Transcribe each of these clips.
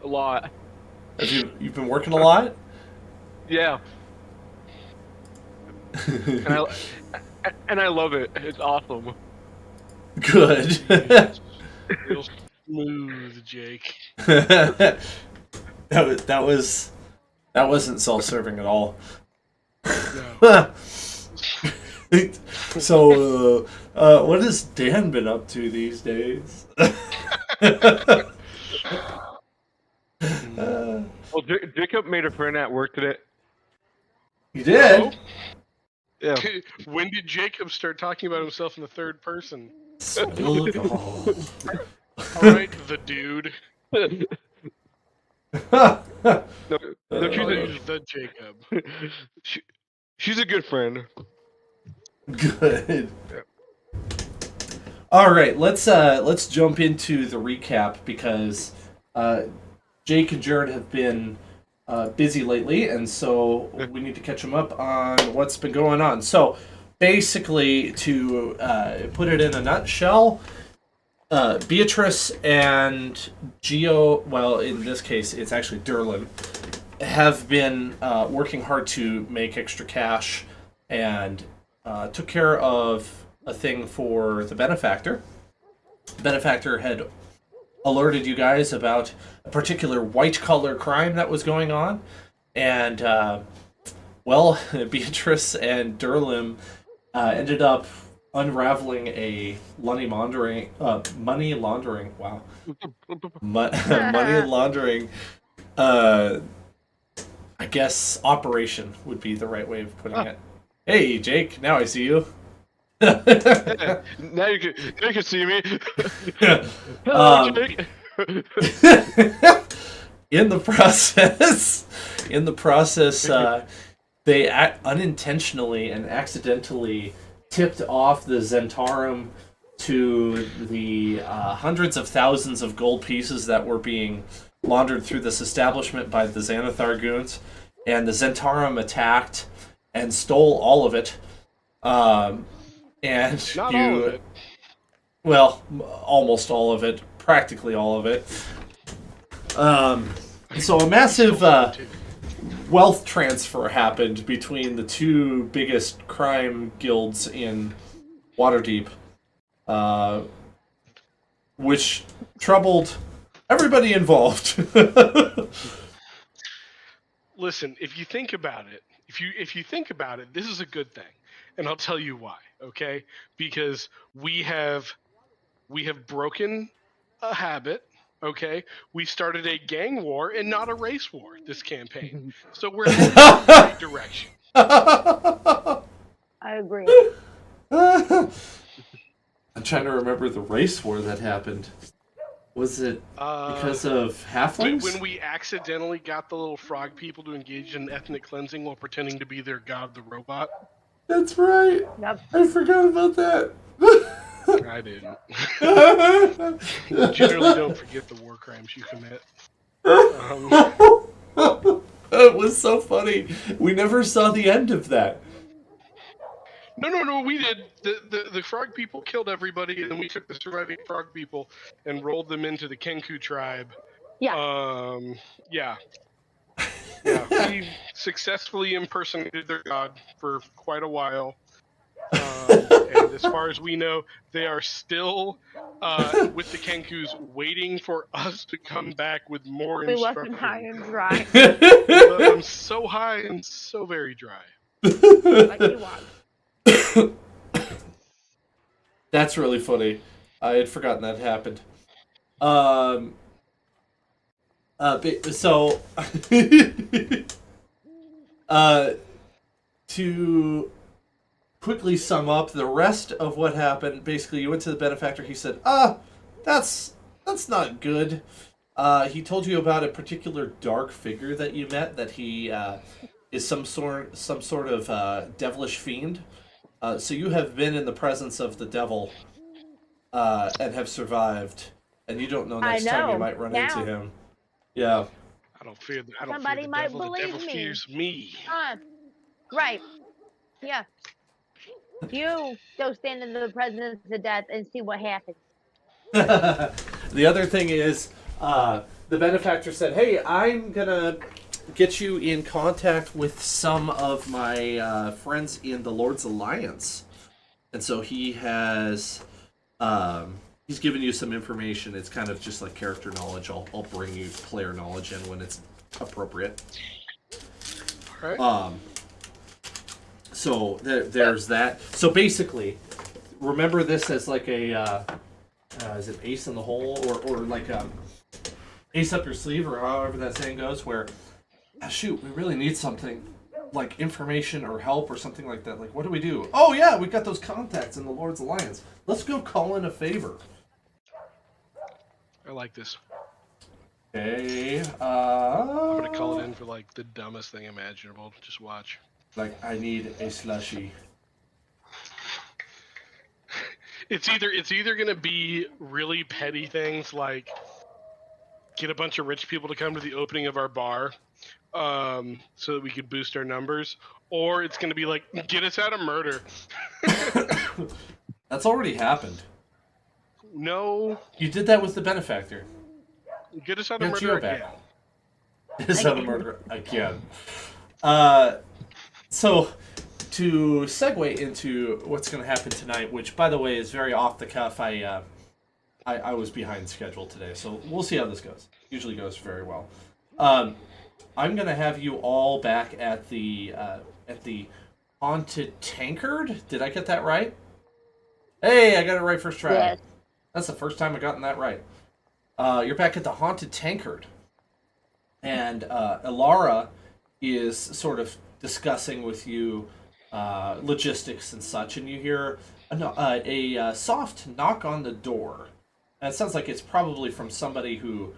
A lot. Have you've been working a lot? Yeah. And I love it. It's awesome. Good. Real smooth, Jake. that wasn't self-serving at all. No. So, what has Dan been up to these days? Well, Jacob made a friend at work today. You did? Yeah. When did Jacob start talking about himself in the third person? Oh. All right, the dude. No, Call you the Jacob. she's a good friend. Good. All right, let's jump into the recap because Jake and Jared have been busy lately, and so we need to catch them up on what's been going on. So, basically, to put it in a nutshell, Beatrice and Geo, well, in this case, it's actually Derlin, have been working hard to make extra cash and took care of a thing for the benefactor. The benefactor had alerted you guys about a particular white-collar crime that was going on, and well, Beatrice and Derlim ended up unraveling a money laundering. Wow, money laundering. I guess operation would be the right way of putting it. Hey, Jake. Now I see you. Now you can see me. Hello, Jake. In the process, they unintentionally and accidentally tipped off the Zentarum to the hundreds of thousands of gold pieces that were being laundered through this establishment by the Xanathar goons, and the Zentarum attacked and stole all of it. And Not all of it. Well, almost all of it, practically all of it. So a massive wealth transfer happened between the two biggest crime guilds in Waterdeep, which troubled everybody involved. Listen, if you think about it, if you think about it, this is a good thing, and I'll tell you why. Okay, because we have broken a habit. Okay, we started a gang war and not a race war this campaign, so we're headed in the right direction. I agree. I'm trying to remember the race war that happened. Was it because of halflings? When we accidentally got the little frog people to engage in ethnic cleansing while pretending to be their god, the robot. That's right. Yep. I forgot about that. I didn't. Generally, don't forget the war crimes you commit. It was so funny. We never saw the end of that. No, we did. The frog people killed everybody, and then we took the surviving frog people and rolled them into the Kenku tribe. Yeah. Yeah. We successfully impersonated their god for quite a while. And as far as we know, they are still with the Kenkus waiting for us to come back with more We left instructions. him high and dry. I'm so high and so very dry. Like you want. That's really funny. I had forgotten that happened. So, to quickly sum up the rest of what happened, basically you went to the benefactor, he said, that's not good. He told you about a particular dark figure that you met, that he is some sort of devilish fiend. So you have been in the presence of the devil and have survived, and you don't know next time you might run into him. Yeah. I don't fear the Somebody might devil. The believe devil me. fears me. Right. Yeah. You go stand in the presence of death and see what happens. The other thing is, the benefactor said, "Hey, I'm gonna get you in contact with some of my friends in the Lord's Alliance," and so he has he's given you some information. It's kind of just like character knowledge. I'll bring you player knowledge in when it's appropriate. All right. So there's that. So basically, remember this as like a is it ace in the hole or like ace up your sleeve or however that saying goes, where shoot, we really need something like information or help or something like that. Like, what do we do? Oh yeah, we got those contacts in the Lord's Alliance. Let's go call in a favor. I like this. Okay. I'm gonna call it in for like the dumbest thing imaginable. Just watch. Like, I need a slushie. It's either gonna be really petty things like get a bunch of rich people to come to the opening of our bar, so that we could boost our numbers, or it's gonna be like get us out of murder. That's already happened. No, You did that with the benefactor. get us out of Get murder you back. again. Is that a murder again? So, to segue into what's going to happen tonight, which, by the way, is very off the cuff. I was behind schedule today, so we'll see how this goes. Usually goes very well. I'm going to have you all back at the Haunted Tankard. Did I get that right? Hey, I got it right first try. Yes. That's the first time I've gotten that right. You're back at the Haunted Tankard. And Ilara is sort of discussing with you logistics and such, and you hear a soft knock on the door. And it sounds like it's probably from somebody who,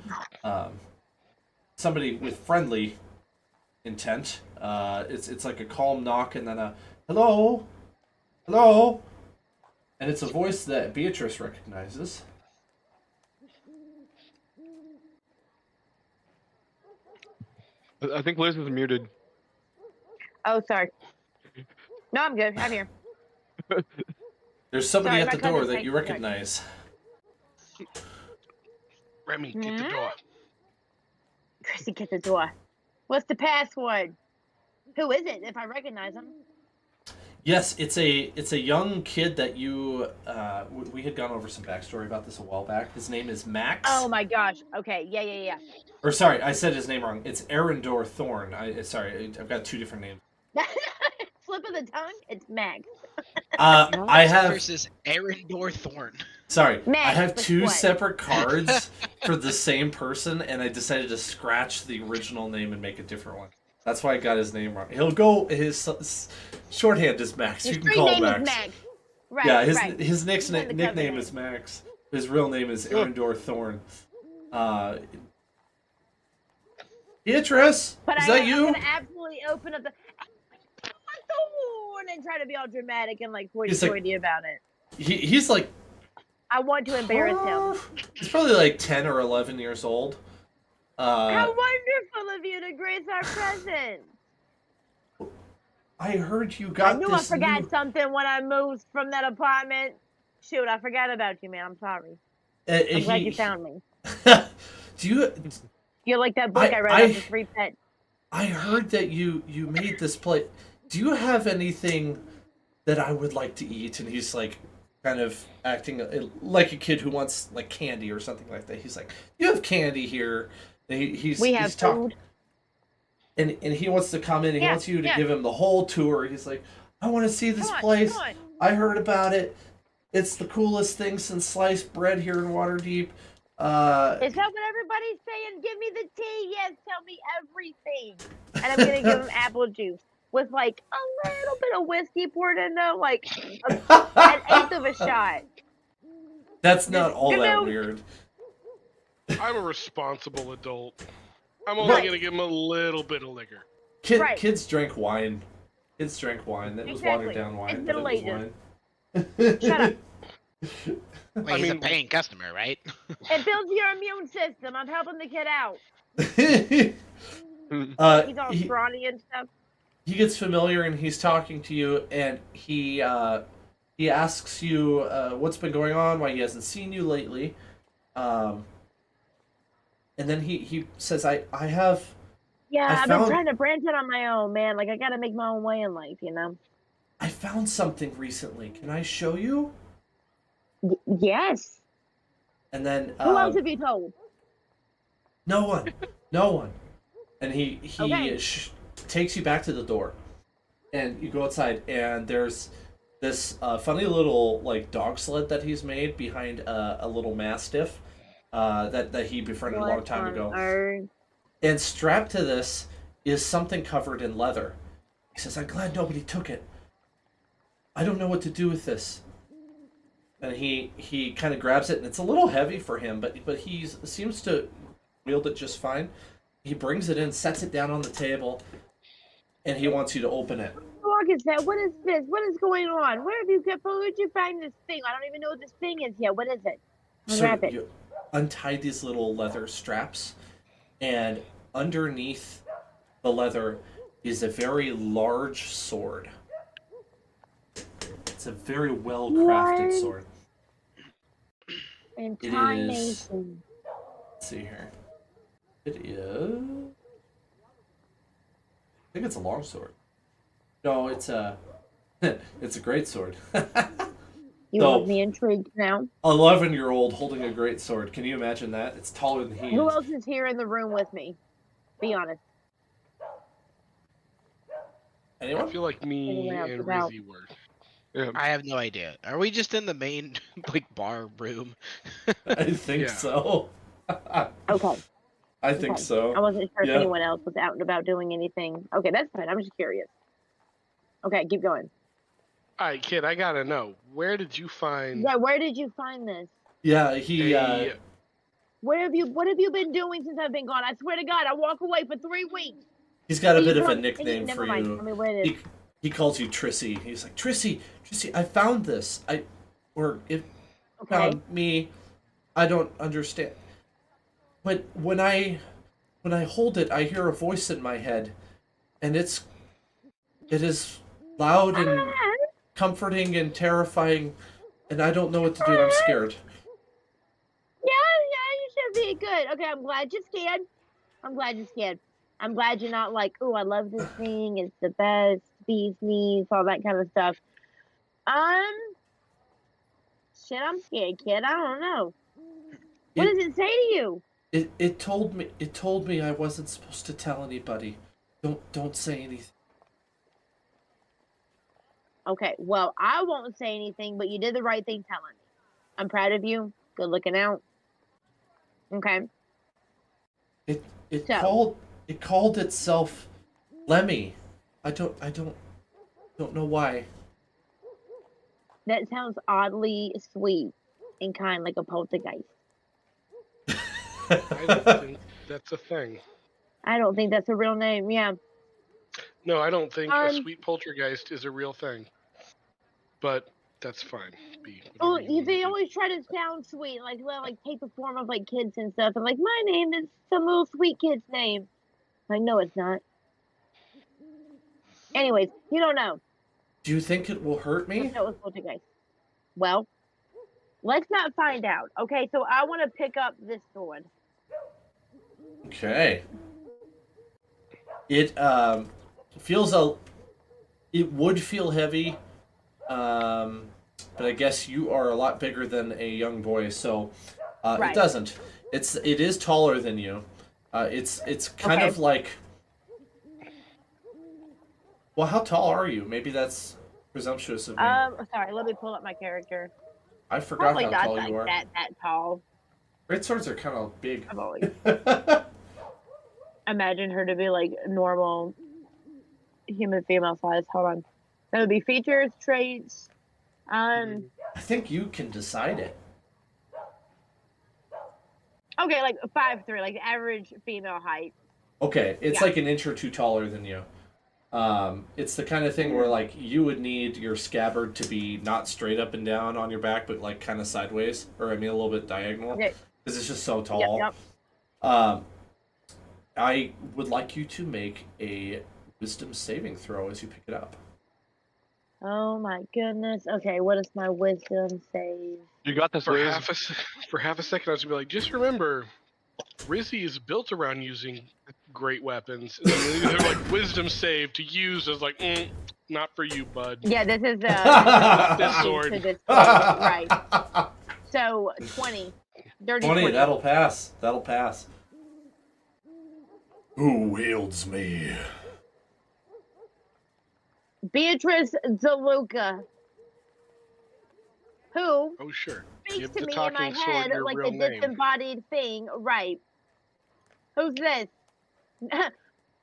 somebody with friendly intent. It's like a calm knock and then a hello, hello, and it's a voice that Beatrice recognizes. I think Liz is muted. Oh, sorry. No, I'm good. I'm here. There's somebody Sorry, at my the door cousin's that you taking recognize. Remy, get the door. Chrissy, get the door. What's the password? Who is it? If I recognize him. Yes, it's a young kid that you we had gone over some backstory about this a while back. His name is Max. Oh my gosh. Okay. Yeah. Or sorry, I said his name wrong. It's Arendor Thorn. Sorry, I've got two different names. Slip of the tongue. It's Max. I have versus Arendor Thorn. sorry. Max, I have but two what? separate cards for the same person, and I decided to scratch the original name and make a different one. That's why I got his name wrong. He'll go. His shorthand is Max. His You can street call name him is Max. Max. Right. Yeah, right. his He's in the nickname covenant. is Max. His real name is Arendor Thorn. Beatrice, But is I'm that you? gonna absolutely open up the Thorn and try to be all dramatic and like He's like- hoity-toity about it. He's like I want to embarrass him. he's probably like 10 or 11 years old. How wonderful of you to grace our presence. I heard you I got knew I this forgot new... something when I moved from that apartment. Shoot, I forgot about you, man. I'm sorry. I'm glad you found me. Do you? You're like that book I read I- about the 3 pets. I heard that you made this plate. Do you have anything that I would like to eat? And he's like, kind of acting like a kid who wants like candy or something like that. He's like, you have candy here. And We have he's talking, food. and he wants to come in. And he Yeah, wants you to yeah. give him the whole tour. He's like, I want to see this Come on, place. come on. I heard about it. It's the coolest thing since sliced bread here in Waterdeep. Is that what everybody's saying? Give me the tea. Yes, tell me everything. And I'm gonna give him apple juice with like a little bit of whiskey poured in there, like an eighth of a shot. That's not all You that know- weird. I'm a responsible adult. I'm only Right. gonna give him a little bit of liquor. Right. Kids drank wine. Kids drank wine. That was watered Exactly. down wine. It's but it was Middle wine. Shut up. Well, I he's mean- a paying customer, right? It builds your immune system. I'm helping the kid out. He's all he scrawny and stuff. gets familiar and he's talking to you, and he asks you what's been going on, why he hasn't seen you lately. And then he says, I have Yeah, I I've been found trying to branch out on my own, man. Like I gotta make my own way in life, you know. I found something recently. Can I show you? Yes. And then Who else have you told? no one, no one. And he Okay. takes you back to the door, and you go outside, and there's this funny little like dog sled that he's made behind a little mastiff that he befriended a long What time on ago. earth? And strapped to this is something covered in leather. He says, "I'm glad nobody took it. I don't know what to do with this." And he kind of grabs it, and it's a little heavy for him, but he seems to wield it just fine. He brings it in, sets it down on the table, and he wants you to open it. What is that? What is this? What is going on? Where have you kept? Where'd you find this thing? I don't even know what this thing is yet. What is it? So Grab it. you untie these little leather straps, and underneath the leather is a very large sword. It's a very well crafted What? sword. And It Thai is- Nation. Let's see here. It is. I think it's a long sword. No, it's a. It's a great sword. You So- have me intrigued now. 11-year-old holding a great sword. Can you imagine that? It's taller than he Who is. else is here in the room with me? Be honest. I Anyone? feel like me Anyone else and about- Rizzy were. Yeah. I have no idea. Are we just in the main like bar room? I think Yeah. so. Okay. I think Okay. so. I wasn't sure Yeah. if anyone else was out and about doing anything. Okay, that's fine. I'm just curious. Okay, keep going. All right, kid. I gotta know. Where did you find Yeah, where did you find this? Yeah, he. a? What have you been doing since I've been gone? I swear to God, I walk away for 3 weeks. He's got a You bit of a told- nickname never for mind. you. Tell me where it is. He calls you Trissy. He's like, Trissy, I found this. Or it Okay. found me. I don't understand. But when I hold it, I hear a voice in my head, and it is loud and comforting and terrifying, and I don't know what to do. And I'm scared. Yeah, you should be good. Okay, I'm glad you're scared. I'm glad you're scared. I'm glad you're not like, oh, I love this thing. It's the best. Bees knees, all that kind of stuff. Shit, I'm scared, kid. I don't know. What It- does it say to you? It told me I wasn't supposed to tell anybody. Don't say anything. Okay, well, I won't say anything, but you did the right thing telling me. I'm proud of you. Good looking out. Okay. It So- called itself Lemmy. I don't know why. That sounds oddly sweet and kind, like a poltergeist. I don't think that's a thing. I don't think that's a real name. Yeah. No, I don't think a Um, sweet poltergeist is a real thing. But that's fine. Be Oh, whatever you want to they do. always try to sound sweet, like they'll like take the form of like kids and stuff. And like, my name is some little sweet kid's name. Like, no, it's not. Anyways, you don't know. Do you think it will hurt me? No, it was poltergeist. Well, let's not find out. Okay, so I want to pick up this sword. Okay. It feels it would feel heavy, but I guess you are a lot bigger than a young boy, so Right. it doesn't. It is taller than you. It's kind Okay. of like. Well, how tall are you? Maybe that's presumptuous of me. Sorry, let me pull up my character. I forgot Probably how not tall like you are. that tall. Great swords are kind of big. I've always imagined her to be like normal human female size. Hold on. That would be features, traits. I think you can decide it. Okay, like 5'3", like average female height. Okay, it's Yeah. like an inch or two taller than you. It's the kind of thing where like you would need your scabbard to be not straight up and down on your back, but like kind of sideways, or I mean a little bit diagonal, Okay. because it's just so Yep, tall. yep. I would like you to make a wisdom saving throw as you pick it up. Oh my goodness. Okay, what is my wisdom save? You got this, For Liz. half a second, I was gonna be like, just remember, Rizzy is built around using great weapons. And they're like wisdom save to use as like, not for you, bud. Yeah, this is This to sword. this blade, right? So 20, dirty 20, 20. that'll pass. That'll pass. Who wields me? Beatrice DeLuca, who Oh sure. speaks Give to the me in my talking sword head your like real the name. disembodied thing, right? Who's this?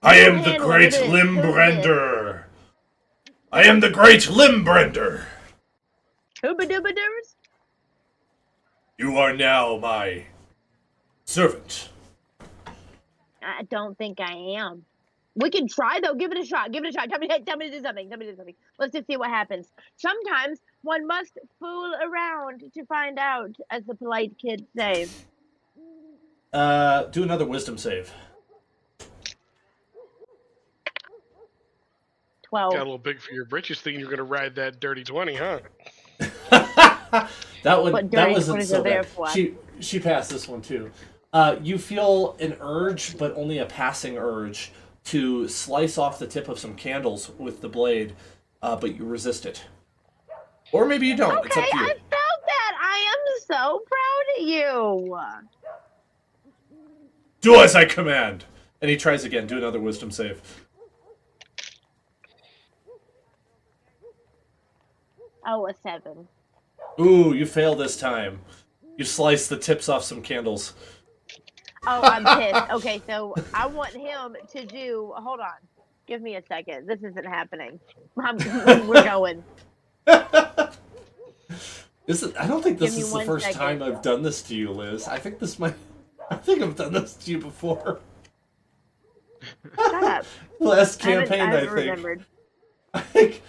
I am the Handle great it. Who's Limbrender. I am the great Limbrender. Hoobadoobadooers? You are now my servant. I don't think I am. We can try though. Give it a shot. Give it a shot. Tell me to do something. Tell me to do something. Let's just see what happens. Sometimes one must fool around to find out, as the polite kids say. Do another wisdom save. 12. Got a little big for your britches, thinking you're gonna ride that dirty 20, huh? What that dirty wasn't 20s so are there bad. for? She passed this one too. You feel an urge, but only a passing urge, to slice off the tip of some candles with the blade, but you resist it. Or maybe you don't. It's Okay, up to you. I felt that. I am so proud of you. Do as I command. And he tries again. Do another wisdom save. Oh, a 7. Ooh, you fail this time. You slice the tips off some candles. Oh, I'm pissed. Okay, so I want him to do. Hold on. Give me a second. This isn't happening. We're going. I don't think this Give me is the one first second. time I've done this to you, Liz. I think I've done this to you before. Shut up. Last I haven't campaign, I think. remembered. I think.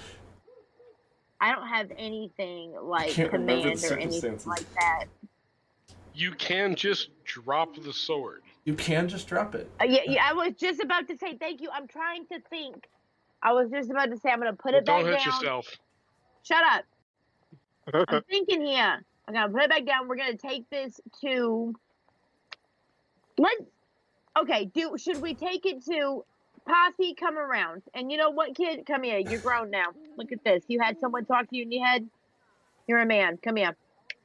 I don't have anything like can't remember the command or anything circumstances. like that. You can just drop the sword. You can just drop it. Yeah, I was just about to say thank you. I'm trying to think. I was just about to say I'm gonna put Well, it back don't hit down. yourself. Shut up. I'm thinking here. I'm gonna put it back down. We're gonna take this to. Should we take it to Posse? Come around. And you know what, kid? Come here. You're grown now. Look at this. You had someone talk to you in your head. You're a man. Come here.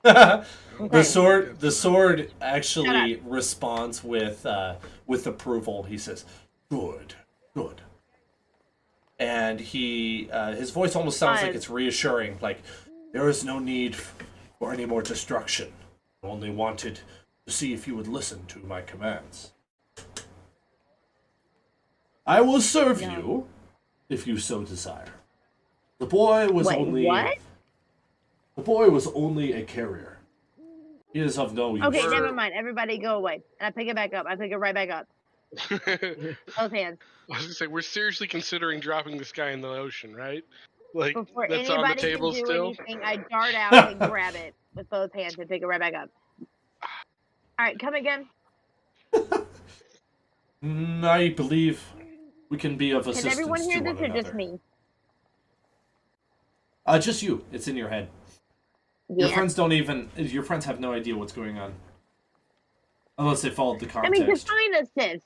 The Okay. sword actually responds with approval. He says, "Good, good," and his voice almost sounds like it's reassuring. Like, there is no need for any more destruction. I only wanted to see if you would listen to my commands. I will serve you if you so desire. The boy was what? The boy was only a carrier. He is of no use. Okay, never mind. Everybody go away. And I pick it back up. I pick it right back up. I Both hands. was gonna say, we're seriously considering dropping this guy in the ocean, right? Like, Before that's on the anybody table can do still? anything, I dart out and grab it with both hands and pick it right back up. All right, come again. I believe we can be of Can assistance everyone hear to this one or another. just me? Just you. It's in your head. Yeah. Your friends have no idea what's going on. Unless they followed the I mean, context. define assist.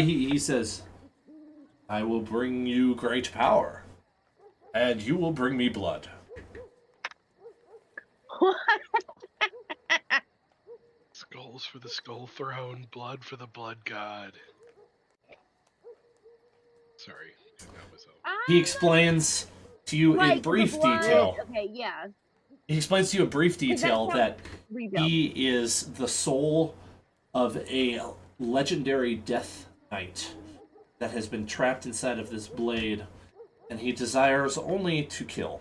He says, I will bring you great power, and you will bring me blood. Skulls for the skull throne, blood for the blood god. Sorry, that was over. He explains to you in Like the brief blood. detail. Okay, yeah. He explains to you in brief detail that Rebuild. he is the soul of a legendary death knight that has been trapped inside of this blade, and he desires only to kill.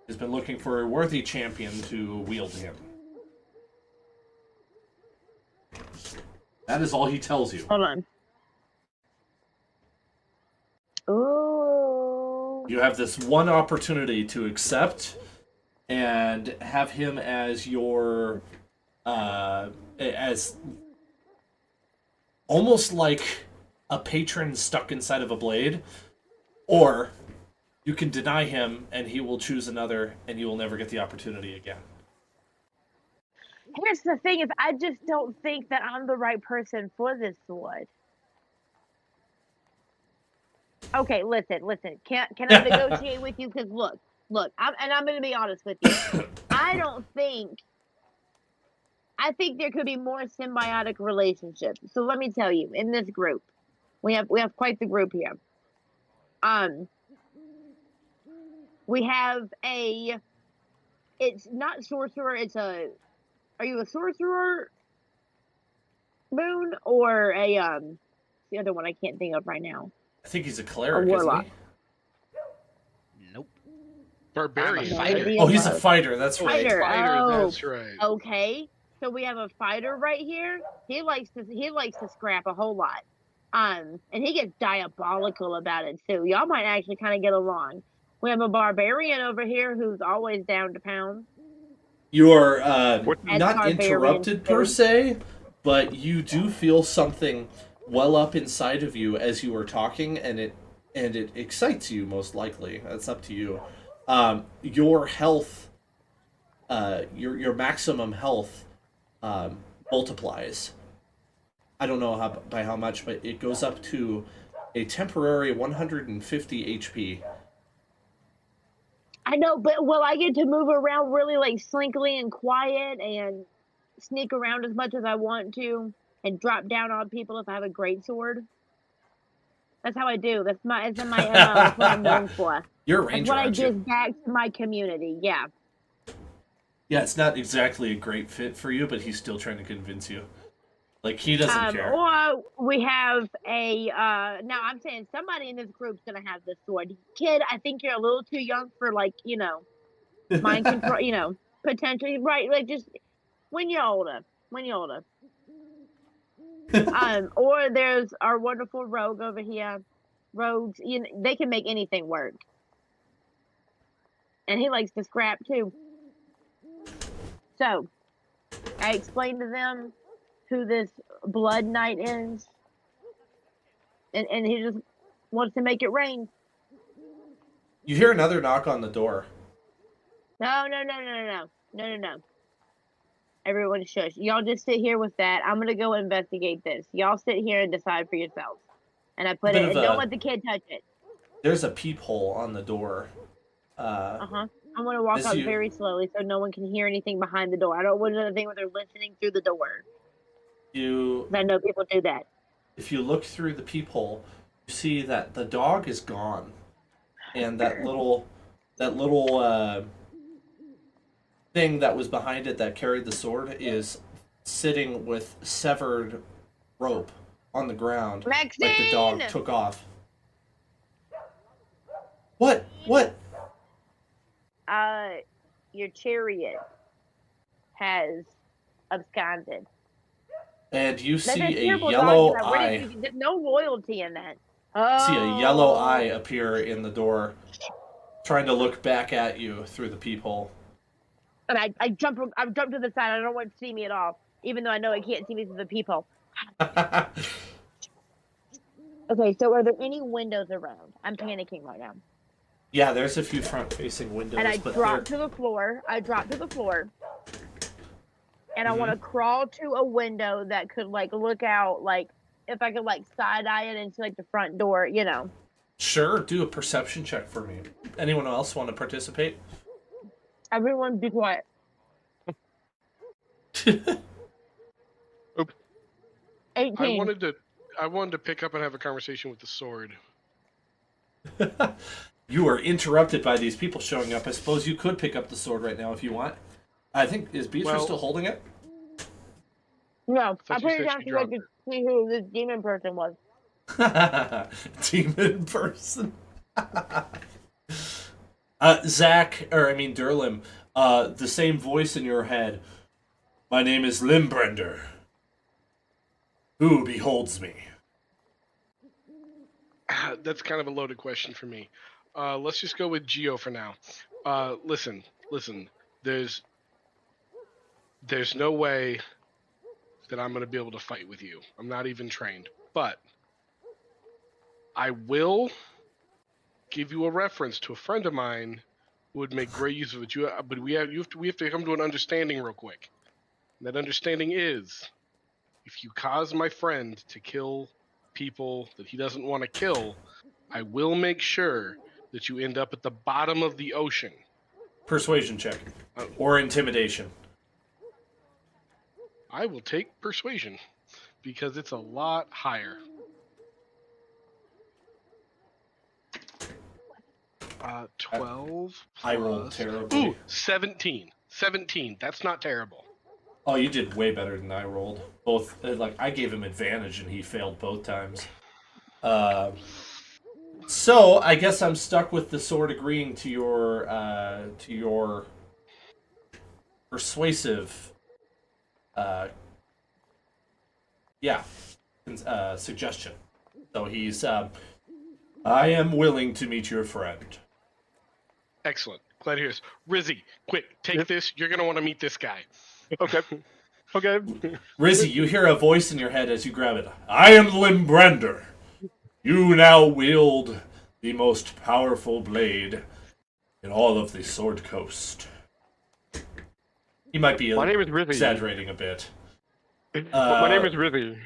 He's been looking for a worthy champion to wield him. That is all he tells you. Hold on. Ooh. You have this one opportunity to accept and have him as your as almost like a patron stuck inside of a blade, or You can deny him, and he will choose another, and you will never get the opportunity again. Here's the thing: is I just don't think that I'm the right person for this sword. Okay, listen. Can I negotiate with you? Because look, I'm going to be honest with you. I think there could be more symbiotic relationships. So let me tell you, in this group, we have quite the group here. We have a. It's not sorcerer. It's a. Are you a sorcerer, Moon, or a the other one I can't think of right now? I think he's a cleric, warlock. isn't he? Nope. Barbarian. I'm a fighter. right? Oh, he's a fighter. That's Oh, right. Fighter. Oh. That's right. Okay, so we have a fighter right here. He likes to scrap a whole lot. And he gets diabolical about it too. Y'all might actually kind of get along. We have a barbarian over here who's always down to pound. You're And not barbarians interrupted per too. se, but you do feel something well up inside of you as you are talking, and it excites you. Most likely, that's up to you. Your health, your maximum health, multiplies. I don't know by how much, but it goes up to a temporary 150 HP. I know, but will I get to move around really like slinkily and quiet and sneak around as much as I want to and drop down on people if I have a great sword? That's how I do. That's my MO. That's what I'm known for. You're a That's ranger, what I aren't you? give back to my community. Yeah. Yeah, it's not exactly a great fit for you, but he's still trying to convince you. Like, he doesn't care. Or we have a now I'm saying somebody in this group's gonna have this sword. Kid, I think you're a little too young for like, mind control, potentially right, like just when you're older. Or there's our wonderful rogue over here. Rogues, they can make anything work. And he likes to scrap too. So I explained to them who this Blood Knight is. And he just wants to make it rain. You hear another knock on the door. No. Everyone shush. Y'all just sit here with that. I'm gonna go investigate this. Y'all sit here and decide for yourselves. And I put Bit it, of and don't a- let the kid touch it. There's a peephole on the door. I'm gonna walk As up you- very slowly so no one can hear anything behind the door. I don't want another thing where they're listening through the door. You, 'Cause I know people do that. if you look through the peephole, you see that the dog is gone, and that little thing that was behind it that carried the sword is sitting with severed rope on the ground, like the dog Maxine! took off. What? What? Your chariot has absconded. And you That's see a a terrible yellow dog. eye. There's no loyalty in that. See a yellow Oh. eye appear in the door, trying to look back at you through the peephole. And I jump to the side. I don't want it to see me at all, even though I know it can't see me through the peephole. Okay, so are there any windows around? I'm panicking right now. Yeah, there's a few front-facing windows, And I but drop to the floor. And I want to crawl to a window that could like look out, like if I could like side eye it into like the front door, sure, do a perception check for me. Anyone else want to participate? Everyone be quiet. 18. I wanted to pick up and have a conversation with the sword. You are interrupted by these people showing up. I suppose you could pick up the sword right now if you want. I think, is Beatrice still holding it? No, I thought you put it said down she so I dropped could see who this demon person was. Demon person. Zach, or I mean Durlim, the same voice in your head. My name is Limbrender. Who beholds me? That's kind of a loaded question for me. Let's just go with Geo for now. Listen. There's no way that I'm going to be able to fight with you. I'm not even trained. But I will give you a reference to a friend of mine who would make great use of it. But we have to come to an understanding real quick. And that understanding is, if you cause my friend to kill people that he doesn't want to kill, I will make sure that you end up at the bottom of the ocean. Persuasion check. Or intimidation. I will take persuasion, because it's a lot higher. 12 I rolled plus... terribly. Ooh, 17. 17. That's not terrible. Oh, you did way better than I rolled. Both, I gave him advantage and he failed both times. So I guess I'm stuck with the sword agreeing to your persuasive, suggestion. So he's, I am willing to meet your friend. Excellent. Glad to hear this. Rizzy, quick, take this. You're going to want to meet this guy. Okay. Okay. Rizzy, you hear a voice in your head as you grab it. I am Limbrander. You now wield the most powerful blade in all of the Sword Coast. He might be My name is Rizzy. exaggerating a bit. My name is Rizzy.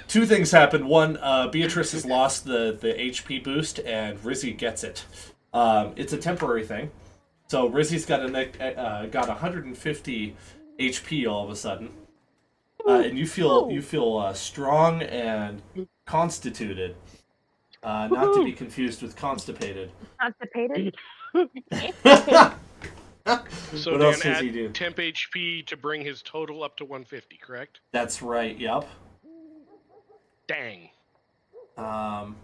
Two things happen. One, Beatrice has lost the HP boost, and Rizzy gets it. It's a temporary thing. So Rizzy's got 150 HP all of a sudden, and you feel strong and constituted. Not to be confused with constipated. Constipated? So What Dan else does add he do? temp HP to bring his total up to 150, correct? That's right. Yep. Dang. And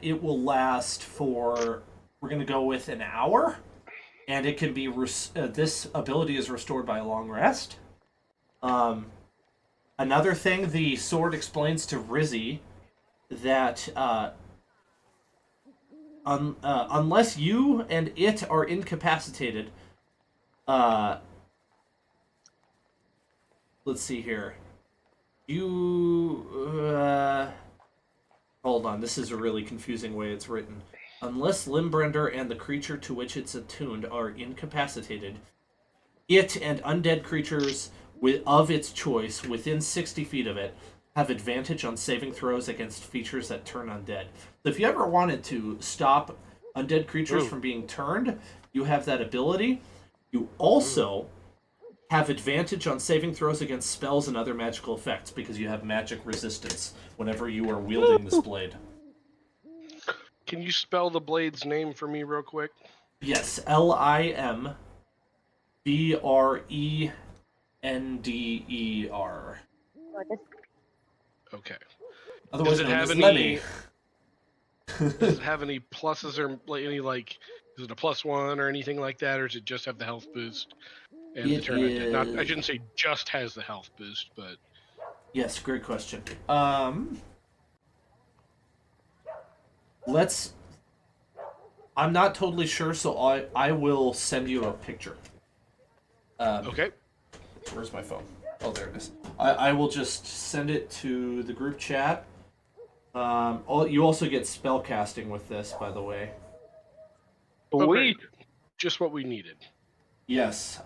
it will last for, we're going to go with an hour, and it can be this ability is restored by a long rest. Another thing, the sword explains to Rizzy that unless you and it are incapacitated, let's see here. Hold on, this is a really confusing way it's written. Unless Limbrander and the creature to which it's attuned are incapacitated, it and undead creatures of its choice within 60 feet of it have advantage on saving throws against features that turn undead. So if you ever wanted to stop undead creatures from being turned, you have that ability. You also have advantage on saving throws against spells and other magical effects because you have magic resistance whenever you are wielding this blade. Can you spell the blade's name for me real quick? Yes, Limbreender. Okay. Otherwise Does it known have as any? Lemmy. Does it have any pluses or any like? Is it a +1 or anything like that, or does it just have the health boost and the It turn undead? Not, I is- shouldn't say just has the health boost, but Yes, great question. I'm not totally sure, so I will send you a picture. okay. Where's my phone? Oh, there it is. I will just send it to the group chat. You also get spell casting with this, by the way. Sweet. Just what we needed. Yes.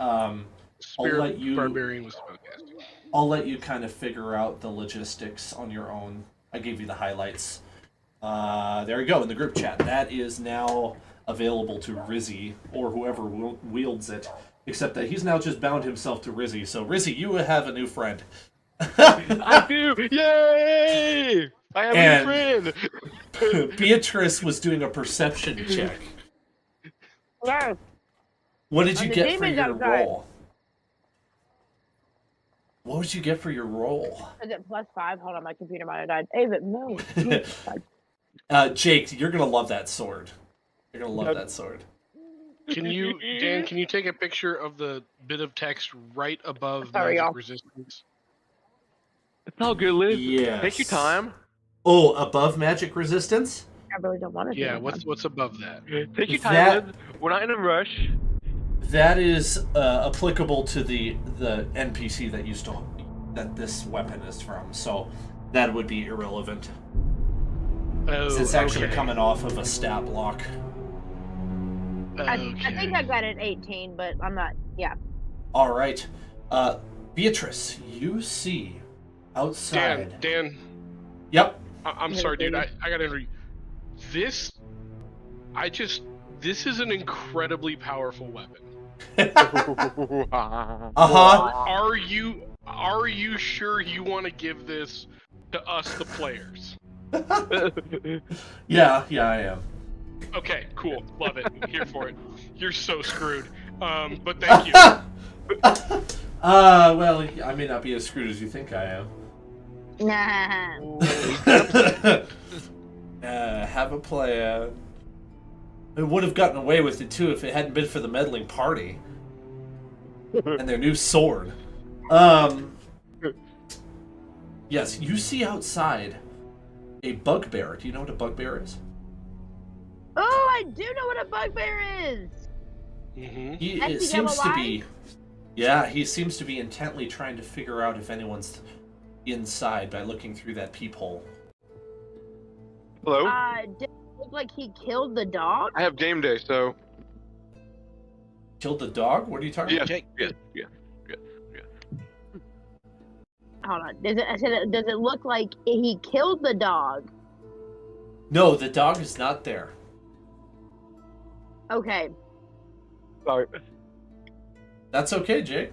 Spirit let you- Barbarian with spellcasting. I'll let you kind of figure out the logistics on your own. I gave you the highlights. There you go, in the group chat. That is now available to Rizzy, or whoever wields it. Except that he's now just bound himself to Rizzy. So, Rizzy, you have a new friend. I do! Yay! I have And- a friend! Beatrice was doing a perception check. Yes. What did you And the get for demon's your outside. roll? What did you get for your roll? Is it +5? Hold on, my computer might have died. Ava, no. Jake, you're gonna love that sword. You're gonna love that sword. Can you, Dan? Can you take a picture of the bit of text right above Sorry, magic y'all. resistance? It's all good, Liz. Yes. Take your time. Oh, above magic resistance? I really don't want to. Yeah. What's above that? Take your time, That- Liz. We're not in a rush. That is applicable to the NPC that this weapon is from, so that would be irrelevant. Oh, It's actually okay. coming off of a stat block. I think I got an 18, but I'm not. Yeah. All right. Beatrice, you see outside. Dan. Yep. I'm sorry, dude. I gotta interview. This is an incredibly powerful weapon. Are you sure you want to give this to us, the players? Yeah, I am. Okay, cool. Love it. Here for it. You're so screwed. But thank you. Well, I may not be as screwed as you think I am. Nah. Have a plan. It would have gotten away with it too if it hadn't been for the meddling party and their new sword. Yes, you see outside a bugbear. Do you know what a bugbear is? Oh, I do know what a bugbear is. Mm-hmm. It seems to be. Yeah, he seems to be intently trying to figure out if anyone's inside by looking through that peephole. Hello? Did it look like he killed the dog? I have game day, so Killed the dog? What are you talking yeah, about? yeah. Hold on. Does it look like he killed the dog? No, the dog is not there. Okay. Sorry. That's okay, Jake.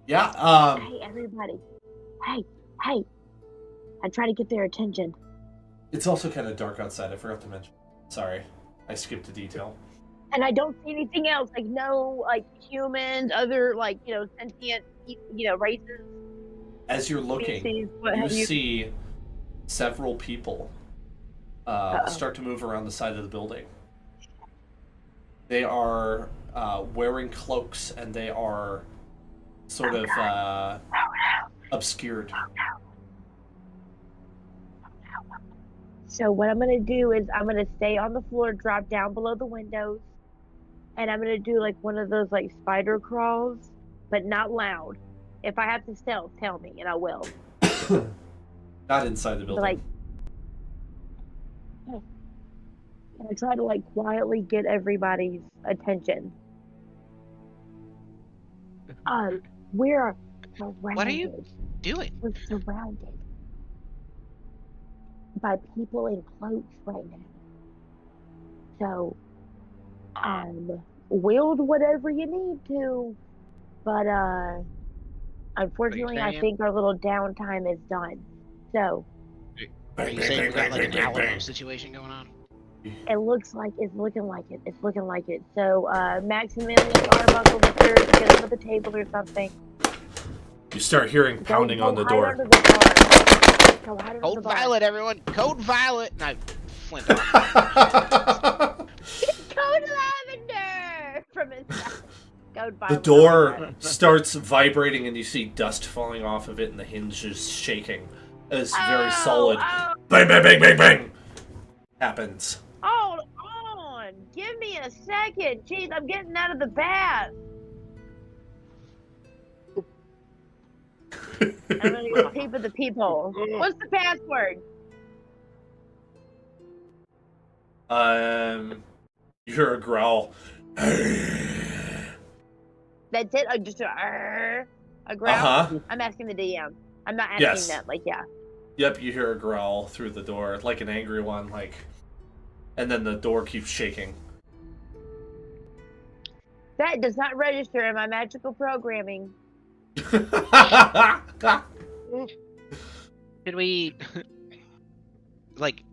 Yeah, Hey, everybody. Hey. I try to get their attention. it's also kind of dark outside. I forgot to mention. Sorry, I skipped a detail. And I don't see anything else. Like, no, like, humans, other, like, sentient, races. As you're looking, species, what you have you. see several people start to move around the side of the building. They are wearing cloaks, and they are sort of obscured. So what I'm going to do is I'm going to stay on the floor, drop down below the windows, and I'm going to do, like, one of those, like, spider crawls, but not loud. If I have to stealth, tell me, and I will. Not inside the building. But, like, and I try to, like, quietly get everybody's attention. We're surrounded. What are you doing? We're surrounded by people in cloaks right now. So, wield whatever you need to, but unfortunately, I think our little downtime is done. So, Are you saying we got like an Alamo situation going on? it looks like it's looking like it. It's looking like it. So, Maximilian Arbuckle, get under the table or something. You start hearing pounding on the hide door. under the bar. Go hide under the Code bar. Violet, everyone! Code Violet! And I flint off. Code Lavender from inside. Code The Violet. door starts vibrating, and you see dust falling off of it, and the hinge is shaking. It's very solid. Oh, Bang, bang, bang, bang, bang! Happens. hold on. Give me a second. Jeez, I'm getting out of the bath. I'm gonna go peep at the peephole. What's the password? You hear a growl. That's it? Just a growl? Uh-huh. I'm asking the DM. I'm not asking Yes. them. Like, yeah. Yep, you hear a growl through the door, like an angry one, like... And then the door keeps shaking. That does not register in my magical programming. Should we, like,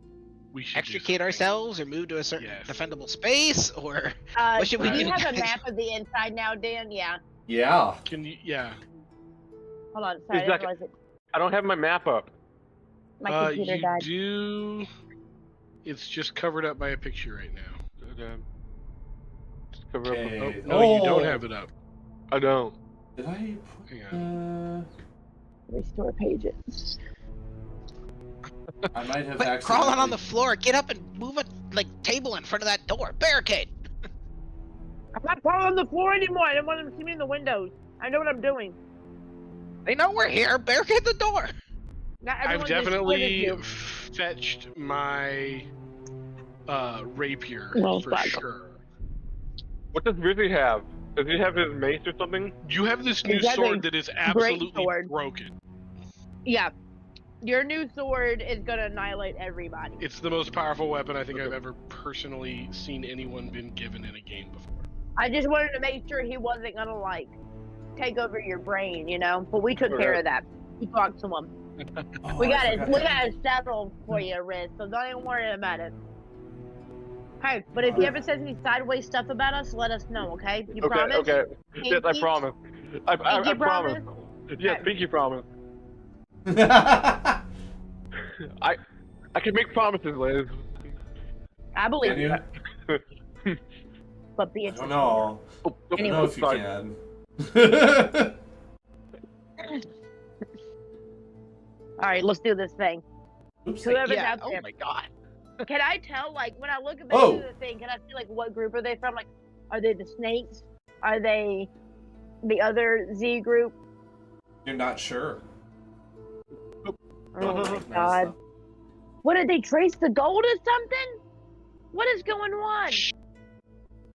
We should extricate ourselves or move to a certain Yes. defendable space, or what should we Do do? you have a guys? map of the inside now, Dan? Yeah. Yeah. Can you? Yeah. Hold on. Sorry, I didn't realize it. I don't have my map up. My computer You died. do. It's just covered up by a picture right now. Okay. Just cover Okay. up. No, you don't have it up. I don't. Did I... Hang on. Restore pages. I might have Quit accidentally... crawling on the floor. Get up and move a table in front of that door. Barricade. I'm not crawling on the floor anymore. I don't want them to see me in the windows. I know what I'm doing. They know we're here. Barricade the door. Not I've everyone just definitely you. fetched my rapier Well, for fuck. sure. What does Rizzy have? Does he have his mace or something? You have this new He's got sword a that is great absolutely sword. broken. Yeah. Your new sword is gonna annihilate everybody. It's the most powerful weapon I think Okay. I've ever personally seen anyone been given in a game before. I just wanted to make sure he wasn't gonna like take over your brain, you know. But we took care Okay. of that. We talked to him. Oh, We got I it. forgot We to- got it settled for you, Riz. So don't even worry about it. Hey, but if you ever says any sideways stuff about us, let us know, okay? You Okay, promise? okay. Yes, I Pinky? promise. I Pinky promise. Yes, Okay. pinky promise. I can make promises, Liz. I believe Can you, you? but be I don't interested. know. Oh, I don't know if you sorry. can. All right, let's do this thing. Oops. Whoever's Yeah. out Oh there, my god. can I tell? Like when I look at Oh. the thing, can I see like what group are they from? Like, are they the snakes? Are they the other Z group? You're not sure. Oh my god! What did they trace the gold or something? What is going on?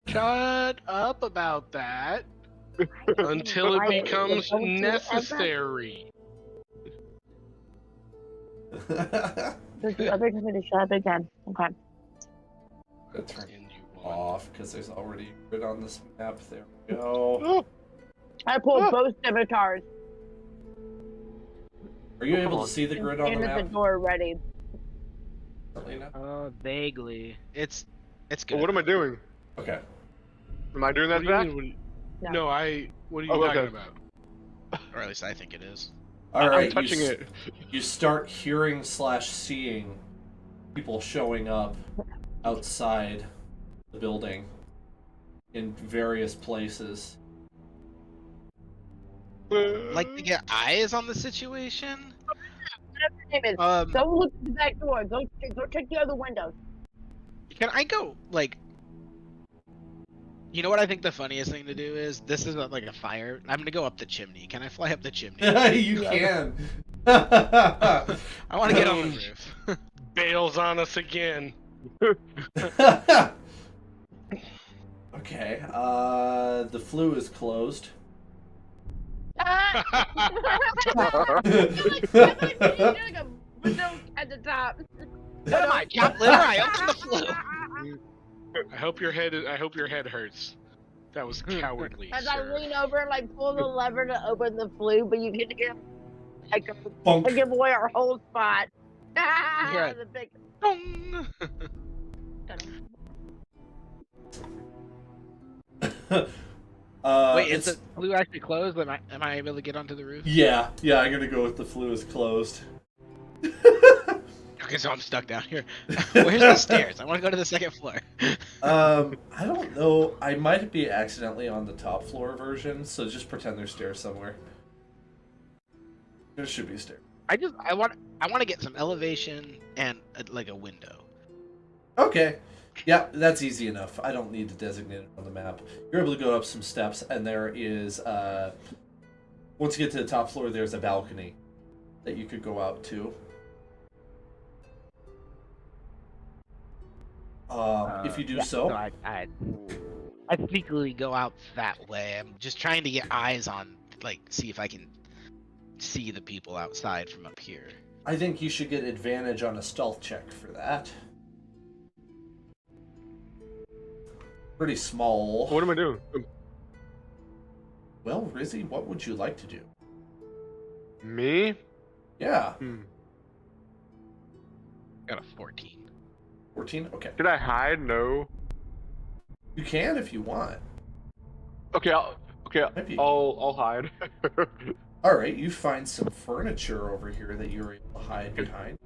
Shut up about that until it Why- becomes don't you ever- necessary. Does the other tell me to shut up again? Okay. Turn And you it won. off because there's already grid on this map. There we go. Oh, I pulled both scimitars. Are you Oh, come able on. to see the grid on the Stand at the map? door ready. Selena? Vaguely. It's well, good. what am I doing? Okay. Am I doing What that, do you Zach? mean? What do you- No. No, what are you Oh, talking okay. about? Or at least I think it is. All right. I'm touching you, it. You start hearing / seeing people showing up outside the building in various places. Like to get eyes on the situation. Whatever your name is. Don't look at the back door. Go check the other windows. Can I go like? You know what I think the funniest thing to do is? This isn't like a fire. I'm gonna go up the chimney. Can I fly up the chimney? You can. I want to get on the roof. Bails on us again. Okay. The flue is closed. Ah! like a window at the top. What am I, chopped liver? I opened the flue. I hope your head hurts. That was cowardly, As I sir. lean over and like pull the lever to open the flue, but you can hear like Bonk. I give away our whole spot. Yeah. The big. Dong. Wait, is it's- the flue actually closed? Am I able to get onto the roof? Yeah, I'm gonna go with the flue is closed. Okay, so I'm stuck down here. Where's the stairs? I want to go to the second floor. I don't know. I might be accidentally on the top floor version, so just pretend there's stairs somewhere. There should be stairs. I want to get some elevation and like a window. Okay. Yeah, that's easy enough. I don't need to designate it on the map. You're able to go up some steps, and there is, once you get to the top floor, there's a balcony that you could go out to. If you do so. I sneakily go out that way. I'm just trying to get eyes on, like, see if I can see the people outside from up here. I think you should get advantage on a stealth check for that. Pretty small. What am I doing? Well, Rizzy, what would you like to do? Me? Yeah. Got a 14. 14? Okay. Did I hide? No. You can if you want. Okay, Maybe. I'll hide. Alright, you find some furniture over here that you're able to hide behind.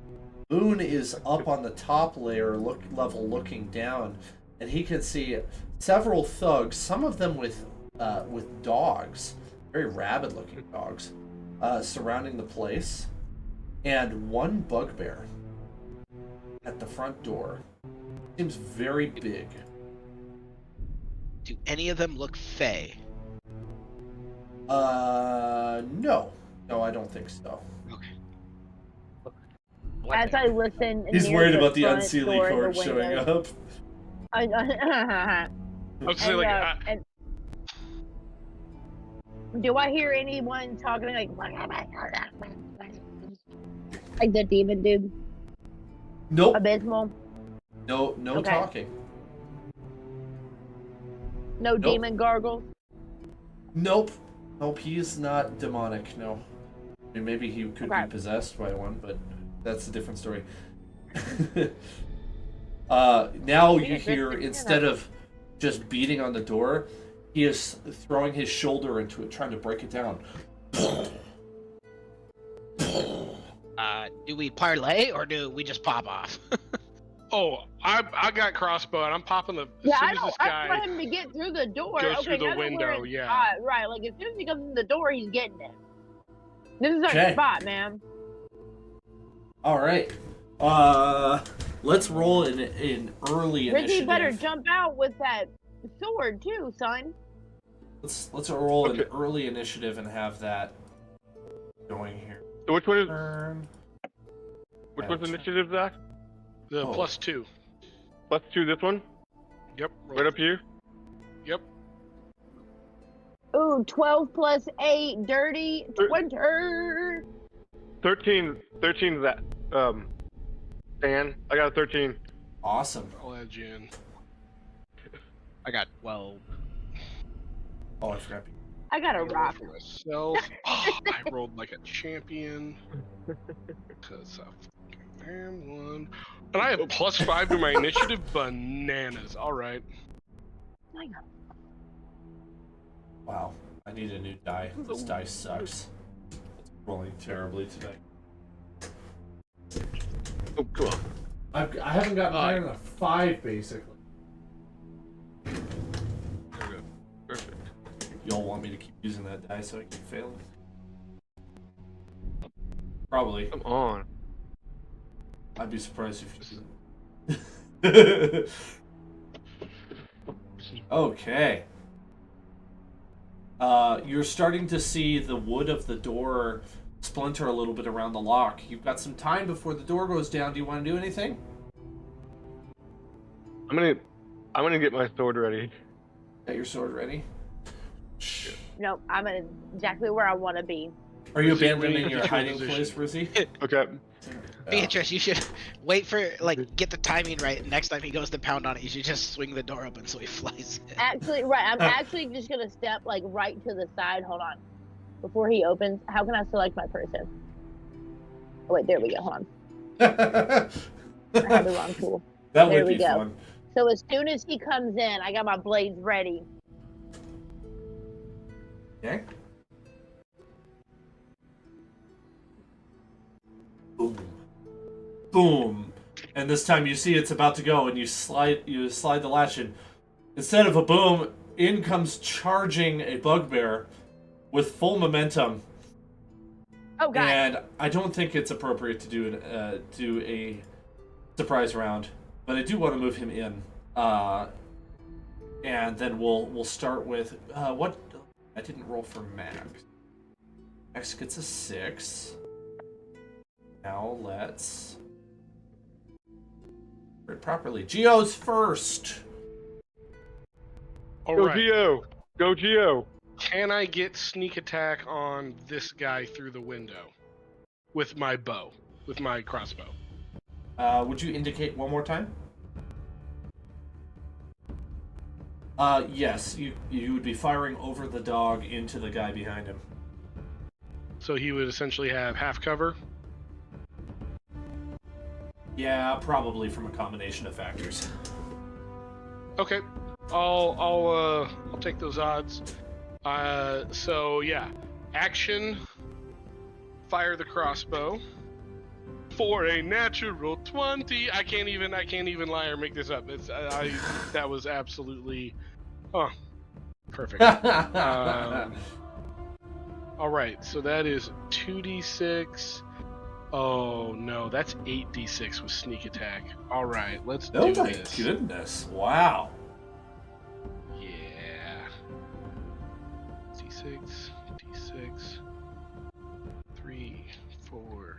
Boone is up on the top level looking down, and he can see several thugs, some of them with dogs, very rabid looking dogs, surrounding the place, and one bugbear at the front door. Seems very big. Do any of them look fey? No. No, I don't think so. Okay. As I listen, He's near worried the about the front unseelie door and cord the showing window. up. I was gonna say, like, And do I hear anyone talking like the demon dude? Nope. Abysmal? No Okay. talking. No Nope. demon gargles? Nope. Nope, he's not demonic, no. I mean, maybe he could Okay. be possessed by one, but that's a different story. Now you hear, instead of just beating on the door, he is throwing his shoulder into it, trying to break it down. Do we parlay or do we just pop off? oh, I got crossbow and I'm popping the. Yeah, as soon I as don't. this I guy want him to get through the door. goes Okay, through the now that we're window, in yeah. spot, right? Like as soon as he comes in the door, he's getting it. This is our Okay. spot, man. All right. Let's roll in early Ricky initiative. better jump out with that sword too, son. Let's roll an early initiative and have that going here. So which one is Turn. which one's initiative, Zach? The Oh. +2. +2, this one? Yep. Right up here? Yep. Ooh, 12 plus 8, dirty 20. 13 is that Dan. I got a 13. Awesome. I'll add you in. I got 12. Oh, I forgot. I got a I roll rock. for myself. Oh, I rolled like a champion. Cause I fucking am one. And I have +5 to my initiative. Bananas. All right. Wow. I need a new die. This die sucks. It's rolling terribly today. Oh, come on. I haven't gotten higher than a 5, basically. There we go. Perfect. Y'all want me to keep using that die so I keep failing? Probably. Come on. I'd be surprised if you didn't. Okay. You're starting to see the wood of the door splinter a little bit around the lock. You've got some time before the door goes down. Do you want to do anything? I'm gonna get my sword ready. Got your sword ready? Nope, I'm exactly where I want to be. Are you Rizzy, abandoning we your need to hiding transition. place, Rizzy? Okay. Beatrice, you should wait for, like, get the timing right. Next time he goes to pound on it, you should just swing the door open so he flies in. Actually, right, I'm actually just going to step, like, right to the side. Hold on. Before he opens, how can I select my person? Oh, wait, there we go. Hold on. I had the wrong tool. That There would we be go. fun. So as soon as he comes in, I got my blades ready. Okay. Boom. Boom. And this time you see it's about to go and you slide the latch in. Instead of a boom, in comes charging a bugbear with full momentum. Oh, God. And I don't think it's appropriate to do a surprise round, but I do want to move him in. And then we'll start with what I didn't roll for Max. Max gets a 6. Now let's do it properly. Geo's first. All Go right. Geo! Go Geo! Can I get sneak attack on this guy through the window with my bow, with my crossbow? Would you indicate one more time? Yes, you would be firing over the dog into the guy behind him. So he would essentially have half cover. Yeah, probably from a combination of factors. Okay, I'll take those odds. So yeah, action. Fire the crossbow for a natural 20. I can't even lie or make this up. That was absolutely, perfect. All right, so that is 2d6. Oh no, that's 8d6 with sneak attack. All right, let's Oh do my this. goodness! Wow. Yeah. D6, D6. 3, 4,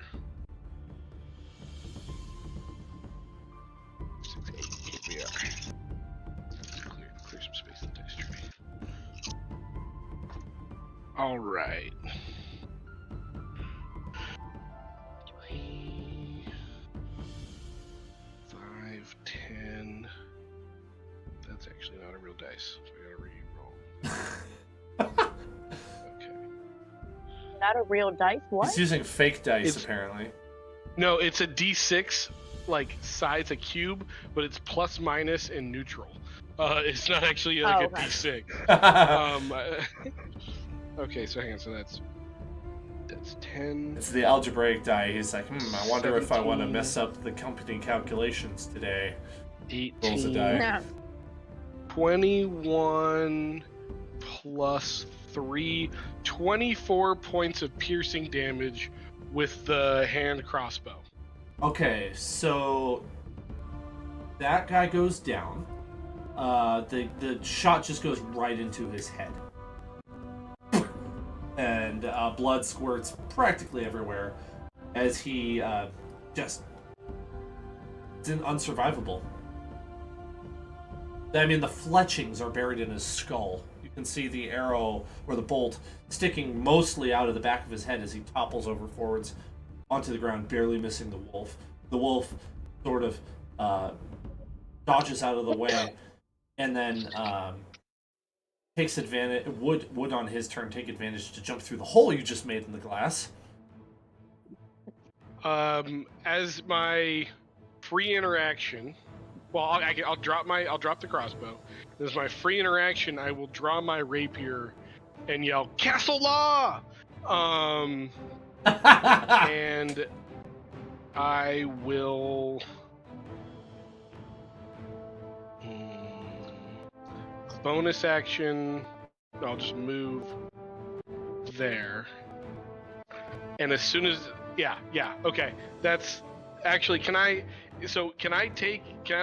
All right. 5, 10. That's actually not a real dice. So I gotta re-roll. Okay. Not a real dice. What? He's using fake dice, It's- apparently. No, it's a D6, like size a cube, but it's plus minus and neutral. It's not actually like Oh, a okay. D6. Okay, so hang on. So that's 10. It's the algebraic die. He's like, I wonder if I want to 17. mess up the company calculations today. 18. Rolls a die. No. 21 plus 3, 24 points of piercing damage with the hand crossbow. Okay, so that guy goes down. The shot just goes right into his head. And blood squirts practically everywhere as he just... It's unsurvivable. I mean, the fletchings are buried in his skull. You can see the arrow or the bolt sticking mostly out of the back of his head as he topples over forwards onto the ground, barely missing the wolf. The wolf sort of dodges out of the way and then takes advantage. Would on his turn take advantage to jump through the hole you just made in the glass. As my free interaction, well, I'll drop the crossbow. As my free interaction, I will draw my rapier and yell "Castle Law!" And I will bonus action. I'll just move there, and as soon as okay, that's actually can I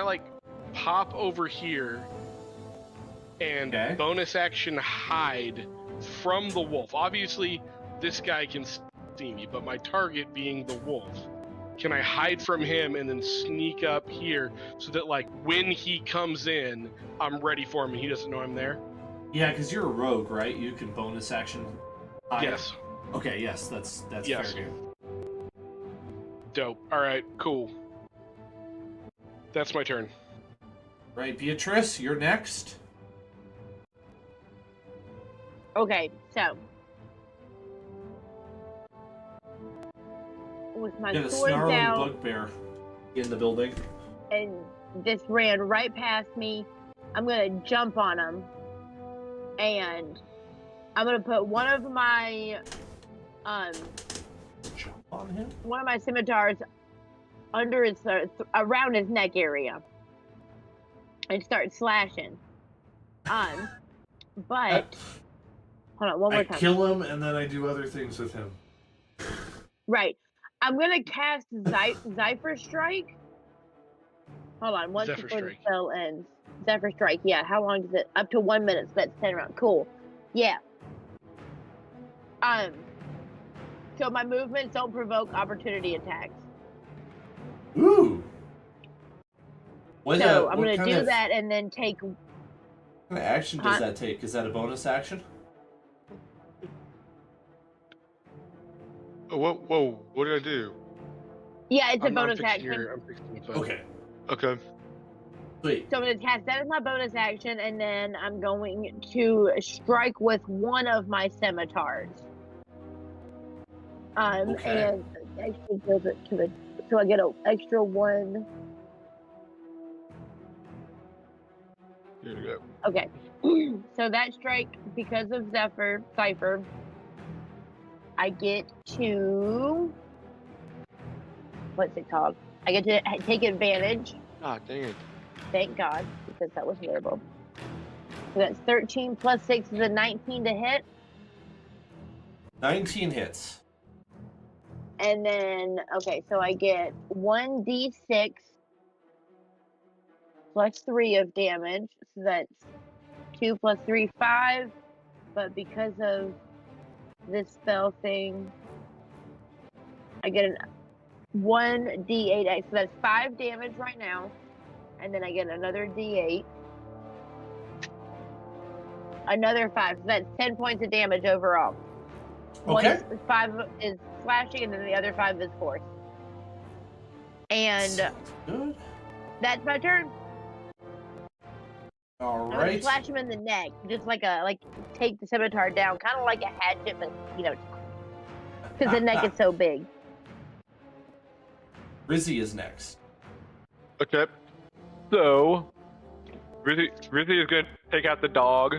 like pop over here and Okay. bonus action hide from the wolf? Obviously this guy can see me, but my target being the wolf, can I hide from him and then sneak up here so that like when he comes in I'm ready for him and he doesn't know I'm there? Yeah, because you're a rogue, right? You can bonus action hide. Yes. Okay, yes, that's Yes. fair game. Dope. Alright, cool. That's my turn. Right, Beatrice, you're next. Okay, so with my Got a sword snarling down, bugbear in the building. and this ran right past me, I'm gonna jump on him, and I'm gonna put one of my Jump on him? scimitars under his around his neck area and start slashing. But hold on, one more time. kill him and then I do other things with him. Right. I'm gonna cast Zephyr Strike. Hold on, once Zephyr before the Strike. spell ends. Zephyr Strike, yeah. How long does it? Up to 1 minute, so that's 10 rounds. Cool. Yeah. So my movements don't provoke opportunity attacks. Ooh. I'm gonna do that and then take. What kind of action does Huh? that take? Is that a bonus action? Oh, whoa, what did I do? Yeah, it's a I'm bonus fixing action. I'm fixing the phone. Okay. Okay. Sweet. So I'm going to cast that as my bonus action, and then I'm going to strike with one of my scimitars. Okay. And actually build it to the, so I get an extra one. Here we go. Okay. So that strike, because of Cypher, I get to, what's it called? I get to take advantage. Ah, dang it. Thank God, because that was horrible. So that's 13 plus 6 is a 19 to hit. 19 hits. And then, okay, so I get 1d6 plus 3 of damage. So that's 2 plus 3, 5. But because of this spell thing, I get an 1d8. So that's 5 damage right now. And then I get another d8. Another 5. So that's 10 points of damage overall. Okay. 5 is slashing, and then the other 5 is force. And Good. that's my turn. All I'm gonna right. slash him in the neck, just like take the scimitar down, kind of like a hatchet, but because the neck is so big. Rizzy is next. Okay. So, Rizzy is going to take out the dog.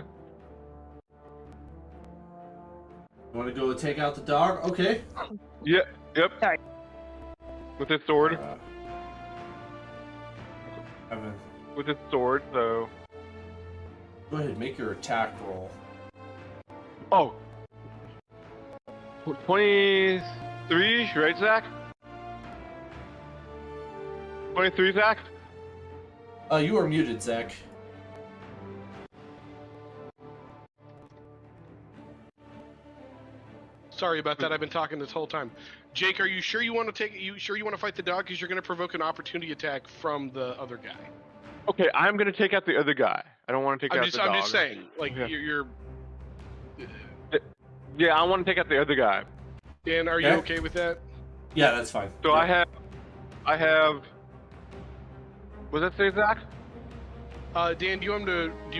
You want to go take out the dog? Okay. Yeah, yep. Sorry. With his sword. Evan, With his sword, so. go ahead, make your attack roll. Oh. 23, right, Zach? 23, Zach? You are muted, Zach. Sorry about that. I've been talking this whole time. Jake, are you sure you want to fight the dog? Because you're going to provoke an opportunity attack from the other guy. Okay, I'm going to take out the other guy. I don't want to take out the dog. I'm just saying, like, Yeah. you're. Yeah, I want to take out the other guy. Dan, are you okay with that? Yeah, that's fine. So Yeah. I have. What does that say, Zach? Dan, do you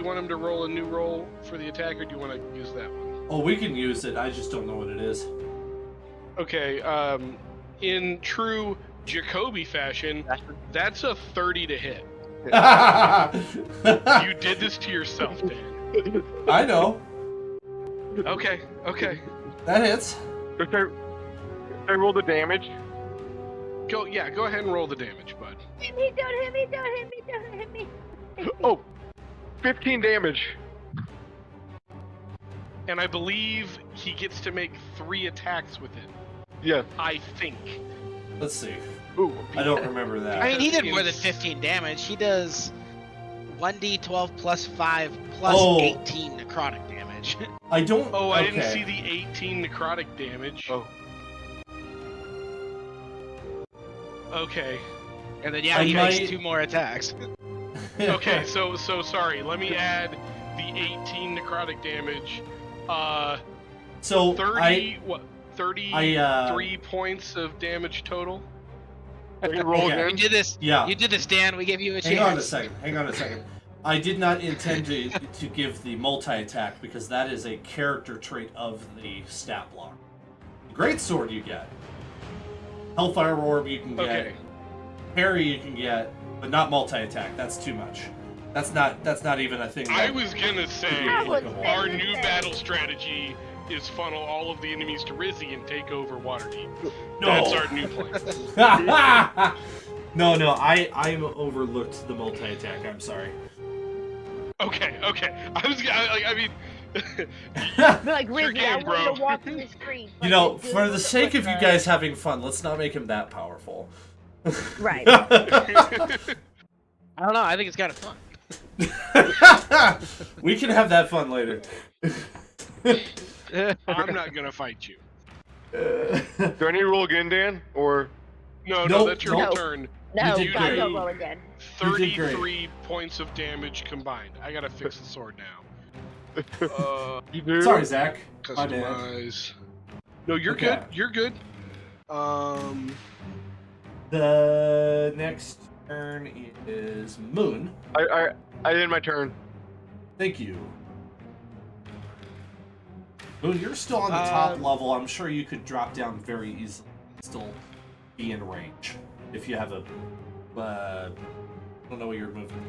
want him to roll a new roll for the attack, or do you want to use that one? Oh, we can use it. I just don't know what it is. Okay. In true Jacoby fashion, that's a 30 to hit. You did this to yourself, Dan. I know. Okay. That hits. Should I roll the damage? Go ahead and roll the damage, bud. Hit me, don't hit me, don't hit me, don't hit me. Oh, 15 damage. And I believe he gets to make 3 attacks with it. Yes. I think. Let's see. Ooh. I don't remember that. I mean, he did more than 15 damage. He does 1d12 plus 5 plus Oh. 18 necrotic damage. I don't. Oh, I okay. didn't see the 18 necrotic damage. Oh. Okay. And then, yeah, I he might- makes 2 more attacks. Okay, so sorry. Let me add the 18 necrotic damage. So 33 points of damage total. I can roll Okay. You again. did this. Yeah. You did this, Dan. We give you a chance. Hang on a second. I did not intend to give the multi-attack because that is a character trait of the stat block. Great sword you get. Hellfire Orb you can get. Okay. Parry you can get, but not multi-attack. That's too much. That's not even a thing. I was gonna say I was our gonna new say. battle strategy is funnel all of the enemies to Rizzy and take over Waterdeep. No. That's our new plan. No, I overlooked the multi-attack. I'm sorry. Okay. I mean, Be like, Your Rizzy, I game, want you bro. to walk through the street. You know, for the sake of you guys having fun, let's not make him that powerful. Right. I don't know. I think it's kind of fun. We can have that fun later. I'm not gonna fight you. Do I need to roll again, Dan? Or No, Nope, that's your nope. turn. No, did God, great. don't roll again. You did great. 33 points of damage combined. I gotta fix the sword now. you do? Sorry, Zach. My bad. Customize. No, you're Okay. good. You're good. The next turn is Moon. I did my turn. Thank you. Moon, you're still on the top level. I'm sure you could drop down very easily and still be in range. If you have a... I don't know what you're moving.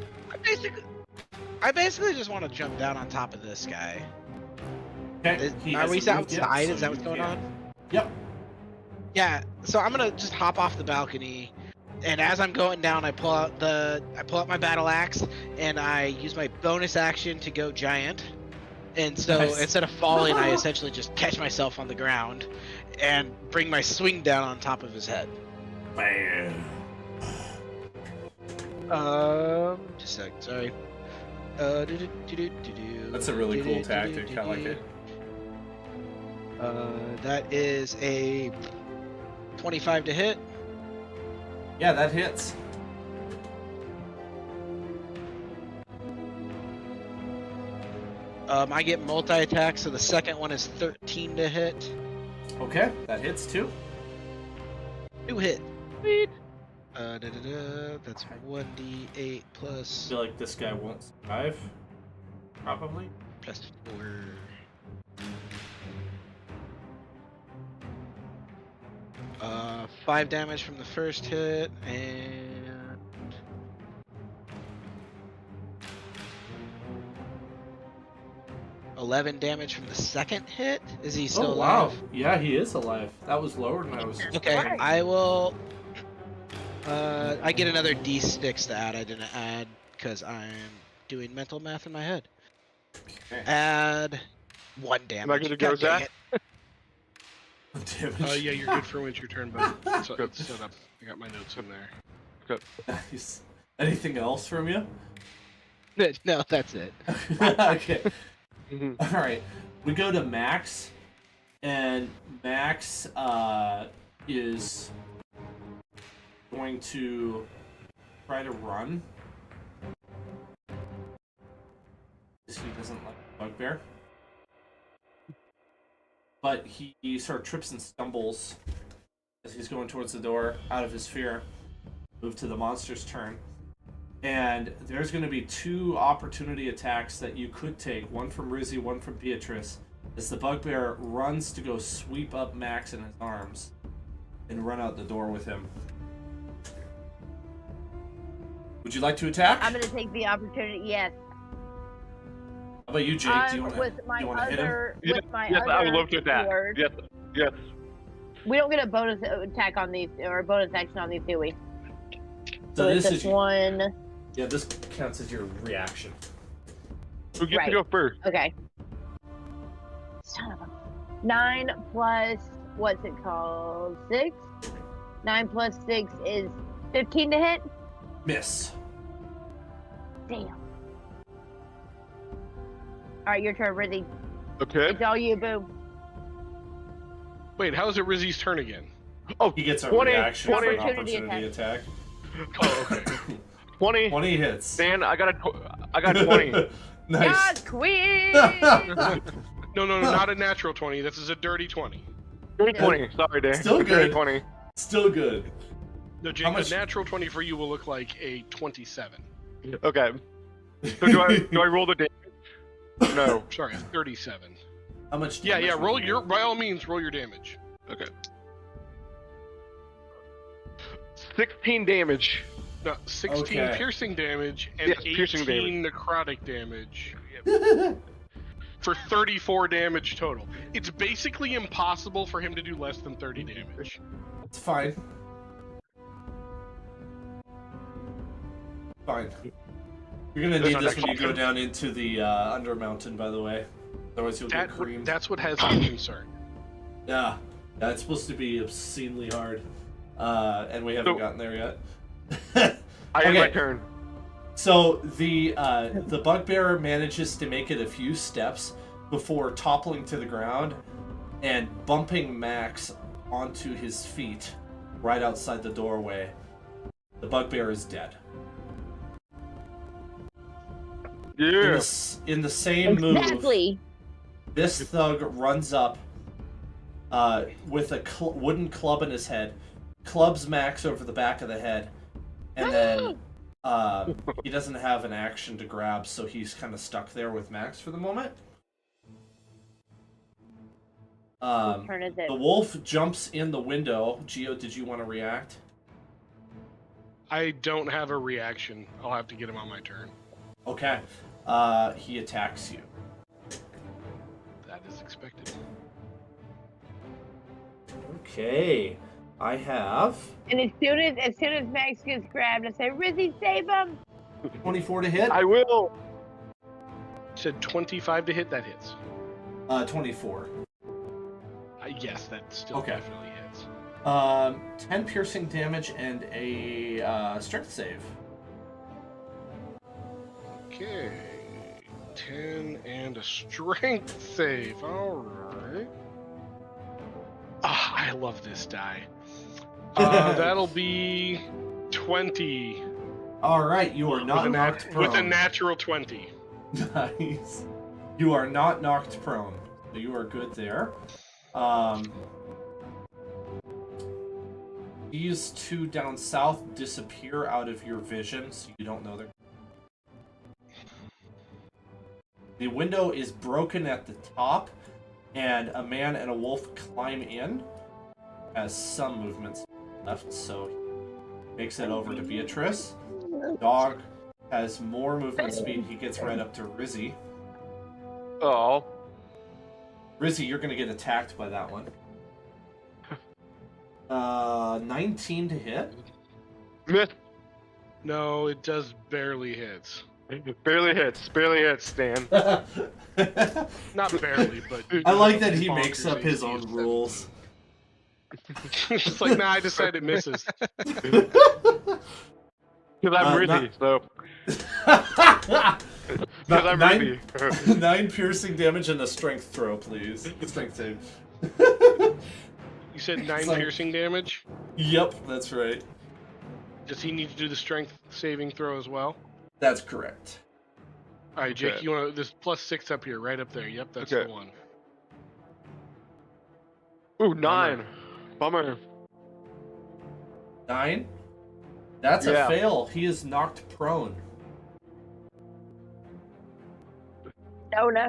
I basically just want to jump down on top of this guy. Okay. he Are we hasn't moved yet, outside? so Is that you what's going can. on? Yep. Yeah. So I'm gonna just hop off the balcony, and as I'm going down, I pull out my battle axe, and I use my bonus action to go giant. And so Nice. instead of falling, I essentially just catch myself on the ground, and bring my swing down on top of his head. Bam. Just a sec. Sorry. That's a really cool tactic. I like it. That is a 25 to hit. Yeah, that hits. I get multi-attack, so the second one is 13 to hit. Okay, that hits too. 2 hit. Sweet. That's 1d8 I plus feel like this guy won't survive. Probably. 4. Uh, 5 damage from the first hit, and 11 damage from the second hit. Is he still Oh wow! alive? Yeah, he is alive. That was lower than I was. Okay, Right. I will. I get another d6 to add. I didn't add because I'm doing mental math in my head. Okay. Add 1 damage. Am I good to go, God dang Zach? it. Damage. Yeah, you're good for when it's your turn, bud. So it's set up. I got my notes in there. Good. Nice. Anything else from you? No, that's it. Okay. Mhm. All right. We go to Max, and Max is going to try to run. Because he doesn't like the bugbear. But he sort of trips and stumbles as he's going towards the door out of his fear. Move to the monster's turn. And there's going to be 2 opportunity attacks that you could take. One from Rizzy, one from Beatrice. As the bugbear runs to go sweep up Max in his arms and run out the door with him. Would you like to attack? I'm gonna take the opportunity. Yes. How about you, Jake? Do you want With my hit him? other, Yes, with my yes, other I would love to attack. sword. Yes, yes. We don't get a bonus attack on these, or a bonus action on these, do we? So it's this just is one. yeah. This counts as your reaction. Who gets Right. to go first? Okay. Son of a. 9 plus what's it called? 6. 9 plus 6 is 15 to hit. Miss. Damn. All right, your turn, Rizzy. Okay. It's all you, boo. Wait, how is it Rizzy's turn again? Oh, He gets a 20, reaction for an 20. opportunity attack. Oh, okay. 20. 20 hits. Dan, I got 20. Nice. God's queen! No, not a natural 20. This is a dirty 20. Dirty 20. Sorry, Dan. Still Dirty good. 20. Still good. No, Jake, How much- a natural 20 for you will look like a 27. Okay. So do I roll the damage? No. Sorry, a 37. How much? Yeah, damage roll would you your, by all means, roll your damage. Okay. 16 damage. No, 16 Okay. piercing damage and Yes, 18 piercing necrotic damage. For 34 damage total. It's basically impossible for him to do less than 30 damage. It's fine. Fine. You're gonna need this when you go down into the Undermountain, by the way. Otherwise, you'll get creamed. That's what has me concerned. Yeah, it's supposed to be obscenely hard, and we haven't gotten there yet. I end Okay. my turn. So the bugbear manages to make it a few steps before toppling to the ground and bumping Max onto his feet right outside the doorway. The bugbear is dead. Yeah. In the same move, Exactly. this thug runs up with a wooden club in his head, clubs Max over the back of the head, and then he doesn't have an action to grab, so he's kind of stuck there with Max for the moment. Whose turn is it? The wolf jumps in the window. Geo, did you want to react? I don't have a reaction. I'll have to get him on my turn. Okay. He attacks you. That is expected. Okay. I have And as soon as Max gets grabbed, I say, Rizzy, save him! 24 to hit. I will. You said 25 to hit, that hits. 24. Yes, that still Okay. definitely hits. 10 piercing damage and a strength save. Okay. 10 and a strength save. Alright. Ah, I love this die. That'll be 20 All right, you are not knocked prone. with a natural 20. Nice. You are not knocked prone. So you are good there. These two down south disappear out of your vision, so you don't know they're... The window is broken at the top, and a man and a wolf climb in. Has some movements left, so he makes it over to Beatrice. Dog has more movement speed. He gets right up to Rizzy. Oh. Rizzy, you're going to get attacked by that one. 19 to hit. Miss. No, it does barely hits. Barely hits, Stan. Not barely, but I like that he makes bonkers up his AC own is rules. It's like, nah, I decided it misses. Because I'm Rizzy, so. Because I'm Rizzy. 9 piercing damage and a strength throw, please. Strength save. You said 9 like- piercing damage? Yep, that's right. Does he need to do the strength saving throw as well? That's correct. Alright, Jake, Okay. you want to... There's +6 up here, right up there. Yep, that's Okay. the one. Ooh, 9. Bummer. 9? That's a Yeah. fail. He is knocked prone. Oh no.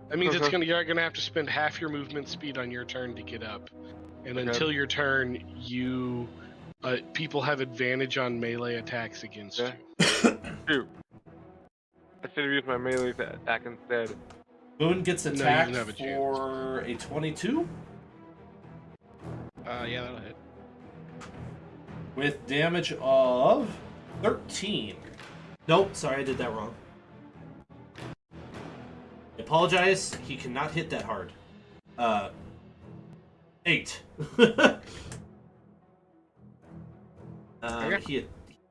That means you're gonna have to spend half your movement speed on your turn to get up. And Okay. until your turn, you... people have advantage on melee attacks against Yeah. you. Shoot. I should have used my melee attack instead. Boone gets No, you attacked didn't have a chance. for a 22 Yeah, that'll hit. with damage of 13. Nope, sorry, I did that wrong. I apologize. He cannot hit that hard. 8. He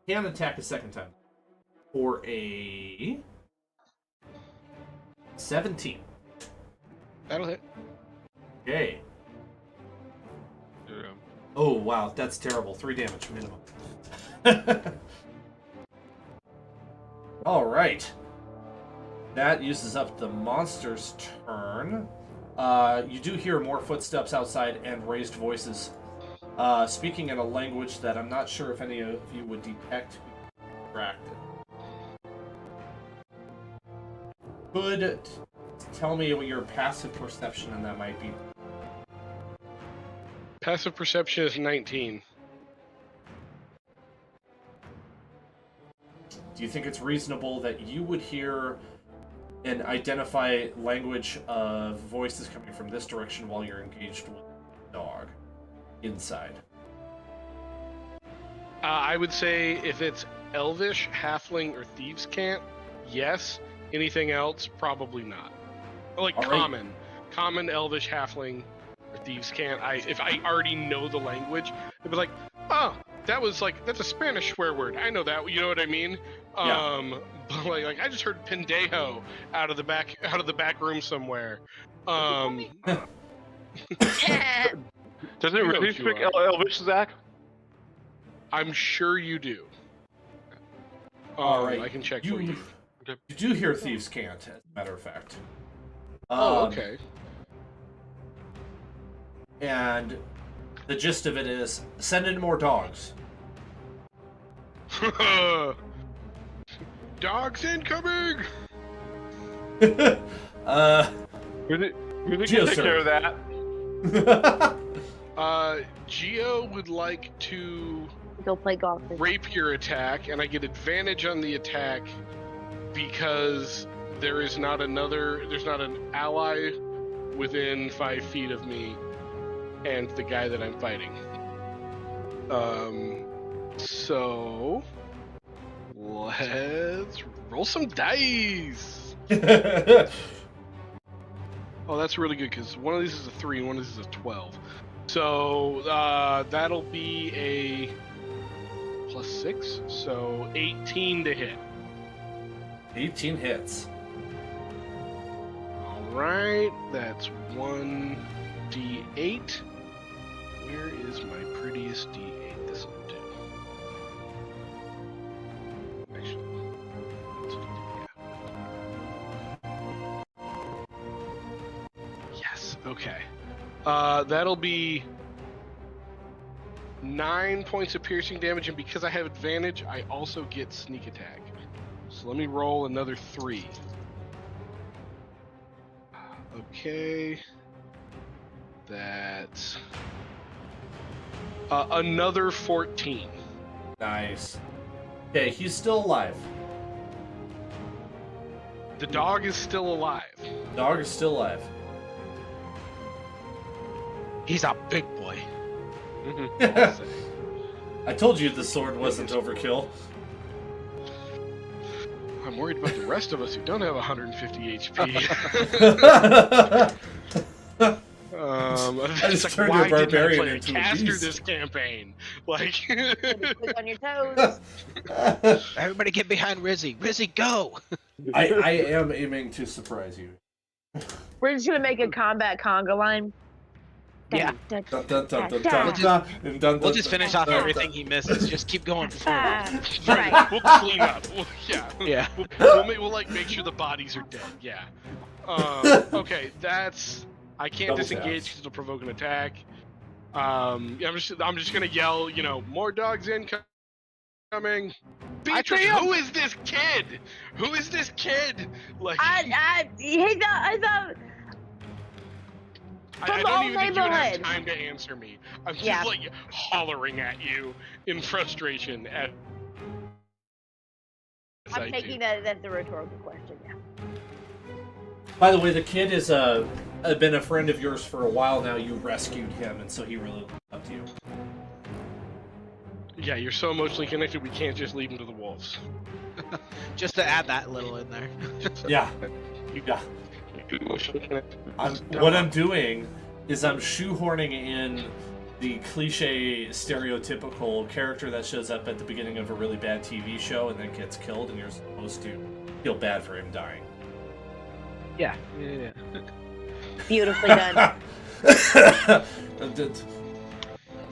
can attack a second time for a 17. That'll hit. Okay. Oh wow, that's terrible. 3 damage minimum. All right. That uses up the monster's turn. You do hear more footsteps outside and raised voices, speaking in a language that I'm not sure if any of you would detect. Distracted. Could tell me what your passive perception on that might be. Passive perception is 19. Do you think it's reasonable that you would hear and identify language of voices coming from this direction while you're engaged with the dog inside? I would say if it's Elvish, Halfling, or Thieves' Cant, yes. Anything else, probably not. Like All right. common, Elvish, Halfling, or Thieves' Cant. If I already know the language, I'd be like, oh, that's a Spanish swear word. I know that. You know what I mean? Yeah. But like I just heard pendejo out of the back room somewhere. Doesn't You know really what you speak are. Elvish, Zach? I'm sure you do. All right. I can check for you. You do hear Thieves' Cant, as a matter of fact. Oh, okay. And the gist of it is, send in more dogs. Dogs incoming! We can Geo, take sir. care of that. Geo would like to Go play golf. rapier attack, and I get advantage on the attack because there's not an ally within 5 feet of me and the guy that I'm fighting. So let's roll some dice. Oh, that's really good because one of these is a 3 and one of these is a 12. So that'll be a +6, so 18 to hit. 18 hits. All right, that's 1d8. Where is my prettiest d8? This will do. Actually, let's do, yeah. Yes. Okay. That'll be 9 points of piercing damage, and because I have advantage, I also get sneak attack. So let me roll another 3. Okay. That's another 14. Nice. Okay, he's still alive. The dog is still alive. Dog is still alive. He's a big boy. I told you the sword wasn't overkill. I'm worried about the rest of us who don't have 150 HP. I just like, turned why your didn't I barbarian play a into a caster beast. this campaign? Like, Click on your toes. Everybody get behind Rizzy. Rizzy, go! I am aiming to surprise you. We're just gonna make a combat conga line. Yeah. Dun, dun, dun, dun, dun, We'll dun, dun, dun, We'll just finish off dun, everything he misses. Just keep going forward. Right. we'll clean up. Yeah. Yeah. We'll like make sure the bodies are dead. Yeah. Okay, that's. I can't Double disengage taps. because it'll provoke an attack. I'm just gonna yell. More dogs incoming. Beatrice, who is this kid? Who is this kid? Like, I from I the don't whole even think you would have neighborhood. time to answer me. I'm just Yeah. like hollering at you in frustration. I'm taking that as a rhetorical question. Yeah. By the way, the kid has been a friend of yours for a while now. You rescued him, and so he really looked up to you. Yeah, you're so emotionally connected. We can't just leave him to the wolves. Just to add that little in there. Yeah. Yeah. Emotionally connected. What I'm doing is I'm shoehorning in the cliche, stereotypical character that shows up at the beginning of a really bad TV show and then gets killed, and you're supposed to feel bad for him dying. Yeah. Beautifully done. It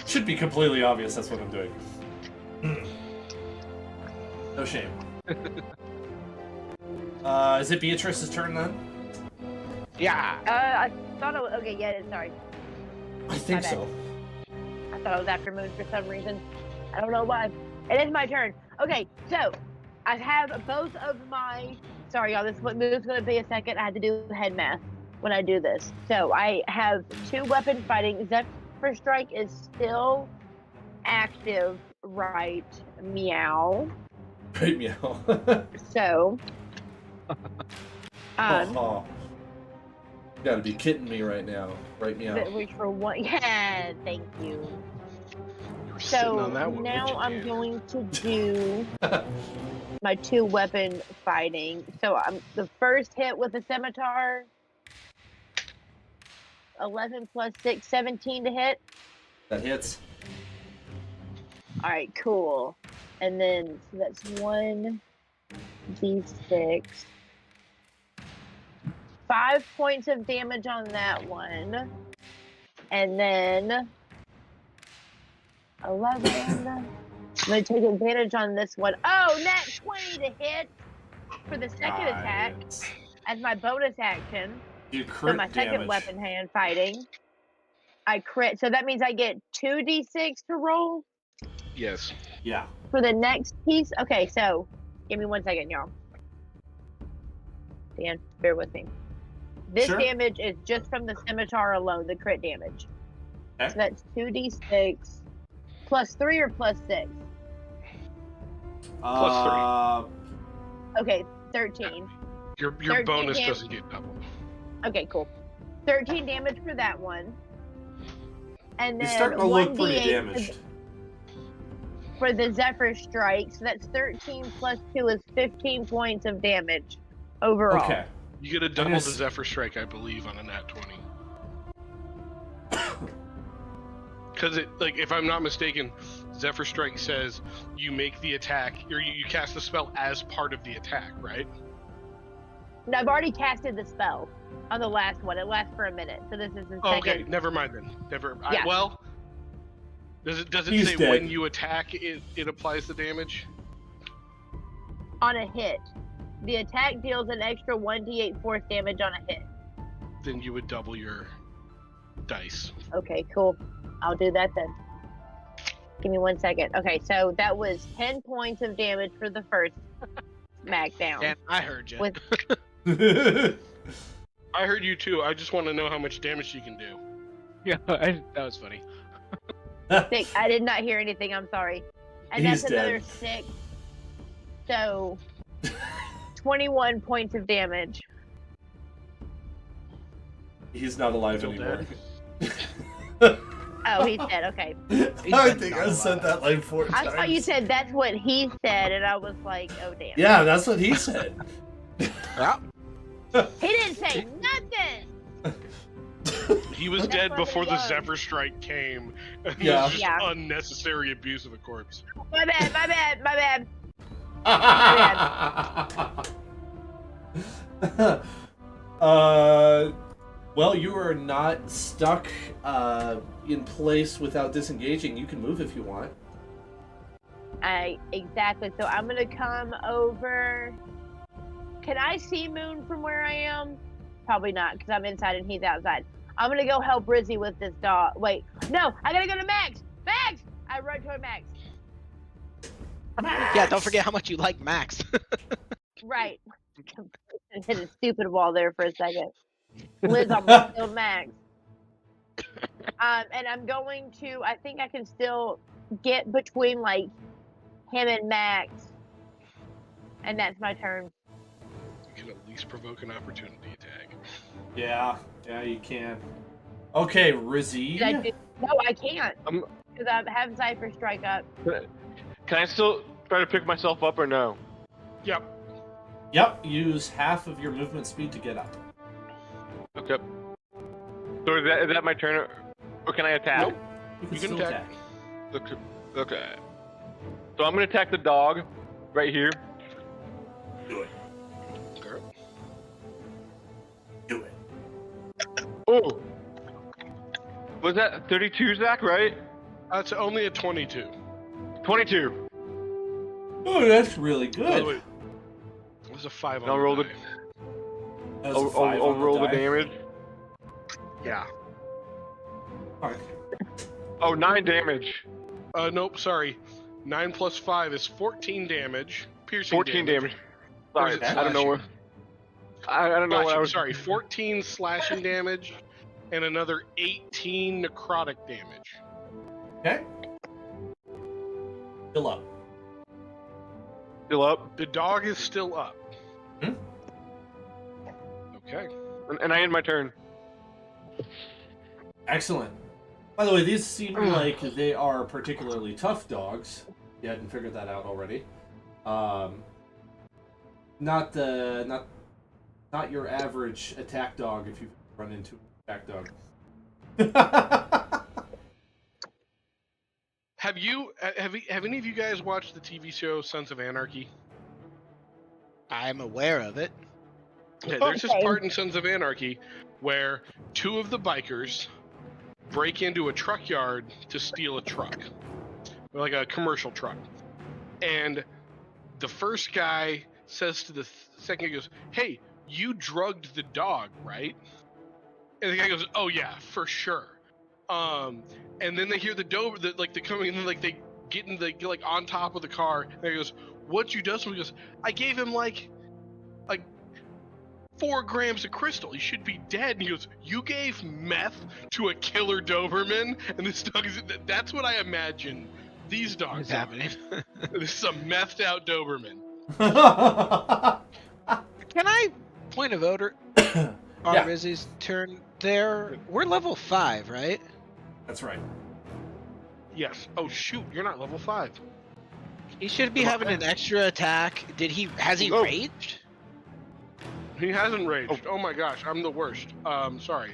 should be completely obvious that's what I'm doing. No shame. Is it Beatrice's turn then? Yeah. I thought it was okay. Yeah, sorry. I think My bad. so. I thought it was after Moon for some reason. I don't know why. It is my turn. Okay, so I have both of my. Sorry, y'all. This move's gonna be a second. I had to do head math when I do this. So I have 2 weapon fighting. Zephyr Strike is still active, right? Meow. Great meow. So. Oh. You gotta be kidding me right now. Right meow. Which for one. Yeah, thank you. You were sitting So on that one, now weren't you, I'm Dan? going to do my 2 weapon fighting. So I'm the first hit with the scimitar. 11 plus 6, 17 to hit. That hits. All right, cool. And then so that's 1d6. 5 points of damage on that one. And then 11. I'm going to take advantage on this one. Oh, nat 20 to hit for the second attack Nice. as my bonus action. You So crit my second damage. weapon hand fighting. I crit. So that means I get 2d6 to roll Yes. Yeah. for the next piece. Okay, so give me 1 second, y'all. Dan, bear with me. This Sure. damage is just from the scimitar alone, the crit damage. Okay. So that's 2d6 plus 3 or plus 6. Plus Okay, 13. Your 13 bonus damage. doesn't get doubled. Okay, cool. 13 damage for that one. And You're then starting to look pretty 1d8 damaged. for the Zephyr Strike. So that's 13 plus 2 is 15 points of damage overall. Okay. You get a double guess- the Zephyr Strike, I believe, on a nat 20. Because if I'm not mistaken, Zephyr Strike says you make the attack, or you cast the spell as part of the attack, right? No, I've already casted the spell on the last one. It lasts for a minute. So this is the Oh, second. okay, never mind then. Never. Yeah. Well, does it He's say dead. when you attack it applies the damage? On a hit. The attack deals an extra 1d8 force damage on a hit. Then you would double your dice. Okay, cool. I'll do that then. Give me 1 second. Okay, so that was 10 points of damage for the first smackdown. Dan, I heard you. With I heard you too. I just want to know how much damage you can do. Yeah, that was funny. 6. I did not hear anything. I'm sorry. And He's that's another dead. 6. So 21 points of damage. He's not alive Still anymore. Oh, he's dead. Okay. I think I said that like 4 times. I thought you said that's what he said, and I was like, oh damn. Yeah, that's what he said. Yeah. He didn't say nothing. He was That's dead what before it the was. Zephyr Strike came. And Yeah. it was just Yeah. unnecessary abuse of a corpse. My bad. My bad. My bad. Well, you are not stuck in place without disengaging. You can move if you want. Exactly. So I'm gonna come over. Can I see Moon from where I am? Probably not, because I'm inside and he's outside. I'm gonna go help Rizzy with this dog. Wait, no, I gotta go to Max. Max! I run toward Max. Yeah, don't forget how much you like Max. Right. Hit a stupid wall there for a second. Liz almost killed Max. And I'm going to. I think I can still get between like him and Max, and that's my turn. You can at least provoke an opportunity attack. Yeah, you can. Okay, Did I Rizzy. do- No, I can't. Because I have Cypher Strike up. Can I still try to pick myself up or no? Yep. Yep, use half of your movement speed to get up. Okay. So is that my turn, or can I attack? Nope. You You can still attack. Okay. So I'm gonna attack the dog, right here. Do it. Okay. Do it. Oh. Was that 32, Zach? Right? That's only a 22. 22. Oh, that's really By the good. way, it was a 5 on I'll the roll the- die. That was a 5 I'll on roll the die. damage. Yeah. Alright. Oh, 9 damage. Nope, sorry. 9 plus 5 is 14 damage. Piercing 14 damage. Or Sorry, is it I don't know where. I don't know what I Slashing, was. sorry, 14 slashing damage and another 18 necrotic damage. Okay. Still up. Still up, The dog is still up. Hmm? Okay. and I end my turn. Excellent. By the way, these seem like they are particularly tough dogs. You hadn't figured that out already. Not your average attack dog if you run into an attack dog. Have any of you guys watched the TV show Sons of Anarchy? I'm aware of it. Okay, there's this Okay. part in Sons of Anarchy where 2 of the bikers break into a truck yard to steal a truck, like a commercial truck. And the first guy says to the second guy, goes, "Hey, you drugged the dog, right?" And the guy goes, "Oh yeah, for sure." And then they hear the Dober, they're coming, and then they get on top of the car. And he goes, "What'd you do?" So he goes, "I gave him like 4 grams of crystal. He should be dead." And he goes, "You gave meth to a killer Doberman?" And this dog that's what I imagine these dogs What's are. happening? This is a methed out Doberman. Can I point of order on Yeah. Rizzy's turn there? We're level 5, right? That's right. Yes. Oh shoot, you're not level 5. He should be having an extra attack. Has he Oh. raged? He hasn't raged. Oh my gosh, I'm the worst. Sorry.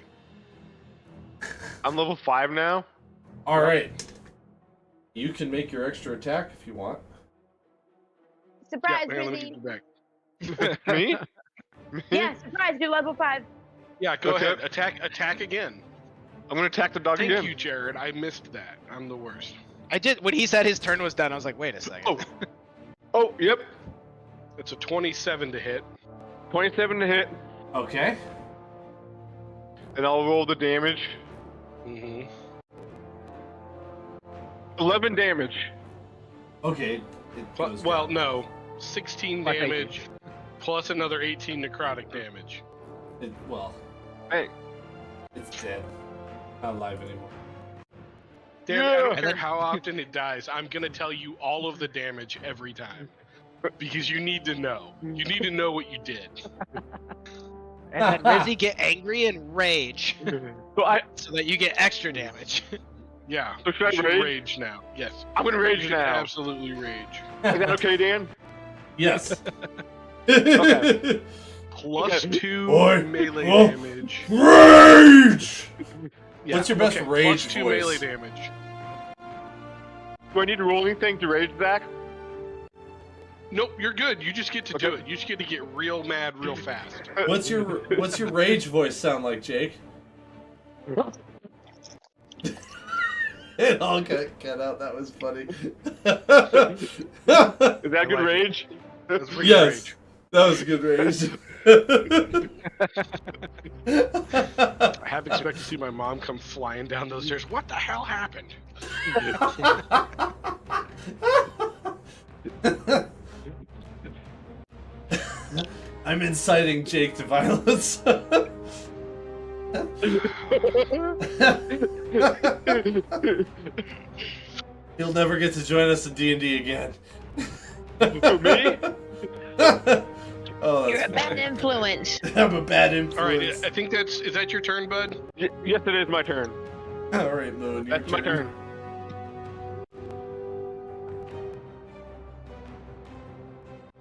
I'm level 5 now. All right. You can make your extra attack if you want. Surprise, hang on, let me Rizzy. get you back. Me? Yeah, surprise, you're level 5. Yeah, go Okay. ahead. Attack again. I'm gonna attack the dog Thank again. you, Jared. I missed that. I'm the worst. I did. When he said his turn was done, I was like, wait a second. Oh, yep. It's a 27 to hit. 27 to hit, Okay. and I'll roll the damage. Mm-hmm. 11 damage. Okay. It goes Well, down. no, 16 Plus 18. damage plus another 18 necrotic damage. Well, Hey, it's dead. Not alive anymore. Dan, I Yeah. don't care how often it dies. I'm gonna tell you all of the damage every time because you need to know. You need to know what you did. And then Rizzy get angry and rage, so so that you get extra damage. Yeah. So should I you rage? rage now? Yes. I'm gonna rage You should now. Absolutely rage. Is that okay, Dan? Yes. Okay. Plus 2 Oi. melee Oh. damage. Rage! Yeah, What's your best okay, rage plus 2 voice? melee damage. Do I need to roll anything to rage, Zach? Nope, you're good. You just get to do Okay. it. You just get to get real mad real fast. What's your rage voice sound like, Jake? It all got cut out. That was funny. Is that I good like rage? That's pretty Yes, rage. that was a good rage. I half expect to see my mom come flying down those stairs. What the hell happened? I'm inciting Jake to violence. He'll never get to join us in D&D again. Who, me? Oh, You're a that's bad funny. influence. I'm a bad influence. All right, I think is that your turn, bud? Yes, it is my turn. All right, Moon. your That's my turn.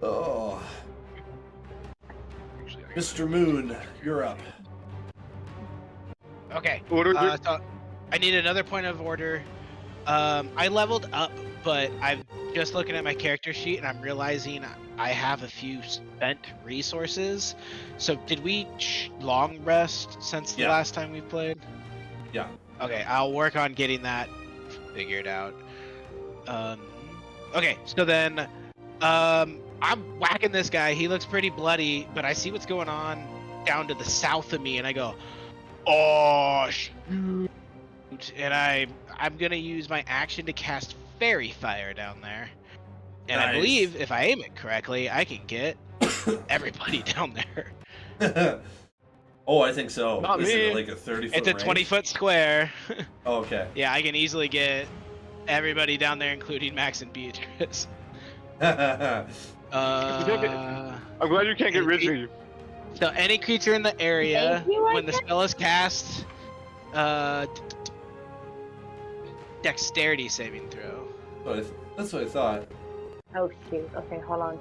Oh, Actually, I Mr. Moon, you're up. Okay. What do we do? So I need another point of order. I leveled up, but I'm just looking at my character sheet and I'm realizing I have a few spent resources. So did we long rest since the Yeah. last time we played? Yeah. Okay, I'll work on getting that figured out. Okay, so then I'm whacking this guy. He looks pretty bloody, but I see what's going on down to the south of me, and I go, "Oh shoot!" And I'm gonna use my action to cast Fairy Fire down there. And I Nice. believe if I aim it correctly, I can get everybody down there. Oh, I think so. Not Is me. it like a 30-foot It's a range? 20-foot square. Oh, okay. Yeah, I can easily get everybody down there, including Max and Beatrice. I'm glad you can't get rid of you. So any creature in the area, Thank you, I when the spell is cast, dexterity saving throw. That's what I thought. Oh shoot. Okay, hold on.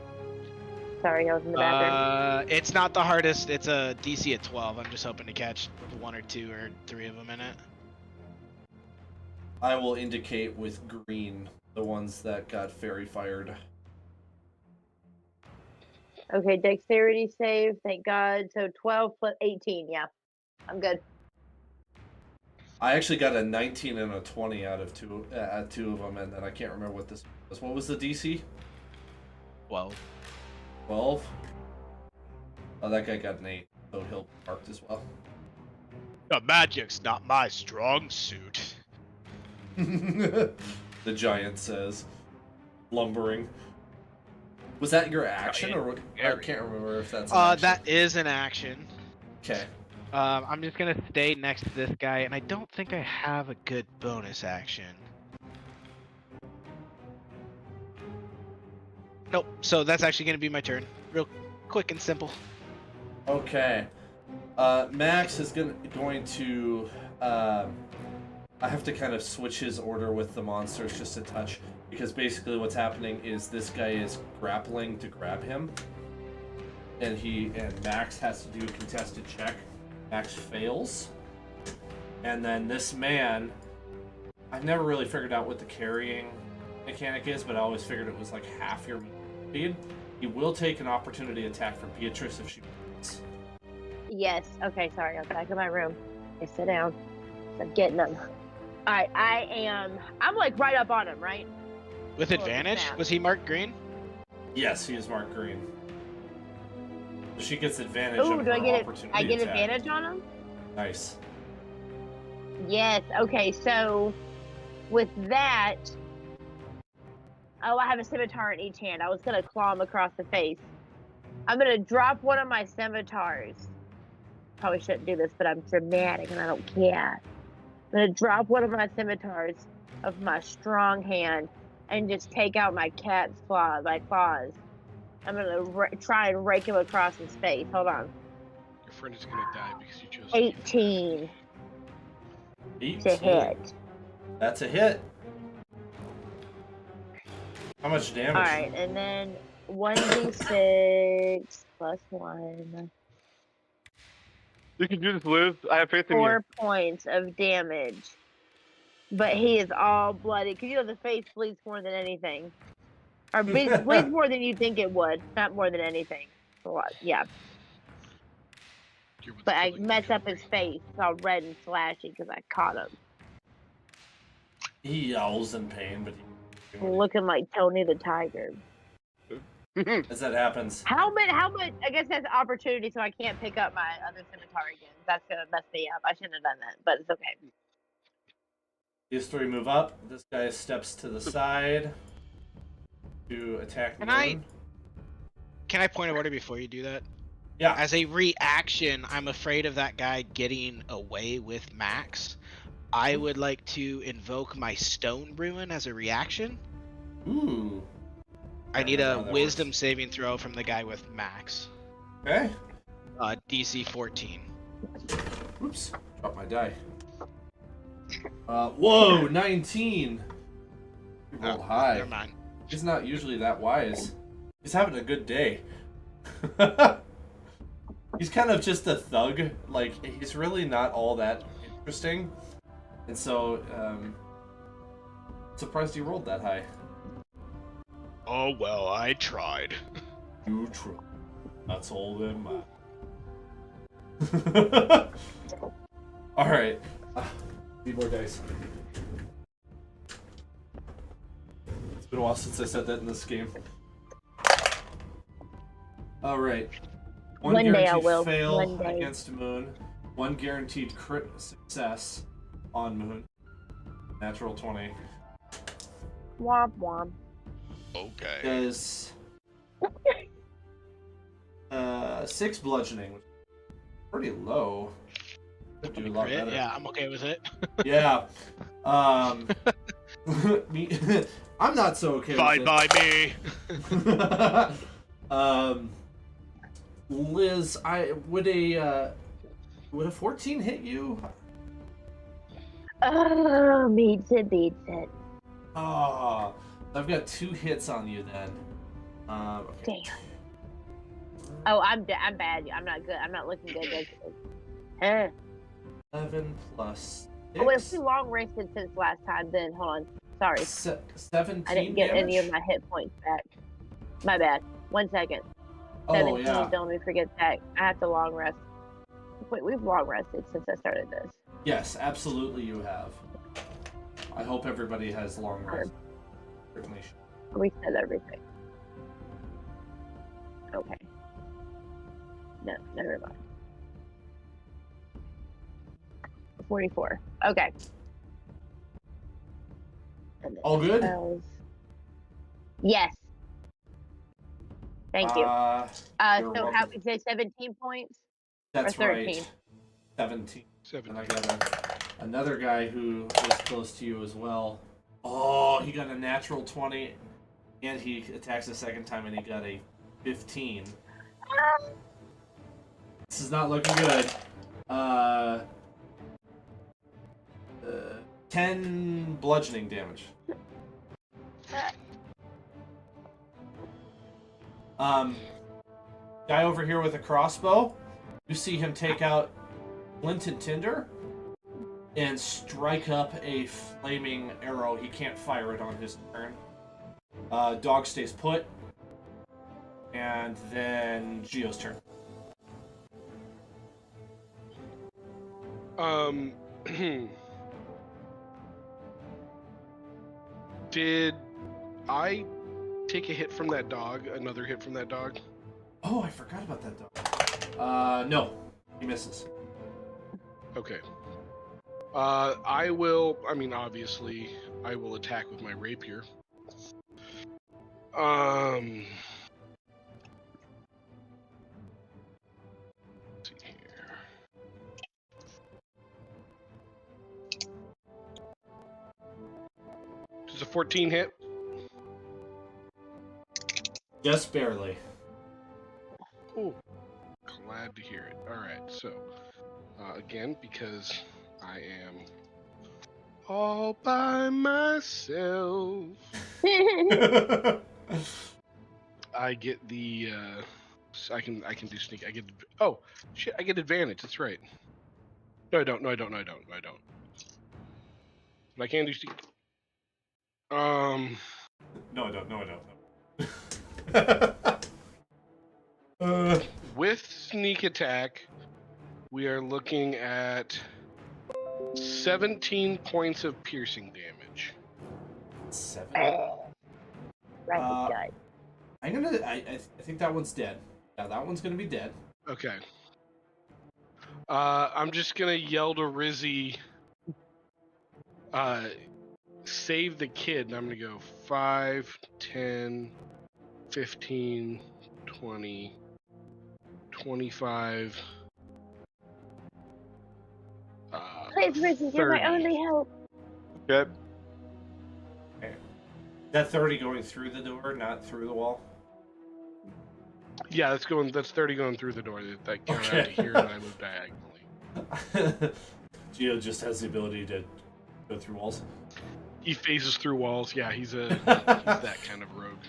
Sorry, I was in the bathroom. It's not the hardest. It's a DC at 12. I'm just hoping to catch 1 or 2 or 3 of them in it. I will indicate with green the ones that got fairy fired. Okay, dexterity save. Thank God. So 12 plus 18. Yeah, I'm good. I actually got a 19 and a 20 out of two of them, and then I can't remember what this was. What was the DC? 12. 12? Oh, that guy got an 8, so he'll be marked as well. The magic's not my strong suit. The giant says, lumbering. Was that your action, or what? I can't remember if that's an action. That is an action. Okay. I'm just gonna stay next to this guy, and I don't think I have a good bonus action. Nope. So that's actually gonna be my turn. Real quick and simple. Okay. Max is going to. I have to kind of switch his order with the monsters just a touch, because basically what's happening is this guy is grappling to grab him, and Max has to do a contested check. Max fails, and then this man, I've never really figured out what the carrying mechanic is, but I always figured it was like half your speed. He will take an opportunity attack from Beatrice if she wants. Yes. Okay, sorry. I'm back in my room. Okay, sit down. I'm getting them. All right, I'm like right up on him, right? With Oh, advantage? snap. Was he marked green? Yes, he is marked green. She gets advantage Ooh, of do her I get it? opportunity I get attack. advantage on him? Nice. Yes. Okay, so with that, Oh, I have a scimitar in each hand. I was gonna claw him across the face. I'm gonna drop one of my scimitars. Probably shouldn't do this, but I'm dramatic and I don't care. I'm gonna drop one of my scimitars of my strong hand and just take out my cat's claws. I'm gonna try and rake him across his face. Hold on. Your friend is gonna die because you chose 18 to hit. That's a hit. How much damage? All right, and then 1d6 plus 1. You can do this, Liz. I have faith in you. 4 points of damage. But he is all bloody. Because you know the face bleeds more than anything. Or bleeds more than you think it would. Not more than anything. A lot. Yeah. But I messed up his face. It's all red and slashy because I caught him. He yowls in pain, but looking like Tony the Tiger. as that happens. How much? I guess that's opportunity, so I can't pick up my other scimitar again. That's gonna mess me up. I shouldn't have done that, but it's okay. These three move up. This guy steps to the side to attack. Can I point of order before you do that? Yeah. As a reaction, I'm afraid of that guy getting away with Max. I would like to invoke my Stone Ruin as a reaction. Ooh. I need a Wisdom saving throw from the guy with Max. Okay. DC 14. Oops. Drop my die. Whoa, 19. You rolled high. Never mind. He's not usually that wise. He's having a good day. He's kind of just a thug. Like, he's really not all that interesting. And so, surprised he rolled that high. Oh, well, I tried. You tried. That's all that matters. Alright. Need more dice. It's been a while since I said that in this game. Alright. One day I will. fail One day. against Moon. One guaranteed crit success on Moon. Natural 20. Womp womp. Okay. Does 6 bludgeoning, which is pretty low. Could do a lot better. Yeah, I'm okay with it. Yeah. I'm not so okay Fine with by me. it. Liz, would a 14 hit you? Oh, beats it. Oh, I've got 2 hits on you then. Okay. Damn. Oh, I'm bad. I'm not good. I'm not looking good. 11 plus 6. Oh, wait, we long rested since last time. Then hold on. Sorry. 17. I didn't get damage? any of my hit points back. My bad. 1 second. Oh 17, yeah. don't let me forget that. I have to long rest. Wait, we've long rested since I started this. Yes, absolutely you have. I hope everybody has long rest. Certainly. We said everything. Okay. No, never mind. 44. Okay. And then All good? Yes. Thank you. You're So welcome. how we say 17 points? That's or 13? right. 17. 17. And I got another guy who was close to you as well. Oh, he got a natural 20, and he attacks a second time, and he got a 15. This is not looking good. 10 bludgeoning damage. Guy over here with a crossbow. You see him take out flint and tinder and strike up a flaming arrow. He can't fire it on his turn. Dog stays put. And then Geo's turn. Did I take a hit from that dog? Another hit from that dog? Oh, I forgot about that dog. No. He misses. Okay. Obviously, I will attack with my rapier. Let's see here. Does a 14 hit? Just barely. Oh, glad to hear it. All right, so again, because I am all by myself, I get the I can do sneak. I get oh shit! I get advantage. That's right. No, I don't. No, I don't. No, I don't. No, I don't. But I can do sneak. No, I don't. No, I don't. With sneak attack, we are looking at 17 points of piercing damage. 7. Right, gut. I'm gonna. I think that one's dead. Yeah, that one's gonna be dead. Okay. I'm just gonna yell to Rizzy. Save the kid, and I'm gonna go 5, 10, 15, 20, 25. Please, Rizzy, you're my 30. only hope. Okay. That 30 going through the door, not through the wall. Yeah, that's 30 going through the door. That count out to here, and I move diagonally. Geo just has the ability to go through walls. He phases through walls. Yeah, he's that kind of rogue.